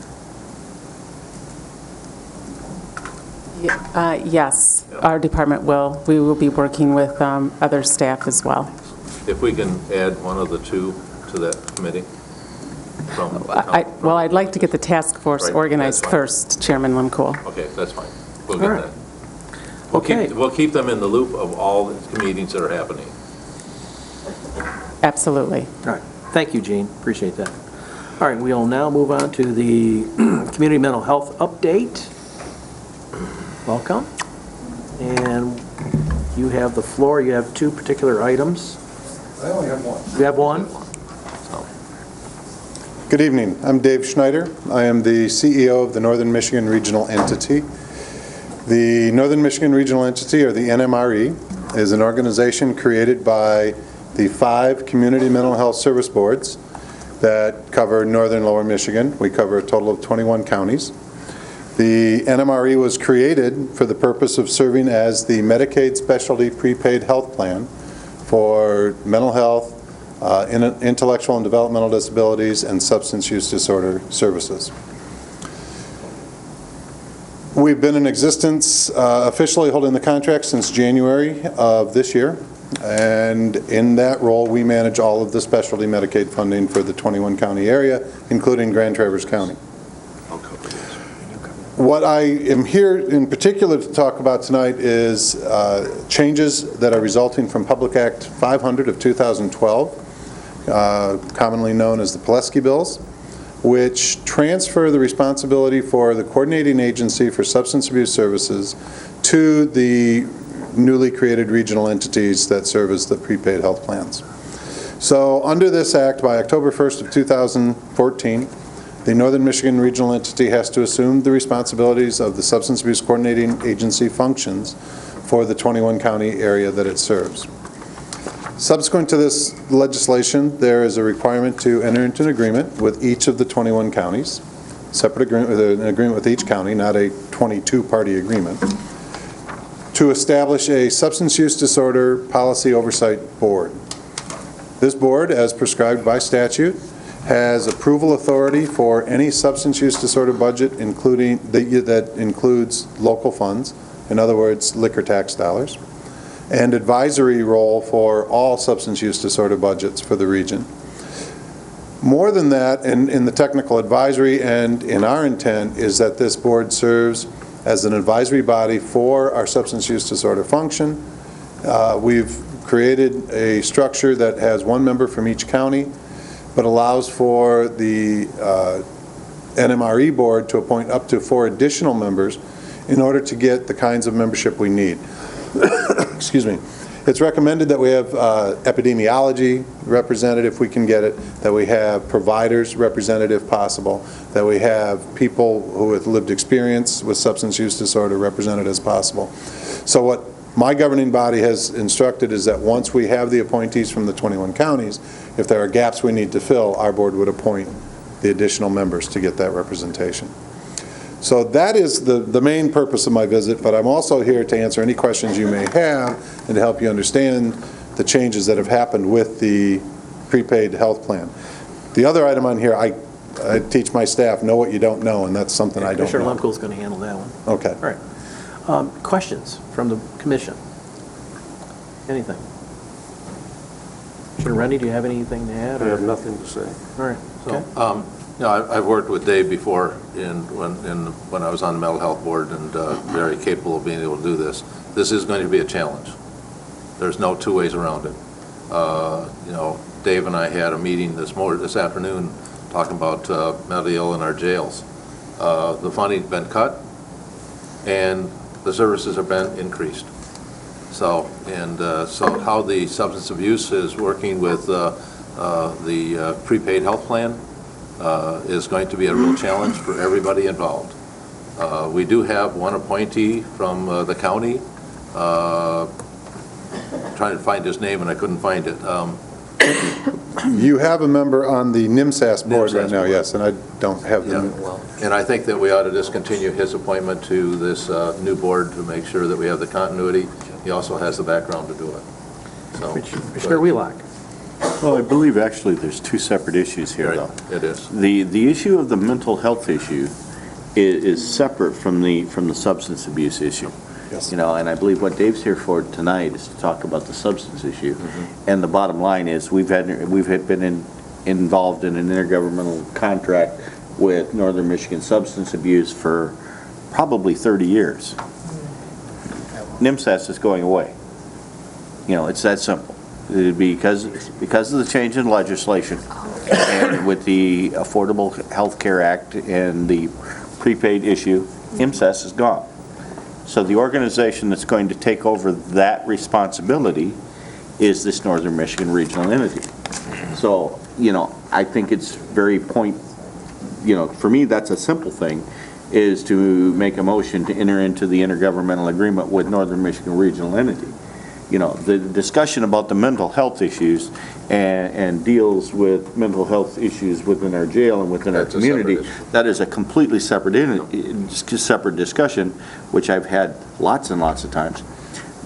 Yes, our department will. We will be working with other staff as well. If we can add one of the 2 to that committee? Well, I'd like to get the task force organized first, Chairman Lemkool. Okay, that's fine. We'll get that. Okay. We'll keep them in the loop of all the meetings that are happening. Absolutely. All right. Thank you, Gene. Appreciate that. All right, we'll now move on to the community mental health update. Welcome. And you have the floor. You have 2 particular items. I only have 1. You have 1? Good evening. I'm Dave Schneider. I am the CEO of the Northern Michigan Regional Entity. The Northern Michigan Regional Entity, or the NMRE, is an organization created by the 5 community mental health service boards that cover northern lower Michigan. We cover a total of 21 counties. The NMRE was created for the purpose of serving as the Medicaid specialty prepaid health plan for mental health, intellectual and developmental disabilities, and substance use disorder services. We've been in existence, officially holding the contract since January of this year. And in that role, we manage all of the specialty Medicaid funding for the 21-county area, including Grand Traverse County. What I am here in particular to talk about tonight is changes that are resulting from Public Act 500 of 2012, commonly known as the Pileski Bills, which transfer the responsibility for the coordinating agency for substance abuse services to the newly created regional entities that serve as the prepaid health plans. So under this act, by October 1st of 2014, the Northern Michigan Regional Entity has to assume the responsibilities of the Substance Abuse Coordinating Agency functions for the 21-county area that it serves. Subsequent to this legislation, there is a requirement to enter into an agreement with each of the 21 counties, separate agreement, an agreement with each county, not a 22-party agreement, to establish a substance use disorder policy oversight board. This board, as prescribed by statute, has approval authority for any substance use disorder budget, including that includes local funds, in other words, liquor tax dollars, and advisory role for all substance use disorder budgets for the region. More than that, in the technical advisory and in our intent, is that this board serves as an advisory body for our substance use disorder function. We've created a structure that has one member from each county, but allows for the NMRE board to appoint up to 4 additional members in order to get the kinds of membership we need. Excuse me. It's recommended that we have epidemiology represented if we can get it, that we have providers represented if possible, that we have people who have lived experience with substance use disorder represented as possible. So what my governing body has instructed is that once we have the appointees from the 21 counties, if there are gaps we need to fill, our board would appoint the additional members to get that representation. So that is the main purpose of my visit, but I'm also here to answer any questions you may have and to help you understand the changes that have happened with the prepaid health plan. The other item on here, I teach my staff, know what you don't know, and that's something I don't know. Commissioner Lemko's going to handle that one. Okay. All right. Questions from the commission? Anything? Commissioner Rennie, do you have anything to add? I have nothing to say. All right. So, I've worked with Dave before when I was on the mental health board, and very capable of being able to do this. This is going to be a challenge. There's no two ways around it. Dave and I had a meeting this afternoon talking about mentally ill in our jails. The funding's been cut, and the services have been increased. So how the substance abuse is working with the prepaid health plan is going to be a real challenge for everybody involved. We do have one appointee from the county. Trying to find his name and I couldn't find it. You have a member on the NIMSAS board right now, yes, and I don't have them. And I think that we ought to discontinue his appointment to this new board to make sure that we have the continuity. He also has the background to do it. So, Commissioner Wheelock. Well, I believe actually there's 2 separate issues here, though. It is. The issue of the mental health issue is separate from the substance abuse issue. Yes. And I believe what Dave's here for tonight is to talk about the substance issue. Mm-hmm. And the bottom line is we've been involved in an intergovernmental contract with Northern Michigan Substance Abuse for probably 30 years. NIMSAS is going away. It's that simple. Because of the change in legislation and with the Affordable Health Care Act and the prepaid issue, NIMSAS is gone. So the organization that's going to take over that responsibility is this Northern Michigan Regional Entity. So, I think it's very for me that's a simple thing, is to make a motion to enter into the intergovernmental agreement with Northern Michigan Regional Entity. The discussion about the mental health issues and deals with mental health issues within our jail and within our community, that is a completely separate discussion, which I've had lots and lots of times.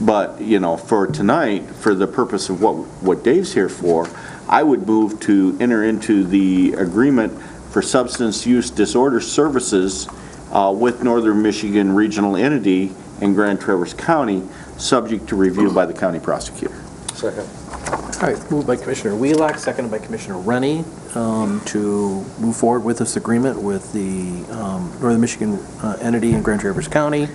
But, for tonight, for the purpose of what Dave's here for, I would move to enter into the agreement for substance use disorder services with Northern Michigan Regional Entity in Grand Traverse County, subject to review by the county prosecutor. Second. All right, moved by Commissioner Wheelock, seconded by Commissioner Rennie, to move forward with this agreement with the Northern Michigan entity in Grand Traverse County.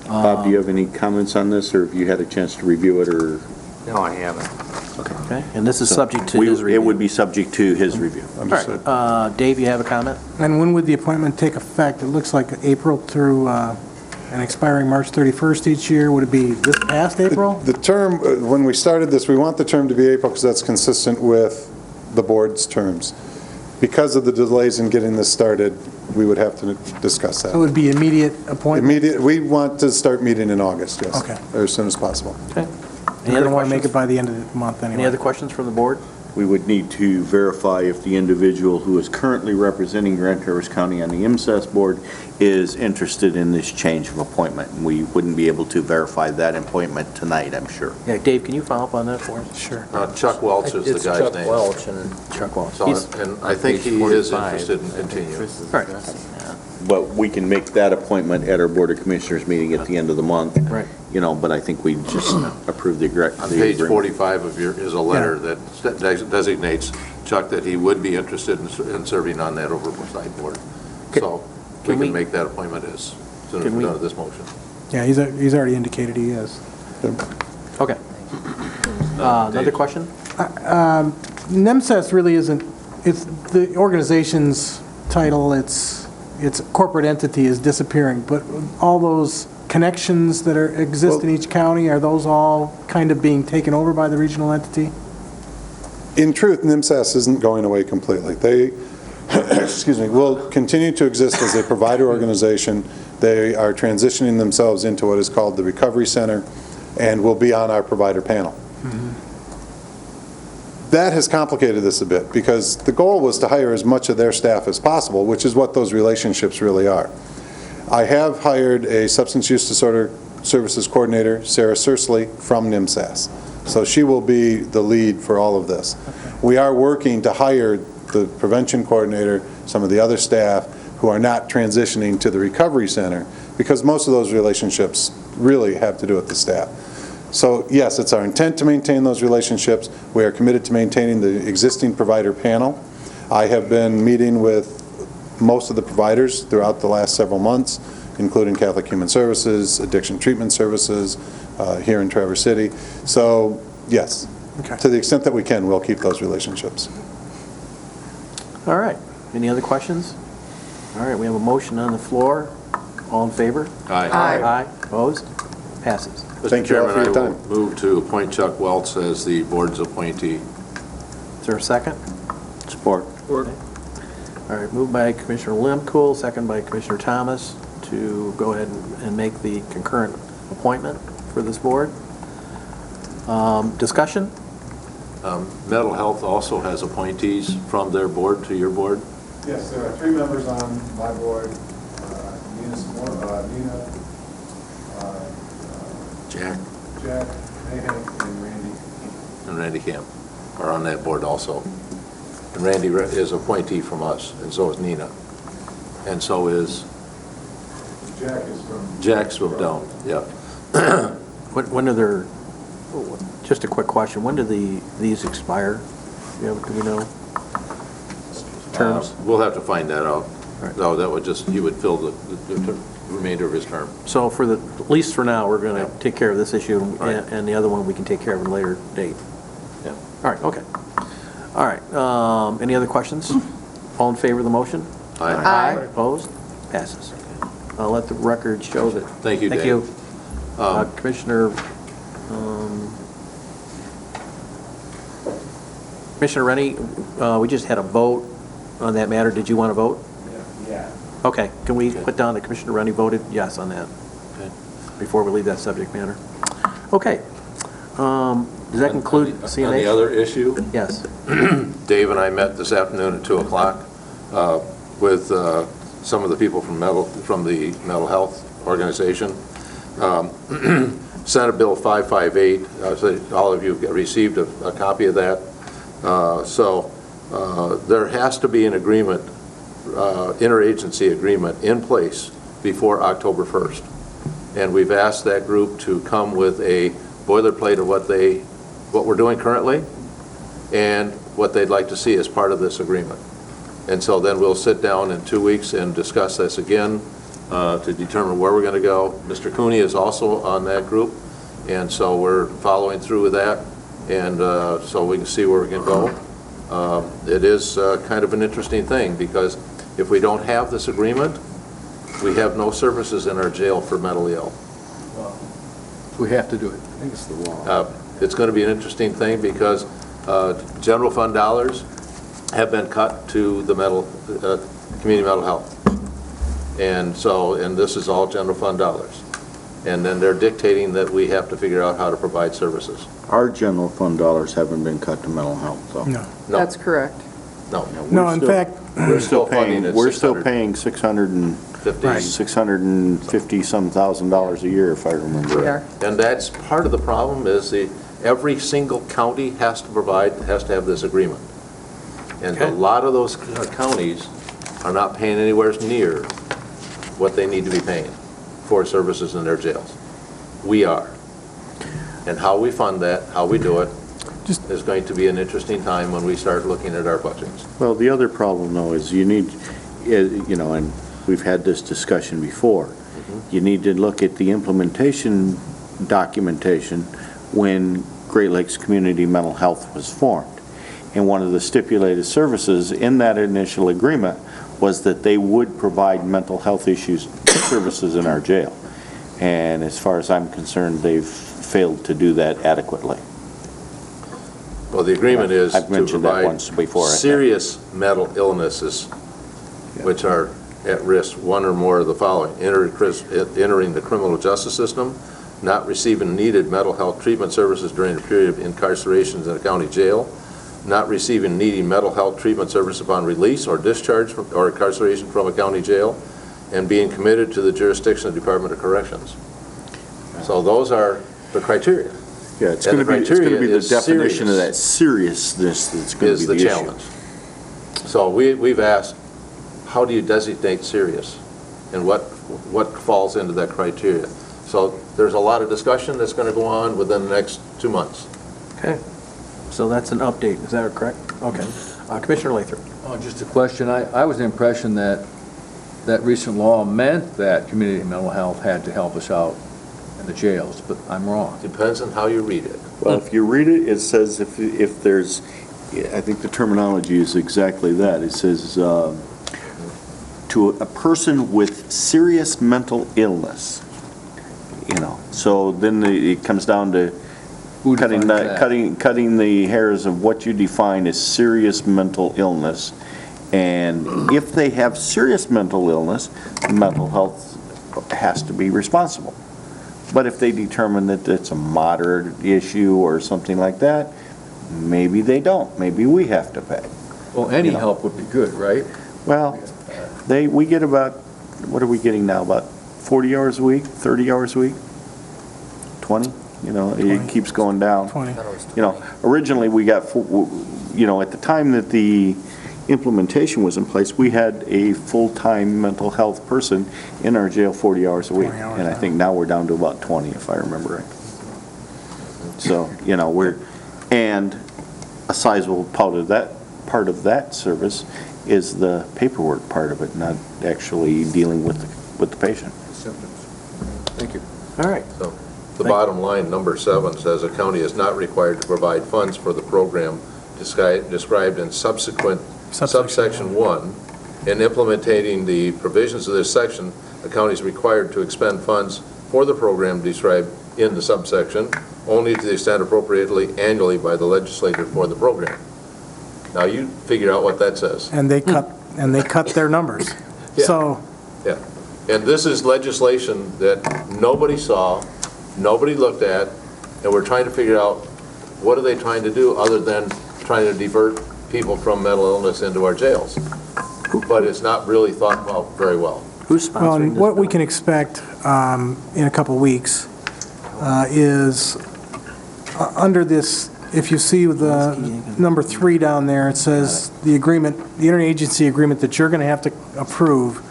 Bob, do you have any comments on this, or have you had a chance to review it, or? No, I haven't. Okay, and this is subject to his review. It would be subject to his review. All right, Dave, you have a comment? And when would the appointment take effect? It looks like April through, and expiring March 31st each year. Would it be this past April? The term, when we started this, we want the term to be April because that's consistent with the board's terms. Because of the delays in getting this started, we would have to discuss that. So it would be immediate appointment? We want to start meeting in August, yes. Okay. Or as soon as possible. Okay. You're going to want to make it by the end of the month anyway. Any other questions from the board? We would need to verify if the individual who is currently representing Grand Traverse County on the MCES board is interested in this change of appointment. And we wouldn't be able to verify that appointment tonight, I'm sure. Yeah, Dave, can you follow up on that for us? Sure. Chuck Welch is the guy's name. Chuck Welch, and Chuck Welch. So, and I think he is interested in continuing. All right. But we can make that appointment at our Board of Commissioners meeting at the end of the month. Right. You know, but I think we just approve the agreement. On page 45 of is a letter that designates Chuck that he would be interested in serving on that oversight board. So we can make that appointment as soon as we're done with this motion. Yeah, he's already indicated he is. Okay. Another question? NEMSES really isn't, it's the organization's title, its corporate entity is disappearing, but all those connections that exist in each county, are those all kind of being taken over by the regional entity? In truth, NIMSAS isn't going away completely. They, excuse me, will continue to exist as a provider organization. They are transitioning themselves into what is called the Recovery Center and will be on our provider panel. That has complicated this a bit because the goal was to hire as much of their staff as possible, which is what those relationships really are. I have hired a substance use disorder services coordinator, Sarah Sursley, from NIMSAS. So she will be the lead for all of this. We are working to hire the prevention coordinator, some of the other staff who are not transitioning to the recovery center because most of those relationships really have to do with the staff. So yes, it's our intent to maintain those relationships. We are committed to maintaining the existing provider panel. I have been meeting with most of the providers throughout the last several months, including Catholic Human Services, Addiction Treatment Services here in Traverse City. So yes, to the extent that we can, we'll keep those relationships. All right. Any other questions? All right, we have a motion on the floor. All in favor? Aye. Aye. Opposed? Passes. Thank you all for your time. I will move to appoint Chuck Welch as the board's appointee. Is there a second? Support. All right, moved by Commissioner Lemkool, second by Commissioner Thomas to go ahead and make the concurrent appointment for this board. Discussion? Mental Health also has appointees from their board to your board. Yes, there are 3 members on my board. Nina, Jack Mayhem, and Randy. and Randy Camp are on that board also. And Randy is appointee from us, and so is Nina. And so is Jack's from down, yeah. When are their, just a quick question, when do these expire? Do we know? Terms? We'll have to find that out. No, that would just, he would fill the remainder of his term. So for the, at least for now, we're going to take care of this issue, and the other one we can take care of at a later date. Yeah. All right, okay. All right, any other questions? All in favor of the motion? Aye. Aye. Opposed? Passes. I'll let the record show that. Thank you, Dave. Thank you. Commissioner Rennie, we just had a vote on that matter. Did you want to vote? Yeah. Okay, can we put down that Commissioner Rennie voted yes on that before we leave that subject matter? Okay. Does that conclude CNH? On the other issue? Yes. Dave and I met this afternoon at 2 o'clock with some of the people from the Mental Health Organization. Senate Bill 558, so all of you received a copy of that. So there has to be an agreement, interagency agreement in place before October 1st. And we've asked that group to come with a boilerplate of what they what we're doing currently and what they'd like to see as part of this agreement. And so then we'll sit down in 2 weeks and discuss this again to determine where we're going to go. Mr. Cooney is also on that group, and so we're following through with that, and so we can see where we can go. It is kind of an interesting thing, because if we don't have this agreement, we have no services in our jail for mentally ill. We have to do it. I think it's the law. It's going to be an interesting thing, because general fund dollars have been cut to the community mental health. And so, and this is all general fund dollars. And then they're dictating that we have to figure out how to provide services. Our general fund dollars haven't been cut to mental health, though. No. That's correct. No. No, in fact, We're still funding paying, at we're still 600. paying $650-some thousand a year, if I remember We right. are. And that's part of the problem, is every single county has to have this agreement. And a lot of those counties are not paying anywhere near what they need to be paying for services in their jails. We are. And how we fund that, how we do it, is going to be an interesting time when we start looking at our budgets. Well, the other problem, though, is you need, you know, and we've had this discussion before, you need to look at the implementation documentation when Great Lakes Community Mental Health was formed. And one of the stipulated services in that initial agreement was that they would provide mental health issues services in our jail. And as far as I'm concerned, they've failed to do that adequately. Well, the agreement is I've to mentioned that provide once before, I think. serious mental illnesses which are at risk, one or more of the following: entering the criminal justice system, not receiving needed mental health treatment services during a period of incarceration in a county jail, not receiving needing mental health treatment service upon release or discharge from, or incarceration from a county jail, and being committed to the jurisdiction of the Department of Corrections. So those are the criteria. Yeah, it's And going the to be the criteria is definition of serious. that seriousness that's going to Is be the the issue. challenge. So we've asked, how do you designate serious? And what falls into that criteria? So there's a lot of discussion that's going to go on within the next 2 months. Okay. So that's an update, is that correct? Okay. Commissioner Lathrop. Oh, just a question. I was the impression that that recent law meant that community mental health had to help us out in the jails, but I'm wrong. Depends on how you read it. Well, if you read it, it says if there's, I think the terminology is exactly that. It says, to a person with serious mental illness, you know. So then it comes down to Who cutting defines that? cutting the hairs of what you define as serious mental illness. And if they have serious mental illness, mental health has to be responsible. But if they determine that it's a moderate issue or something like that, maybe they don't. Maybe we have to pay. Well, any You know. help would be good, right? Well, we get about, what are we getting now, about 40 hours a week, 30 hours a week? 20? You know, it keeps going down. 20. You know, originally we got, you know, at the time that the implementation was in place, we had a full-time mental health person in our jail 40 hours a week. 20 hours, And I think now we're down to about 20, if I remember right. So, you know, and a sizable part of that service is the paperwork part of it, not actually dealing with the patient. Symptoms. Thank you. All right. So the bottom line, number 7, says a county is not required to provide funds for the program described in subsection 1. In implementing the provisions of this section, the county is required to expend funds for the program described in the subsection only to the extent appropriately annually by the legislature for the program. Now you figure out what that says. and they cut their numbers. Yeah. So, Yeah, and this is legislation that nobody saw, nobody looked at, and we're trying to figure out what are they trying to do other than trying to divert people from mental illness into our jails. But it's not really thought about very well. Who's well, sponsoring and this? what we can expect in a couple weeks is under this, if you see the number 3 down there, it says the agreement, the interagency agreement that you're going to have to approve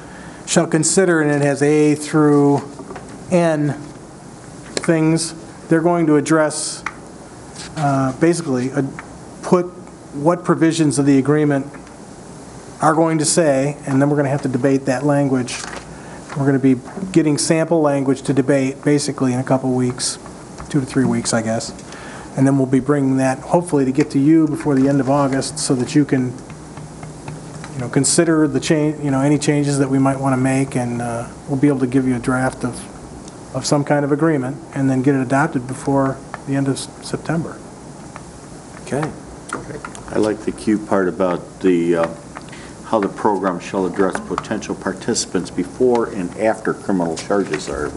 shall consider, and it has A through N things. They're going to address basically, put what provisions of the agreement are going to say, and then we're going to have to debate that language. We're going to be getting sample language to debate, basically, in a couple weeks, 2 to 3 weeks, I guess. And then we'll be bringing that, hopefully, to get to you before the end of August, so that you can, consider the change, any changes that we might want to make, and we'll be able to give you a draft of some kind of agreement, and then get it adopted before the end of September. Okay. I like the cue part about the, how the program shall address potential participants before and after criminal charges are.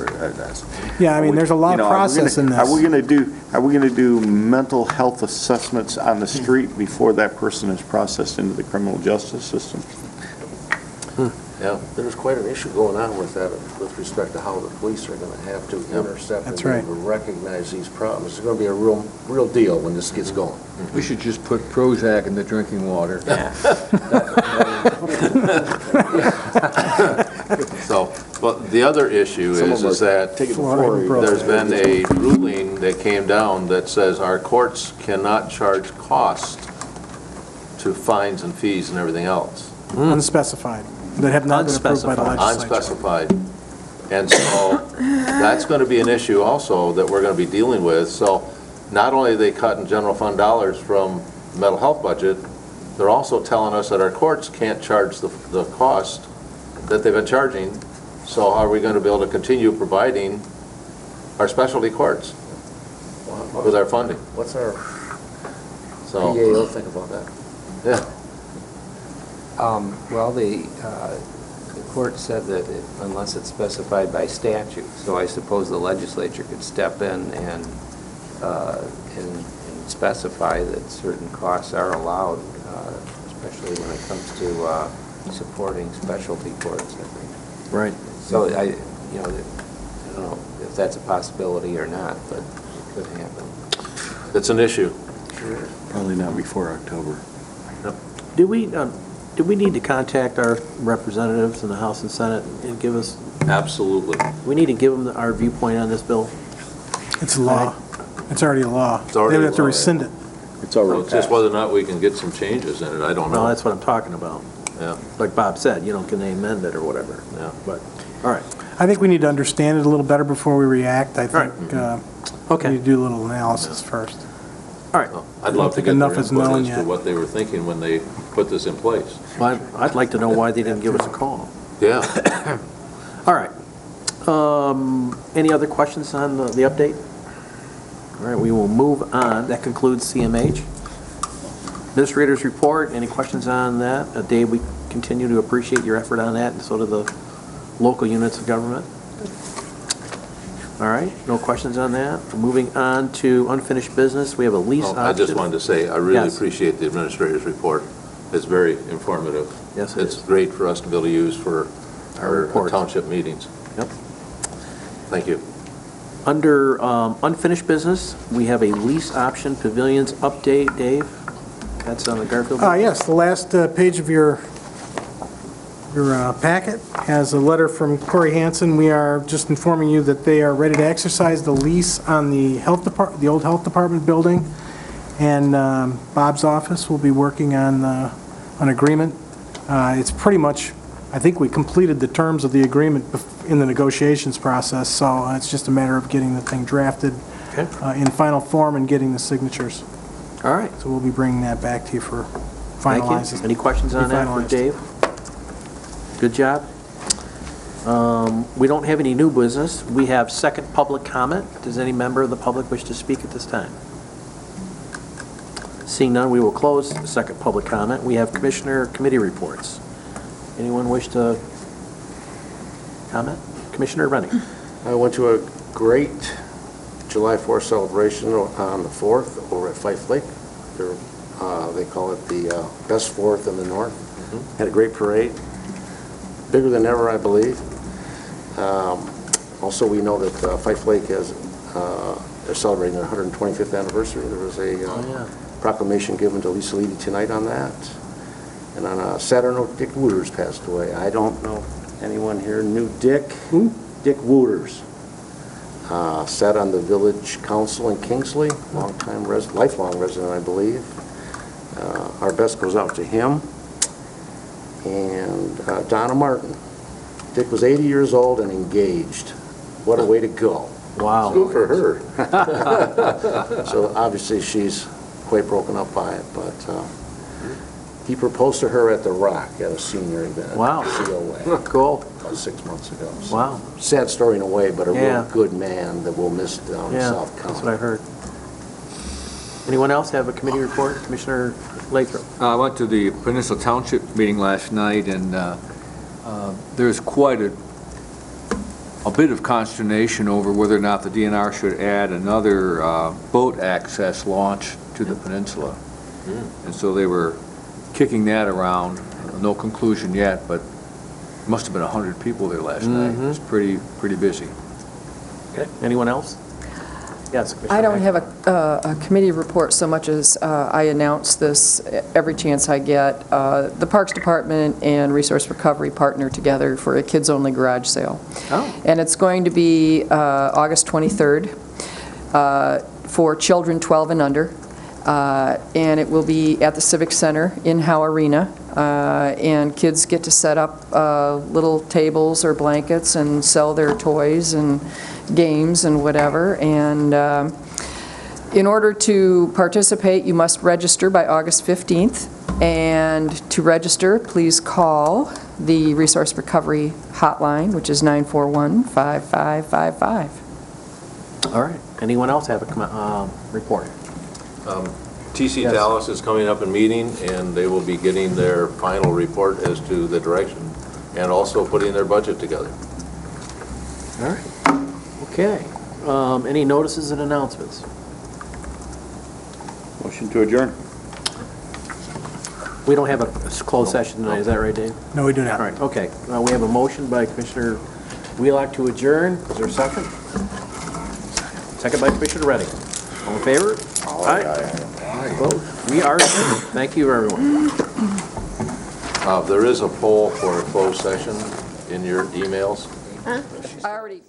Yeah, I mean, there's a lot of process in this. Are we going to do mental health assessments on the street before that person is processed into the criminal justice system? Yeah. There's quite an issue going on with that, with respect to how the police are going to have to intercept That's and right. recognize these problems. It's going to be a real deal when this gets going. We should just put Prozac in the drinking water. So, but the other issue is that there's been a ruling that came down that says our courts cannot charge cost to fines and fees and everything else. Unspecified, that have not been approved by the legislature. Unspecified. And so that's going to be an issue also that we're going to be dealing with. So not only are they cutting general fund dollars from the mental health budget, they're also telling us that our courts can't charge the cost that they've been charging. So how are we going to be able to continue providing our specialty courts with our funding? What's our So PAO think about that? Yeah. Well, the court said that unless it's specified by statute, so I suppose the legislature could step in and specify that certain costs are allowed, especially when it comes to supporting specialty courts, I think. Right. So I don't know if that's a possibility or not, but it could happen. It's an issue. Probably not before October. Do we need to contact our representatives in the House and Senate and give us? Absolutely. We need to give them our viewpoint on this bill? It's a law. It's already a law. It's already They would have to a law, rescind it. It's already It's just whether or not we can get some changes in it, I don't know. No, that's what I'm talking about. Yeah. Like Bob said, can they amend it or whatever? Yeah. But, all right. I think we need to understand it a little better before we react. I think Okay. we need to do a little analysis first. All right. I'd love to think get enough their is input known as to yet. what they were thinking when they put this in place. Well, I'd like to know why they didn't give us a call. Yeah. All right. Any other questions on the update? All right, we will move on. That concludes CMH. Administrator's report, any questions on that? Dave, we continue to appreciate your effort on that, and so do the local units of government. All right, no questions on that. Moving on to unfinished business, we have a lease option. I just wanted to say, I really Yes. appreciate the administrator's report. It's very informative. Yes, it It's is. great for us to be able to use for our reports. township meetings. Yep. Thank you. Under unfinished business, we have a lease option pavilions update. Dave, that's on the Garfield. Yes, the last page of your packet has a letter from Corey Hansen. We are just informing you that they are ready to exercise the lease on the the old health department building, and Bob's office will be working on an agreement. It's pretty much, I think we completed the terms of the agreement in the negotiations process, so it's just a matter of getting the thing drafted in final form and getting the signatures. All right. So we'll be bringing that back to you for Thank finalizing. you. Any questions on that for Finalized. Dave? Good job. We don't have any new business. We have second public comment. Does any member of the public wish to speak at this time? Seeing none, we will close the second public comment. We have commissioner committee reports. Anyone wish to comment? Commissioner Rennie. I went to a great July 4th celebration on the 4th over at Fife Lake. They call it the best 4th in the north. Had a great parade. Bigger than ever, I believe. Also, we know that Fife Lake has, they're celebrating their 125th anniversary. There was a proclamation given to Lisa Levy tonight on that. And on a Saturday note, Dick Wooters passed away. I don't know if anyone here knew Dick. Who? Dick Wooters. Sat on the village council in Kingsley, lifelong resident, I believe. Our best goes out to him. And Donna Martin. Dick was 80 years old and engaged. What a way to go. Wow. Good for her. So obviously she's quite broken up by it, but he proposed to her at the Rock at a senior event. Wow. COA. Cool. About 6 months ago. So Wow. sad story in a way, but a Yeah. real good man that we'll miss down in Yeah, South County. that's what I heard. Anyone else have a committee report? Commissioner Lathrop? I went to the Peninsula Township meeting last night, and there's quite a bit of consternation over whether or not the DNR should add another boat access launch to the peninsula. And so they were kicking that around. No conclusion yet, but must have been 100 people there last night. It was pretty busy. Okay. Anyone else? Yes, Commissioner. I don't have a committee report so much as I announce this every chance I get. The Parks Department and Resource Recovery partner together for a kids-only garage sale. Oh. And it's going to be August 23rd for children 12 and under. And it will be at the Civic Center in Howe Arena. And kids get to set up little tables or blankets and sell their toys and games and whatever. And in order to participate, you must register by August 15th. And to register, please call the Resource Recovery Hotline, which is 941-5555. All right. Anyone else have a report? TC Yes. Dallas is coming up in meeting, and they will be getting their final report as to the direction, and also putting their budget together. All right. Okay. Any notices and announcements? Motion to adjourn. We don't have a closed session tonight, is that right, Dave? No, we do not. All right, okay. We have a motion by Commissioner Wheelock to adjourn. Is there a second? Second by Commissioner Redding. All in favor? Aye. Vote. We are adjourned. Thank you, everyone. There is a poll for a closed session in your emails. I already